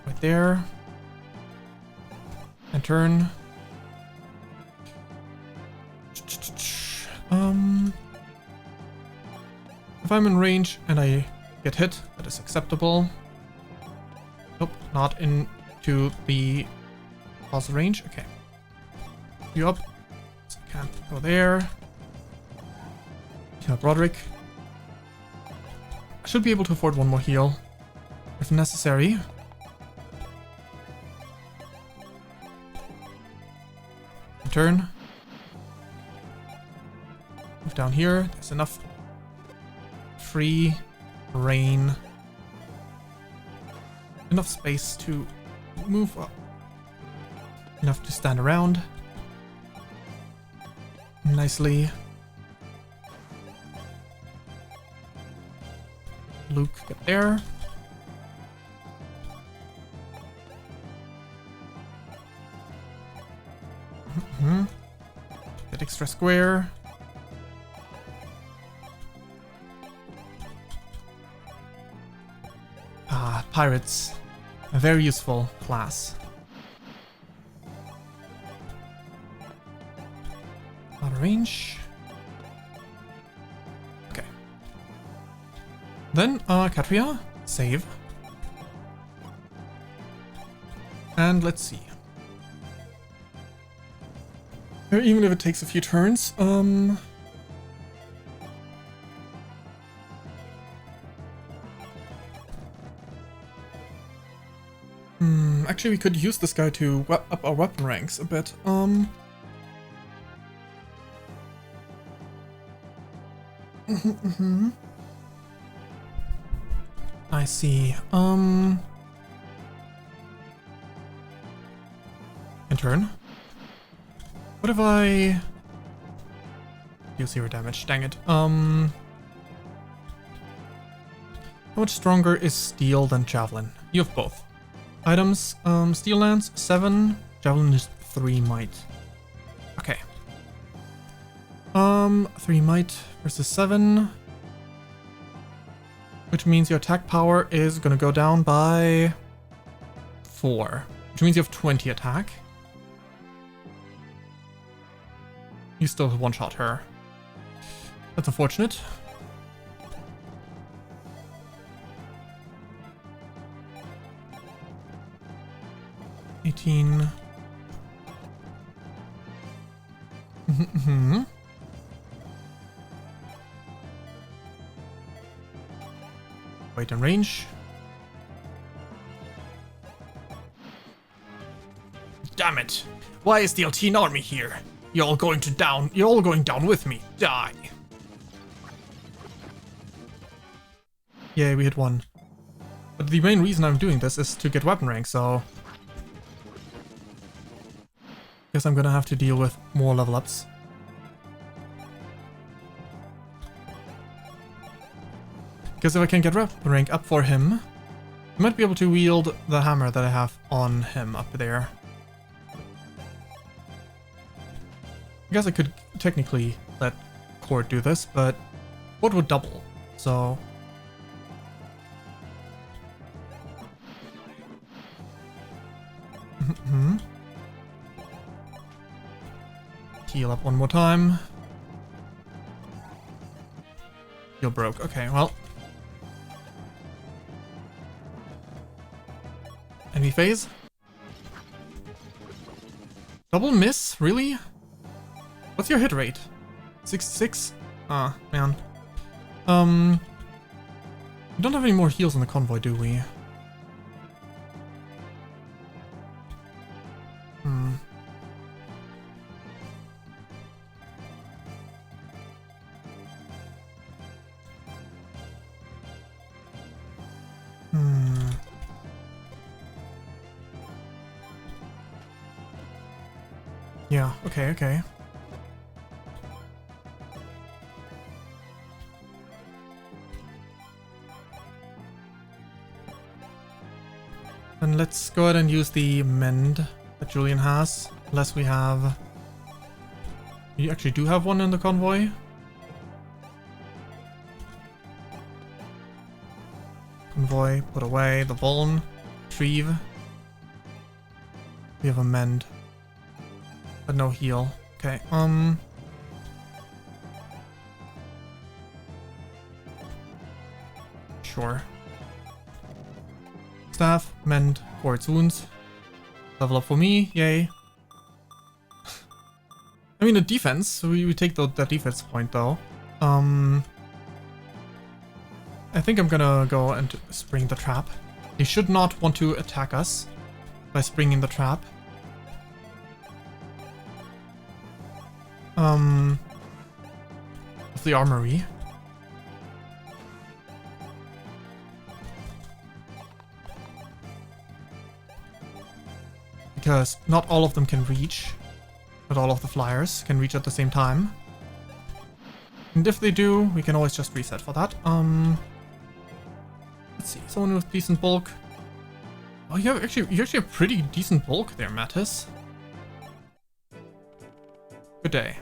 C: Right there. And turn. If I'm in range and I get hit, that is acceptable. Nope, not into the pulse range. Okay. You up. So can't go there. Heal Broderick. I should be able to afford 1 more heal if necessary. Turn. Move down here. There's enough free reign. Enough space to move up. Enough to stand around nicely. Luke, get there. Get extra square. Ah, pirates. A very useful class. Out of range. Okay. Then, Katria, save. And let's see. Even if it takes a few turns, actually, we could use this guy to up our weapon ranks a bit. I see. In turn. What if I deal 0 damage? Dang it. How much stronger is steel than javelin? You have both. Items, steel lance 7, javelin is 3 might. Okay. 3 might versus 7. Which means your attack power is gonna go down by 4. Which means you have 20 attack. You still one-shot her. That's unfortunate. Wait in range.
D: Damn it! Why is the Altine army here? You're all going down with me. Die.
C: Yay, we hit 1. But the main reason I'm doing this is to get weapon rank, so... guess I'm gonna have to deal with more level ups. Because if I can get weapon rank up for him, I might be able to wield the hammer that I have on him up there. I guess I could technically let Cord do this, but Cord would double, so... Heal up one more time. Heal broke. Okay, well. Enemy phase. Double miss? Really? What's your hit rate? 66? Ah, man. We don't have any more heals in the convoy, do we? Yeah, okay. And let's go ahead and use the mend that Julian has. Unless we have... We actually do have one in the convoy. Convoy, put away. The Vuln. Retrieve. We have a mend. But no heal. Okay, Sure. Staff, mend, Cord's wounds. Level up for me, yay. I mean, the defense, we take the defense point though. I think I'm gonna go and spring the trap. They should not want to attack us by springing the trap. Of the armory. Because not all of them can reach. Not all of the flyers can reach at the same time. And if they do, we can always just reset for that. Let's see, someone with decent bulk. Oh, you actually have pretty decent bulk there, Mattis. Good day.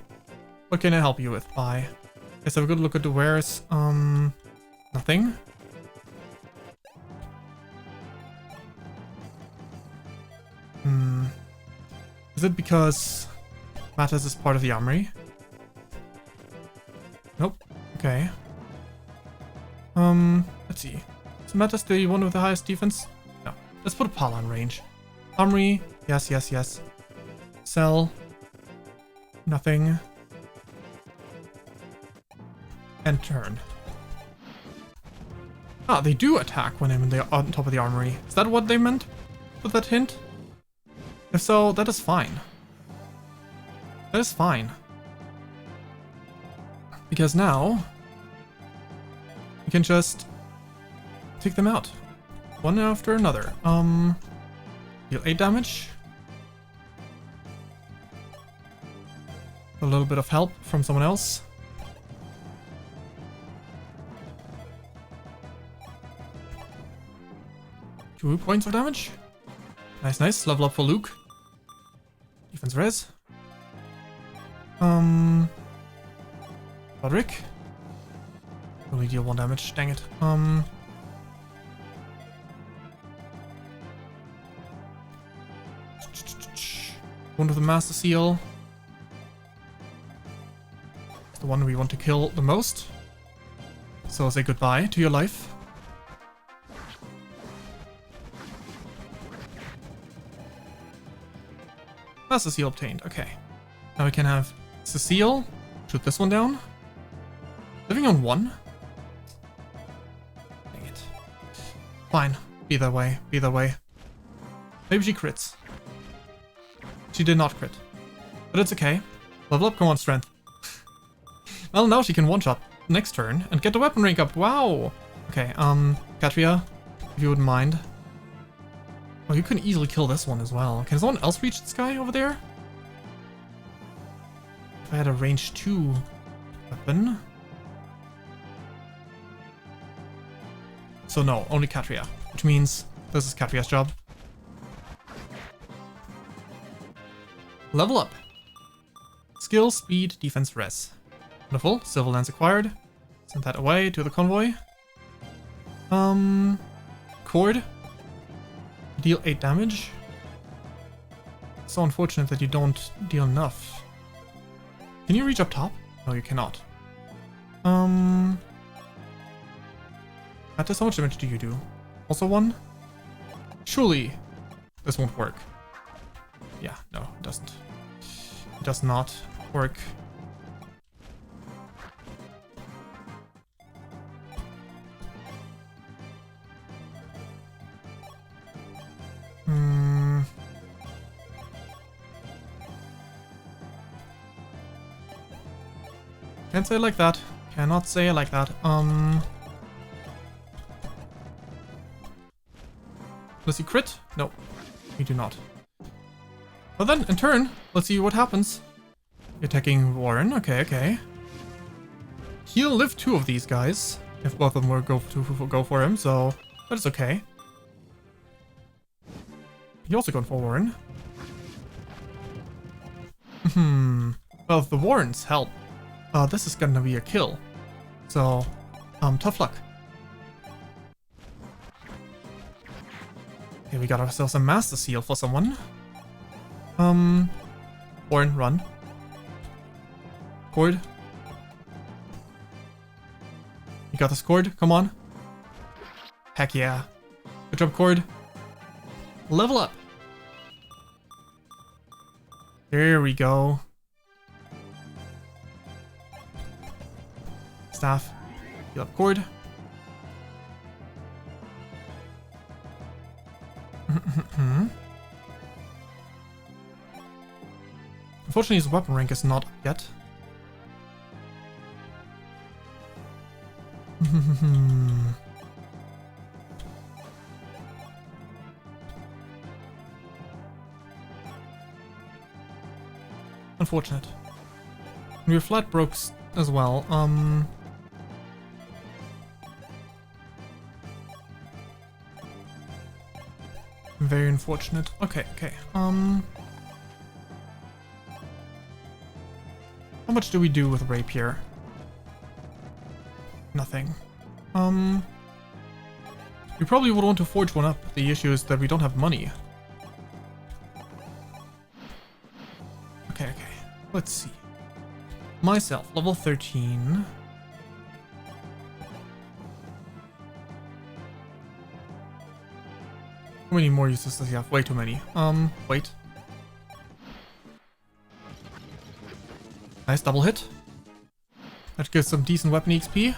C: What can I help you with? Bye. Let's have a good look at the wares. Nothing. Is it because Mattis is part of the armory? Nope. Okay. Let's see. Is Mattis the one with the highest defense? No. Let's put Pala in range. Armory. Yes. Sell. Nothing. And turn. Ah, they do attack when I'm on top of the armory. Is that what they meant with that hint? If so, that is fine. That is fine. Because now we can just take them out. One after another. Deal 8 damage. A little bit of help from someone else. Two points of damage. Nice. Level up for Luke. Defense res. Roderick. Only deal 1 damage. Dang it. One with the Master Seal. It's the one we want to kill the most. So say goodbye to your life. Master Seal obtained. Okay. Now we can have Cecile. Shoot this one down. Living on 1? Dang it. Fine. Be that way. Maybe she crits. She did not crit. But it's okay. Level up, come on, strength. Well, now she can one-shot next turn and get the weapon rank up. Wow. Okay, Katria, if you wouldn't mind. Oh, you can easily kill this one as well. Can someone else reach this guy over there? If I had a range 2 weapon. So no, only Katria, which means this is Katria's job. Level up. Skill, speed, defense, res. Wonderful. Silver lance acquired. Send that away to the convoy. Cord. Deal 8 damage. So unfortunate that you don't deal enough. Can you reach up top? No, you cannot. Matters, how much damage do you do? Also 1? Surely this won't work. Yeah, no, it doesn't. It does not work. Can't say it like that. Cannot say it like that. Does he crit? No, we do not. Well then, in turn, let's see what happens. You're attacking Warren. Okay, okay. He'll live 2 of these guys if both of them were go for him, so that is okay. You're also going for Warren. Well, if the Warrens help, this is gonna be a kill. So, tough luck. Okay, we got ourselves a Master Seal for someone. Warren, run. Cord. You got this, Cord, come on. Heck yeah. Good job, Cord. Level up. There we go. Staff. Heal up, Cord. Unfortunately, his weapon rank is not up yet. Unfortunate. We're flat broke as well. Very unfortunate. Okay, okay. How much do we do with rapier? Nothing. We probably would want to forge one up. The issue is that we don't have money. Okay, okay. Let's see. Myself, level 13. How many more uses does he have? Way too many. Wait. Nice double hit. That gives some decent weapon XP.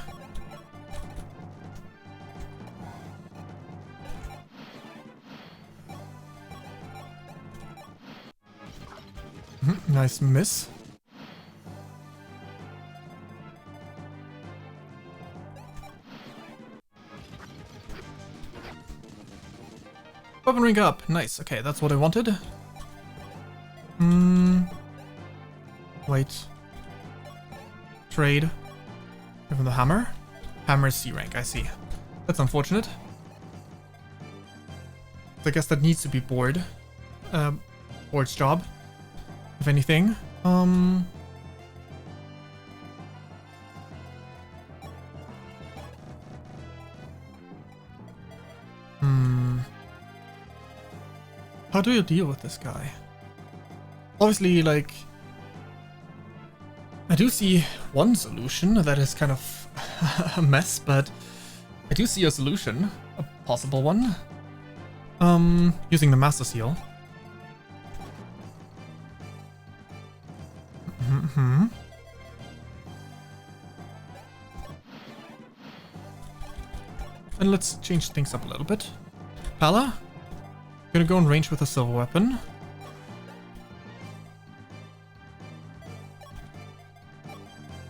C: Nice miss. Weapon ring up. Nice. Okay, that's what I wanted. Wait. Trade. Give him the hammer. Hammer is C rank, I see. That's unfortunate. So I guess that needs to be Board. Board's job. If anything. How do you deal with this guy? Obviously, like, I do see one solution that is kind of a mess, but I do see a solution, a possible one. Using the Master Seal. And let's change things up a little bit. Pala, gonna go in range with a silver weapon.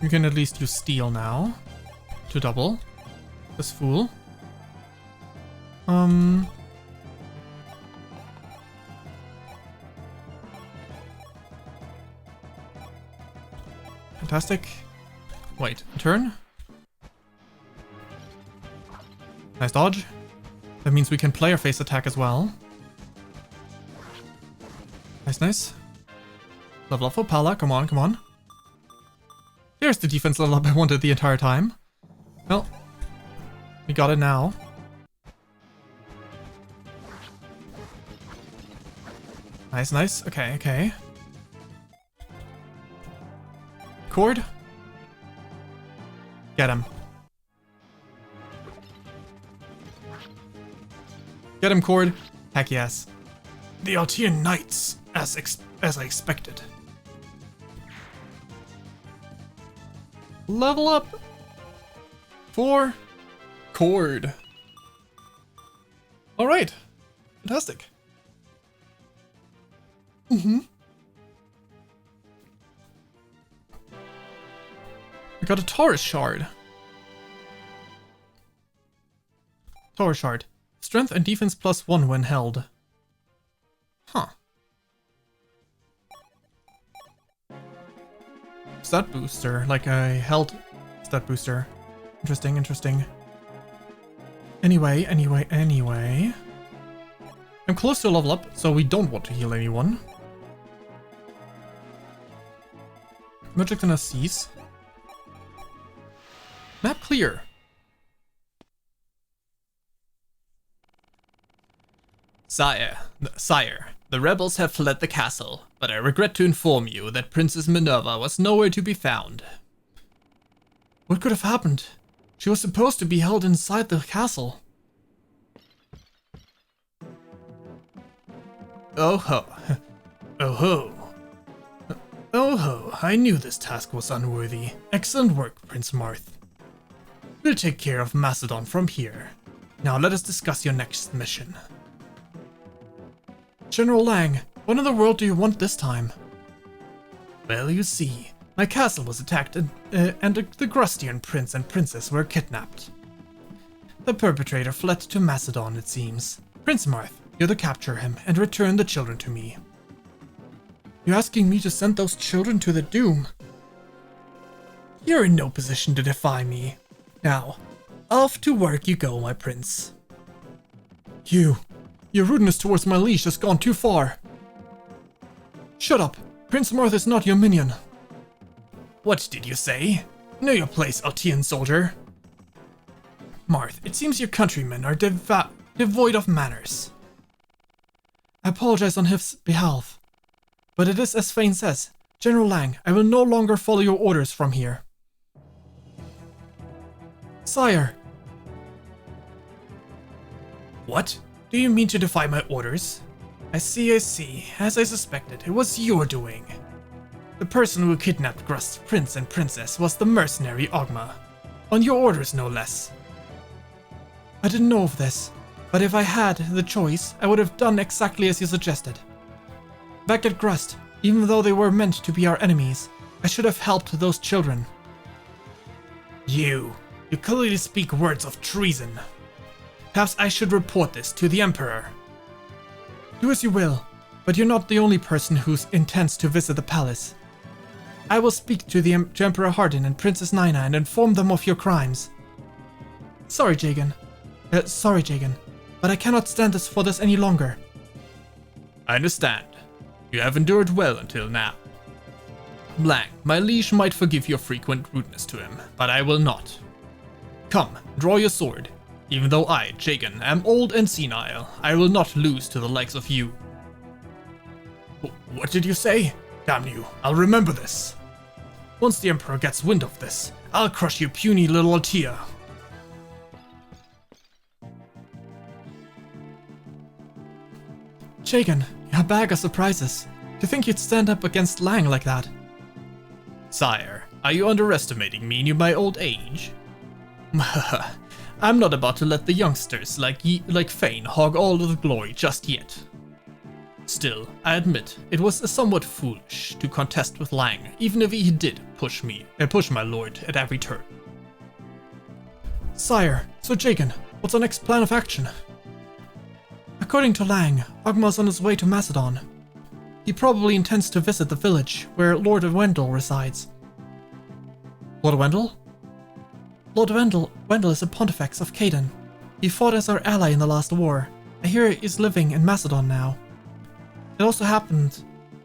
C: You can at least use steel now to double this fool. Fantastic. Wait, turn. Nice dodge. That means we can player face attack as well. Nice, nice. Level up for Pala. Come on, come on. Here's the defense level up I wanted the entire time. Well, we got it now. Nice, nice. Okay, okay. Cord. Get him. Get him, Cord. Heck yes.
A: The Altian Knights, as I expected.
C: Level up. 4. Cord. Alright. Fantastic. We got a Taurus shard. Taurus shard. Strength and defense +1 when held. Huh. Stat booster, like a held stat booster. Interesting, interesting. Anyway. I'm close to a level up, so we don't want to heal anyone. Magic gonna cease. Map clear.
B: Sire, the rebels have fled the castle, but I regret to inform you that Princess Minerva was nowhere to be found.
C: What could have happened? She was supposed to be held inside the castle.
B: Oh ho. Oh ho. Oh ho, I knew this task was unworthy. Excellent work, Prince Marth. We'll take care of Macedon from here. Now let us discuss your next mission.
C: General Lang, what in the world do you want this time?
B: Well, you see, my castle was attacked and the Grustian prince and princess were kidnapped. The perpetrator fled to Macedon, it seems. Prince Marth, you're to capture him and return the children to me.
C: You're asking me to send those children to the doom?
B: You're in no position to defy me. Now, off to work you go, my prince.
C: Your rudeness towards my liege has gone too far. Shut up. Prince Marth is not your minion.
B: What did you say? Know your place, Altian soldier. Marth, it seems your countrymen are devoid of manners.
C: I apologize on his behalf. But it is as Fayn says. General Lang, I will no longer follow your orders from here. Sire.
B: What? Do you mean to defy my orders? I see. As I suspected, it was your doing. The person who kidnapped Grust's prince and princess was the mercenary Ogma. On your orders, no less.
C: I didn't know of this, but if I had the choice, I would have done exactly as you suggested. Back at Grust, even though they were meant to be our enemies, I should have helped those children.
B: You clearly speak words of treason. Perhaps I should report this to the Emperor.
C: Do as you will, but you're not the only person who intends to visit the palace. I will speak to the Emperor Hardin and Princess Nina and inform them of your crimes. Sorry, Jagan, but I cannot stand for this any longer.
B: I understand. You have endured well until now. Lang, my liege might forgive your frequent rudeness to him, but I will not. Come, draw your sword. Even though I, Jagan, am old and senile, I will not lose to the likes of you. What did you say? Damn you, I'll remember this. Once the Emperor gets wind of this, I'll crush your puny little Altea.
C: Jagan, you're a bag of surprises. To think you'd stand up against Lang like that.
B: Sire, are you underestimating me in my old age? I'm not about to let the youngsters like Fayn hog all of the glory just yet.
D: Still, I admit, it was somewhat foolish to contest with Lang, even if he did push my lord at every turn.
C: Sire, Sir Jagan, what's our next plan of action? According to Lang, Ogma's on his way to Macedon. He probably intends to visit the village where Lord Wendell resides.
D: Lord Wendell?
C: Lord Wendell is a pontifex of Caden. He fought as our ally in the last war. I hear he is living in Macedon now. It also happens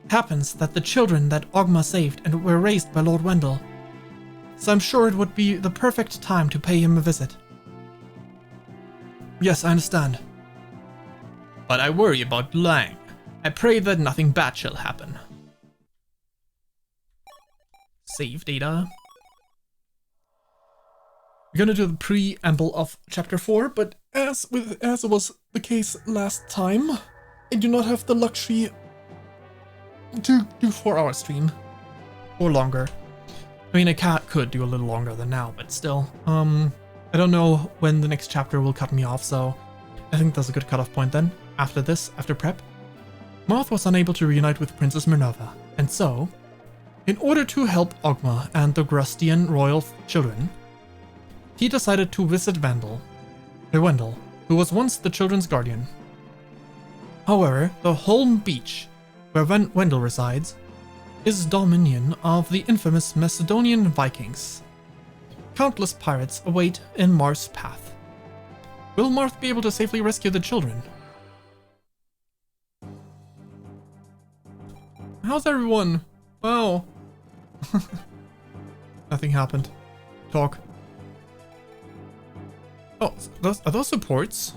C: that the children that Ogma saved and were raised by Lord Wendell. So I'm sure it would be the perfect time to pay him a visit.
A: Yes, I understand.
D: But I worry about Lang. I pray that nothing bad shall happen. Save data.
A: We're gonna do the preamble of chapter 4, but as it was the case last time, I do not have the luxury to do 4-hour stream or longer.
C: I mean, I could do a little longer than now, but still. I don't know when the next chapter will cut me off, so I think that's a good cutoff point then. After this, after prep. Marth was unable to reunite with Princess Minerva, and so, in order to help Ogma and the Grustian royal children, he decided to visit Wendell, who was once the children's guardian. However, the Holm Beach, where Wendell resides, is dominion of the infamous Macedonian Vikings. Countless pirates await in Marth's path. Will Marth be able to safely rescue the children?
A: How's everyone? Wow.
C: Nothing happened. Talk. Oh, are those supports?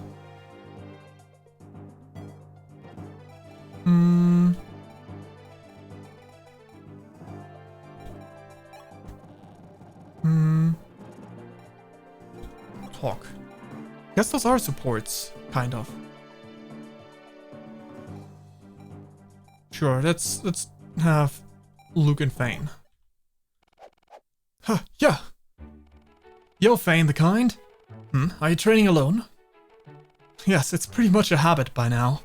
C: Talk. Guess those are supports, kind of. Sure, let's have Luke and Fayn.
A: Huh, yeah. Yo, Fayn the kind. Are you training alone?
C: Yes, it's pretty much a habit by now.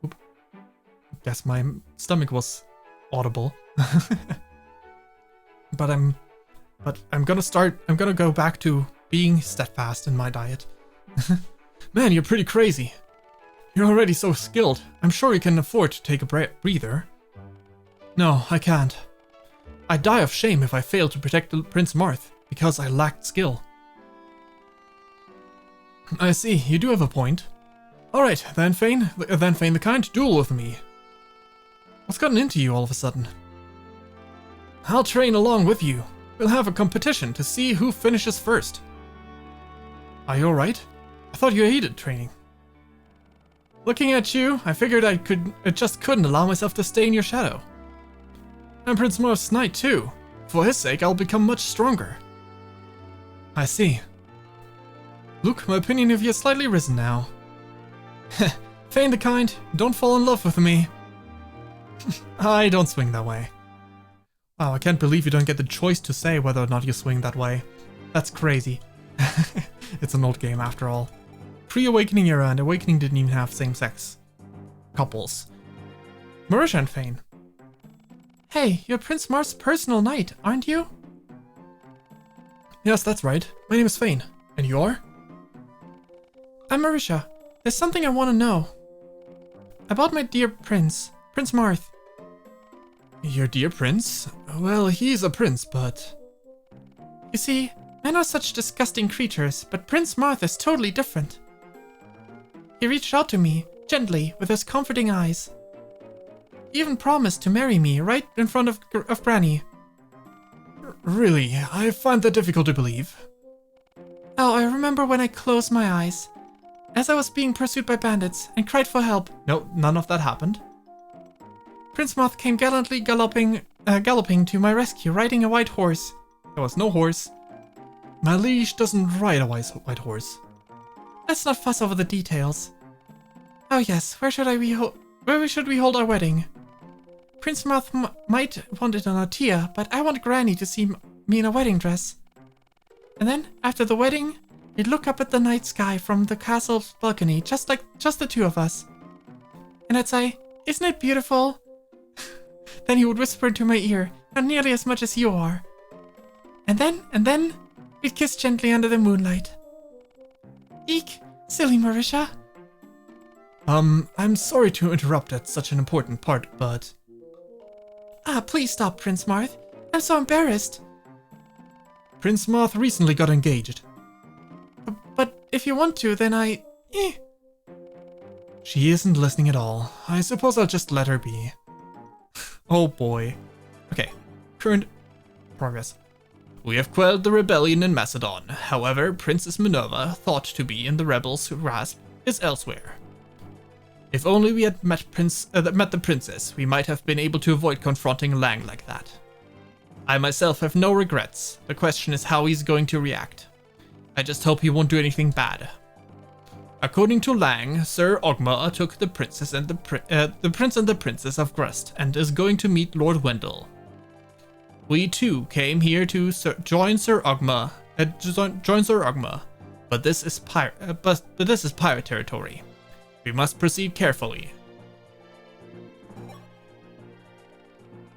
C: Oop. Guess my stomach was audible. But I'm gonna go back to being steadfast in my diet.
A: Man, you're pretty crazy. You're already so skilled. I'm sure you can afford to take a breather.
C: No, I can't. I'd die of shame if I failed to protect Prince Marth, because I lacked skill.
A: I see, you do have a point. Alright, then Fayn the kind, duel with me.
C: What's gotten into you all of a sudden?
A: I'll train along with you. We'll have a competition to see who finishes first.
C: Are you alright? I thought you hated training.
A: Looking at you, I figured I just couldn't allow myself to stay in your shadow. I'm Prince Marth's knight too. For his sake, I'll become much stronger.
C: I see.
A: Luke, my opinion of you has slightly risen now. Fayn the kind, don't fall in love with me.
C: I don't swing that way. Wow, I can't believe you don't get the choice to say whether or not you swing that way. That's crazy. It's an old game after all. Pre-Awakening era, and Awakening didn't even have same-sex couples.
A: Marisha and Fayn.
C: Hey, you're Prince Marth's personal knight, aren't you?
A: Yes, that's right. My name is Fayn. And you are?
C: I'm Marisha. There's something I want to know. About my dear Prince Marth.
A: Your dear prince? Well, he's a prince, but...
C: You see, men are such disgusting creatures, but Prince Marth is totally different. He reached out to me, gently, with his comforting eyes. He even promised to marry me right in front of Granny.
A: Really? I find that difficult to believe.
C: Oh, I remember when I closed my eyes, as I was being pursued by bandits, and cried for help.
A: No, none of that happened.
C: Prince Marth came gallantly galloping to my rescue, riding a white horse.
A: There was no horse. My liege doesn't ride a white horse.
C: Let's not fuss over the details. Oh yes, where should we hold our wedding? Prince Marth might want it on a tier, but I want Granny to see me in a wedding dress. And then, after the wedding, we'd look up at the night sky from the castle's balcony, just the two of us. and I'd say, "Isn't it beautiful?" Then he would whisper into my ear, "Not nearly as much as you are." And then, we'd kiss gently under the moonlight. Eek, silly Marisha.
A: I'm sorry to interrupt at such an important part, but...
C: Please stop, Prince Marth. I'm so embarrassed.
A: Prince Marth recently got engaged.
C: But if you want to, then
A: She isn't listening at all. I suppose I'll just let her be. Oh boy. Okay, current progress.
B: We have quelled the rebellion in Macedon. However, Princess Minerva, thought to be in the rebels' grasp, is elsewhere. If only we had met the princess, we might have been able to avoid confronting Lang like that. I myself have no regrets. The question is how he's going to react. I just hope he won't do anything bad. According to Lang, Sir Ogma took the princess and the prince and the princess of Grust and is going to meet Lord Wendell. We too came here to join Sir Ogma, but this is pirate territory. We must proceed carefully.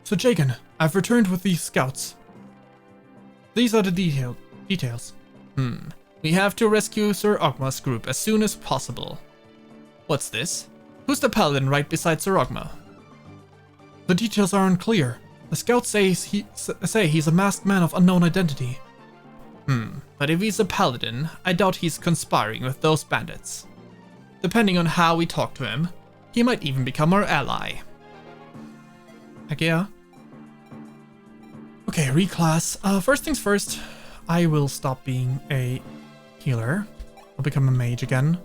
A: So Jagan, I've returned with these scouts. These are the details.
B: We have to rescue Sir Ogma's group as soon as possible. What's this? Who's the paladin right beside Sir Ogma?
A: The details are unclear. The scouts say he's a masked man of unknown identity.
B: But if he's a paladin, I doubt he's conspiring with those bandits. Depending on how we talk to him, he might even become our ally.
A: Heck yeah. Okay, reclass. First things first, I will stop being a healer. I'll become a mage again.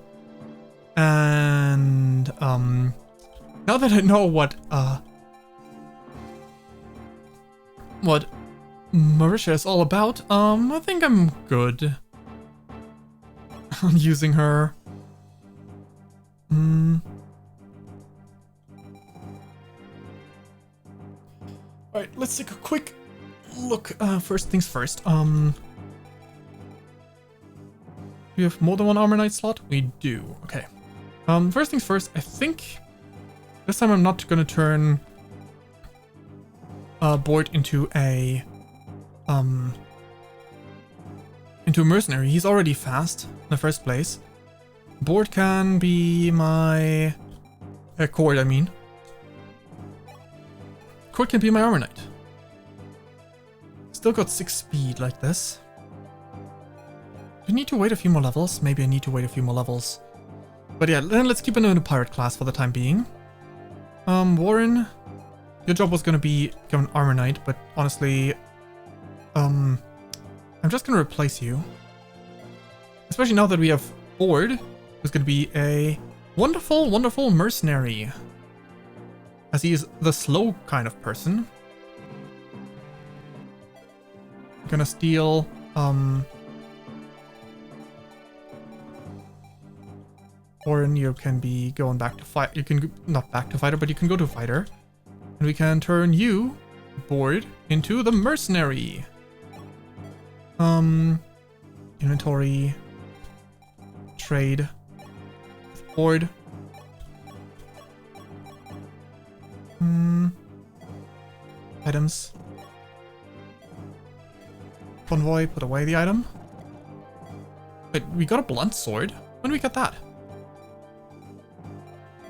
A: And, now that I know what Marisha is all about, I think I'm good on using her. Alright, let's take a quick look. First things first. Do we have more than one Armor Knight slot? We do. Okay. First things first, I think this time I'm not gonna turn Bort into a mercenary. He's already fast in the first place. Bort can be my Cord, I mean. Cord can be my Armor Knight. Still got 6 speed like this. Do I need to wait a few more levels? Maybe I need to wait a few more levels. But yeah, then let's keep it in the pirate class for the time being. Warren, your job was gonna be become an Armor Knight, but honestly, I'm just gonna replace you. Especially now that we have Ord, who's gonna be a wonderful, wonderful mercenary. As he is the slow kind of person. Gonna steal, Orin, you can be going back to fight. You can not back to fighter, but you can go to fighter, and we can turn you, Bort, into the mercenary. Inventory, trade, Bort. Items. Convoy, put away the item. Wait, we got a blunt sword? When did we get that?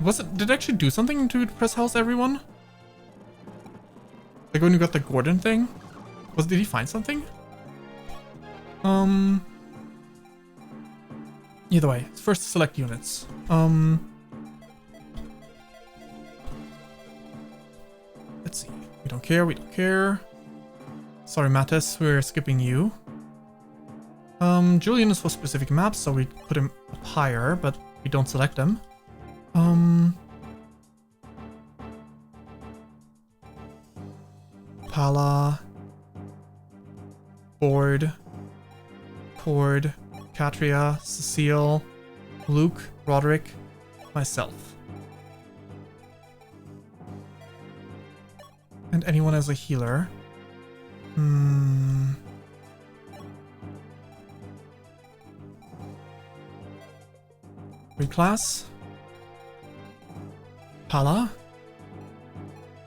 A: Did it actually do something to press house everyone? Like when we got the Gordon thing? Did he find something? Either way, first select units. Let's see. We don't care. Sorry, Mattis, we're skipping you. Julian is for specific maps, so we put him up higher, but we don't select him. Pala, Bord, Cord, Katria, Cecile, Luke, Roderick, myself. And anyone as a healer. Reclass.
C: Pala.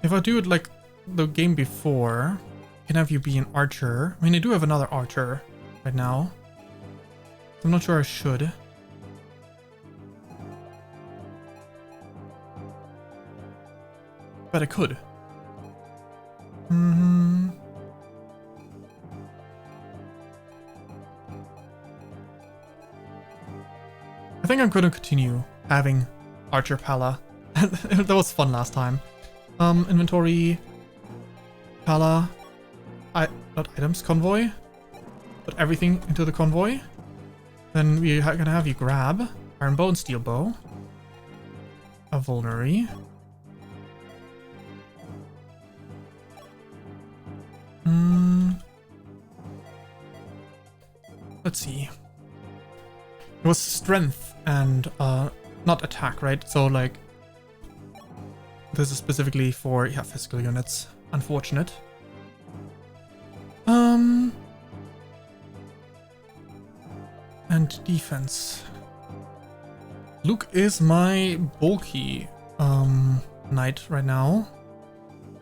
C: If I do it like the game before, I can have you be an archer. I mean, I do have another archer right now. I'm not sure I should. But I could. I think I'm going to continue having Archer Pala. That was fun last time. Inventory. Pala. Not items, convoy. Put everything into the convoy. Then we're going to have you grab Iron Bow and Steel Bow. A Vulnerary. Let's see. It was strength and not attack, right? So like this is specifically for physical units. Unfortunate. And defense. Luke is my bulky knight right now.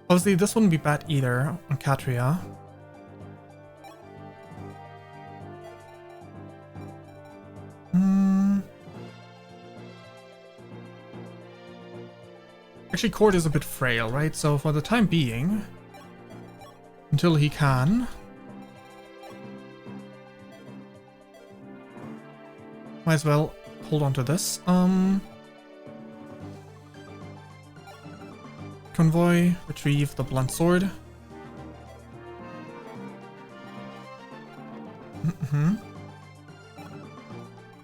C: Obviously this wouldn't be bad either on Katria. Actually, Cord is a bit frail, right? So for the time being, until he can, might as well hold on to this. Convoy, retrieve the blunt sword.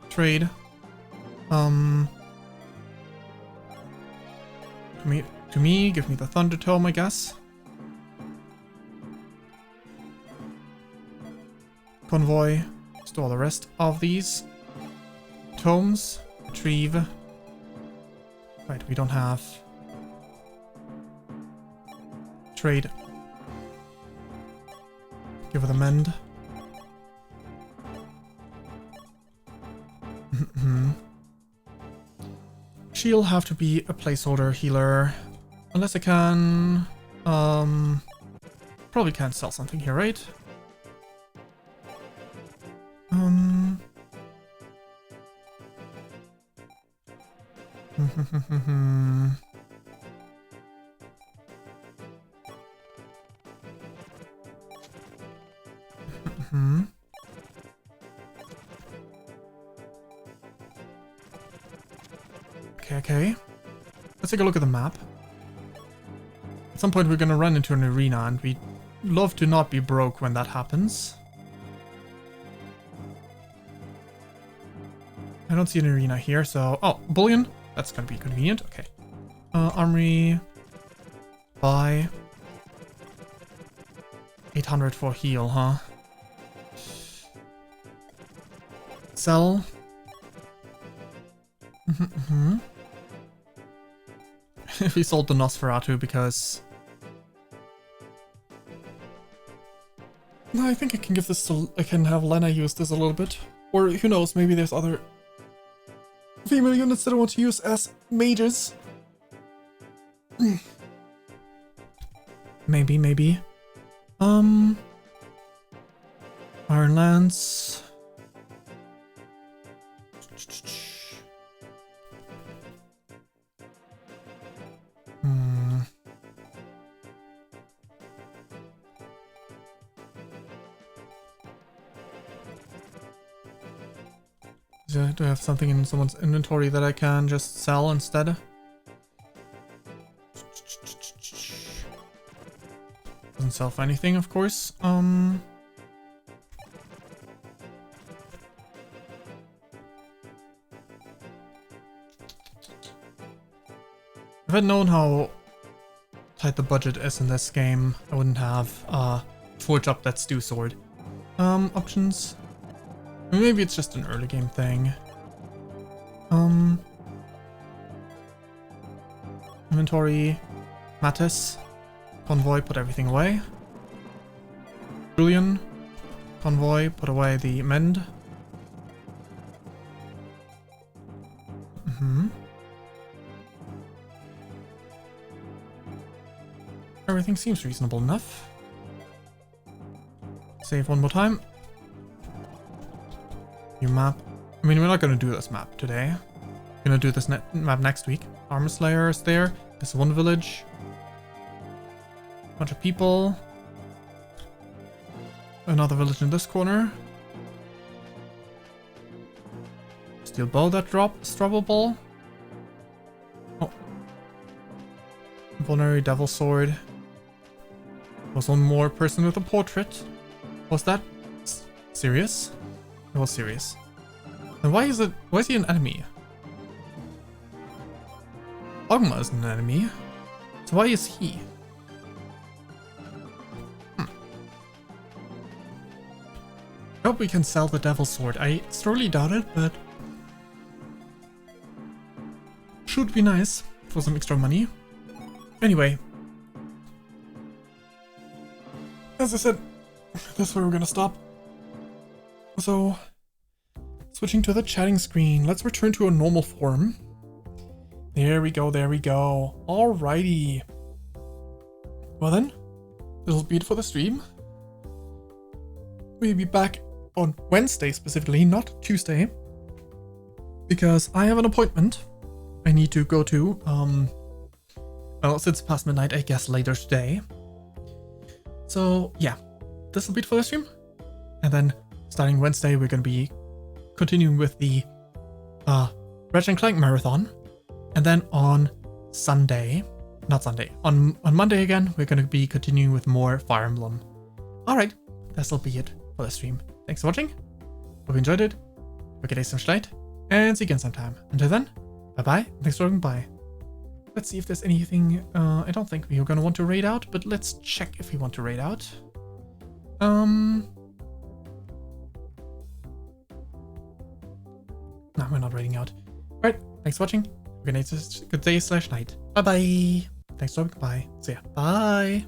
C: Trade. To me, give me the Thunder Tome, I guess. Convoy, store the rest of these tomes. Retrieve. Right, we don't have. Trade. Give her the mend. She'll have to be a placeholder healer. Unless I can... probably can't sell something here, right? Okay. Let's take a look at the map. At some point we're gonna run into an arena and we'd love to not be broke when that happens. I don't see an arena here, so... Oh, bullion. That's gonna be convenient. Okay. Armory. Buy. 800 for heal, huh? Sell. If we sold the Nosferatu, because... No, I think I can give this to... I can have Lena use this a little bit. Or who knows, maybe there's other female units that I want to use as mages. Maybe. Iron Lance. Do I have something in someone's inventory that I can just sell instead? Doesn't sell for anything, of course. If I'd known how tight the budget is in this game, I wouldn't have forged up that stew sword. Options. Maybe it's just an early game thing. Inventory. Mattis. Convoy, put everything away. Julian. Convoy, put away the mend. everything seems reasonable enough. Save one more time. New map. I mean, we're not going to do this map today. We're going to do this map next week. Armor Slayer is there. There's one village. Bunch of people. Another village in this corner. Steel bow that drops. Droppable. Oh. Vulnerary Devil Sword. Was one more person with a portrait. Was that serious? It was serious. Then why is he an enemy? Ogma is an enemy. So why is he? I hope we can sell the Devil Sword. I sorely doubt it, but should be nice for some extra money. Anyway, as I said, that's where we're gonna stop. So, switching to the chatting screen, let's return to a normal form. There we go, there we go. Alrighty. Well then, this will be it for the stream. We'll be back on Wednesday specifically, not Tuesday, because I have an appointment I need to go to. Well, since past midnight, I guess later today. So yeah, this will be it for the stream, and then starting Wednesday, we're gonna be continuing with the Ratchet & Clank marathon, and then on Sunday, not Sunday, on Monday again, we're gonna be continuing with more Fire Emblem. All right, that'll be it for the stream. Thanks for watching. Hope you enjoyed it. Have a good day, some Schleid, and see you again sometime. Until then, bye bye. Thanks for watching. Bye. Let's see if there's anything. I don't think we're gonna want to raid out, but let's check if we want to raid out. No, we're not raiding out. Alright, thanks for watching. Good day/night. Bye bye. Thanks for watching. Bye. See ya. Bye.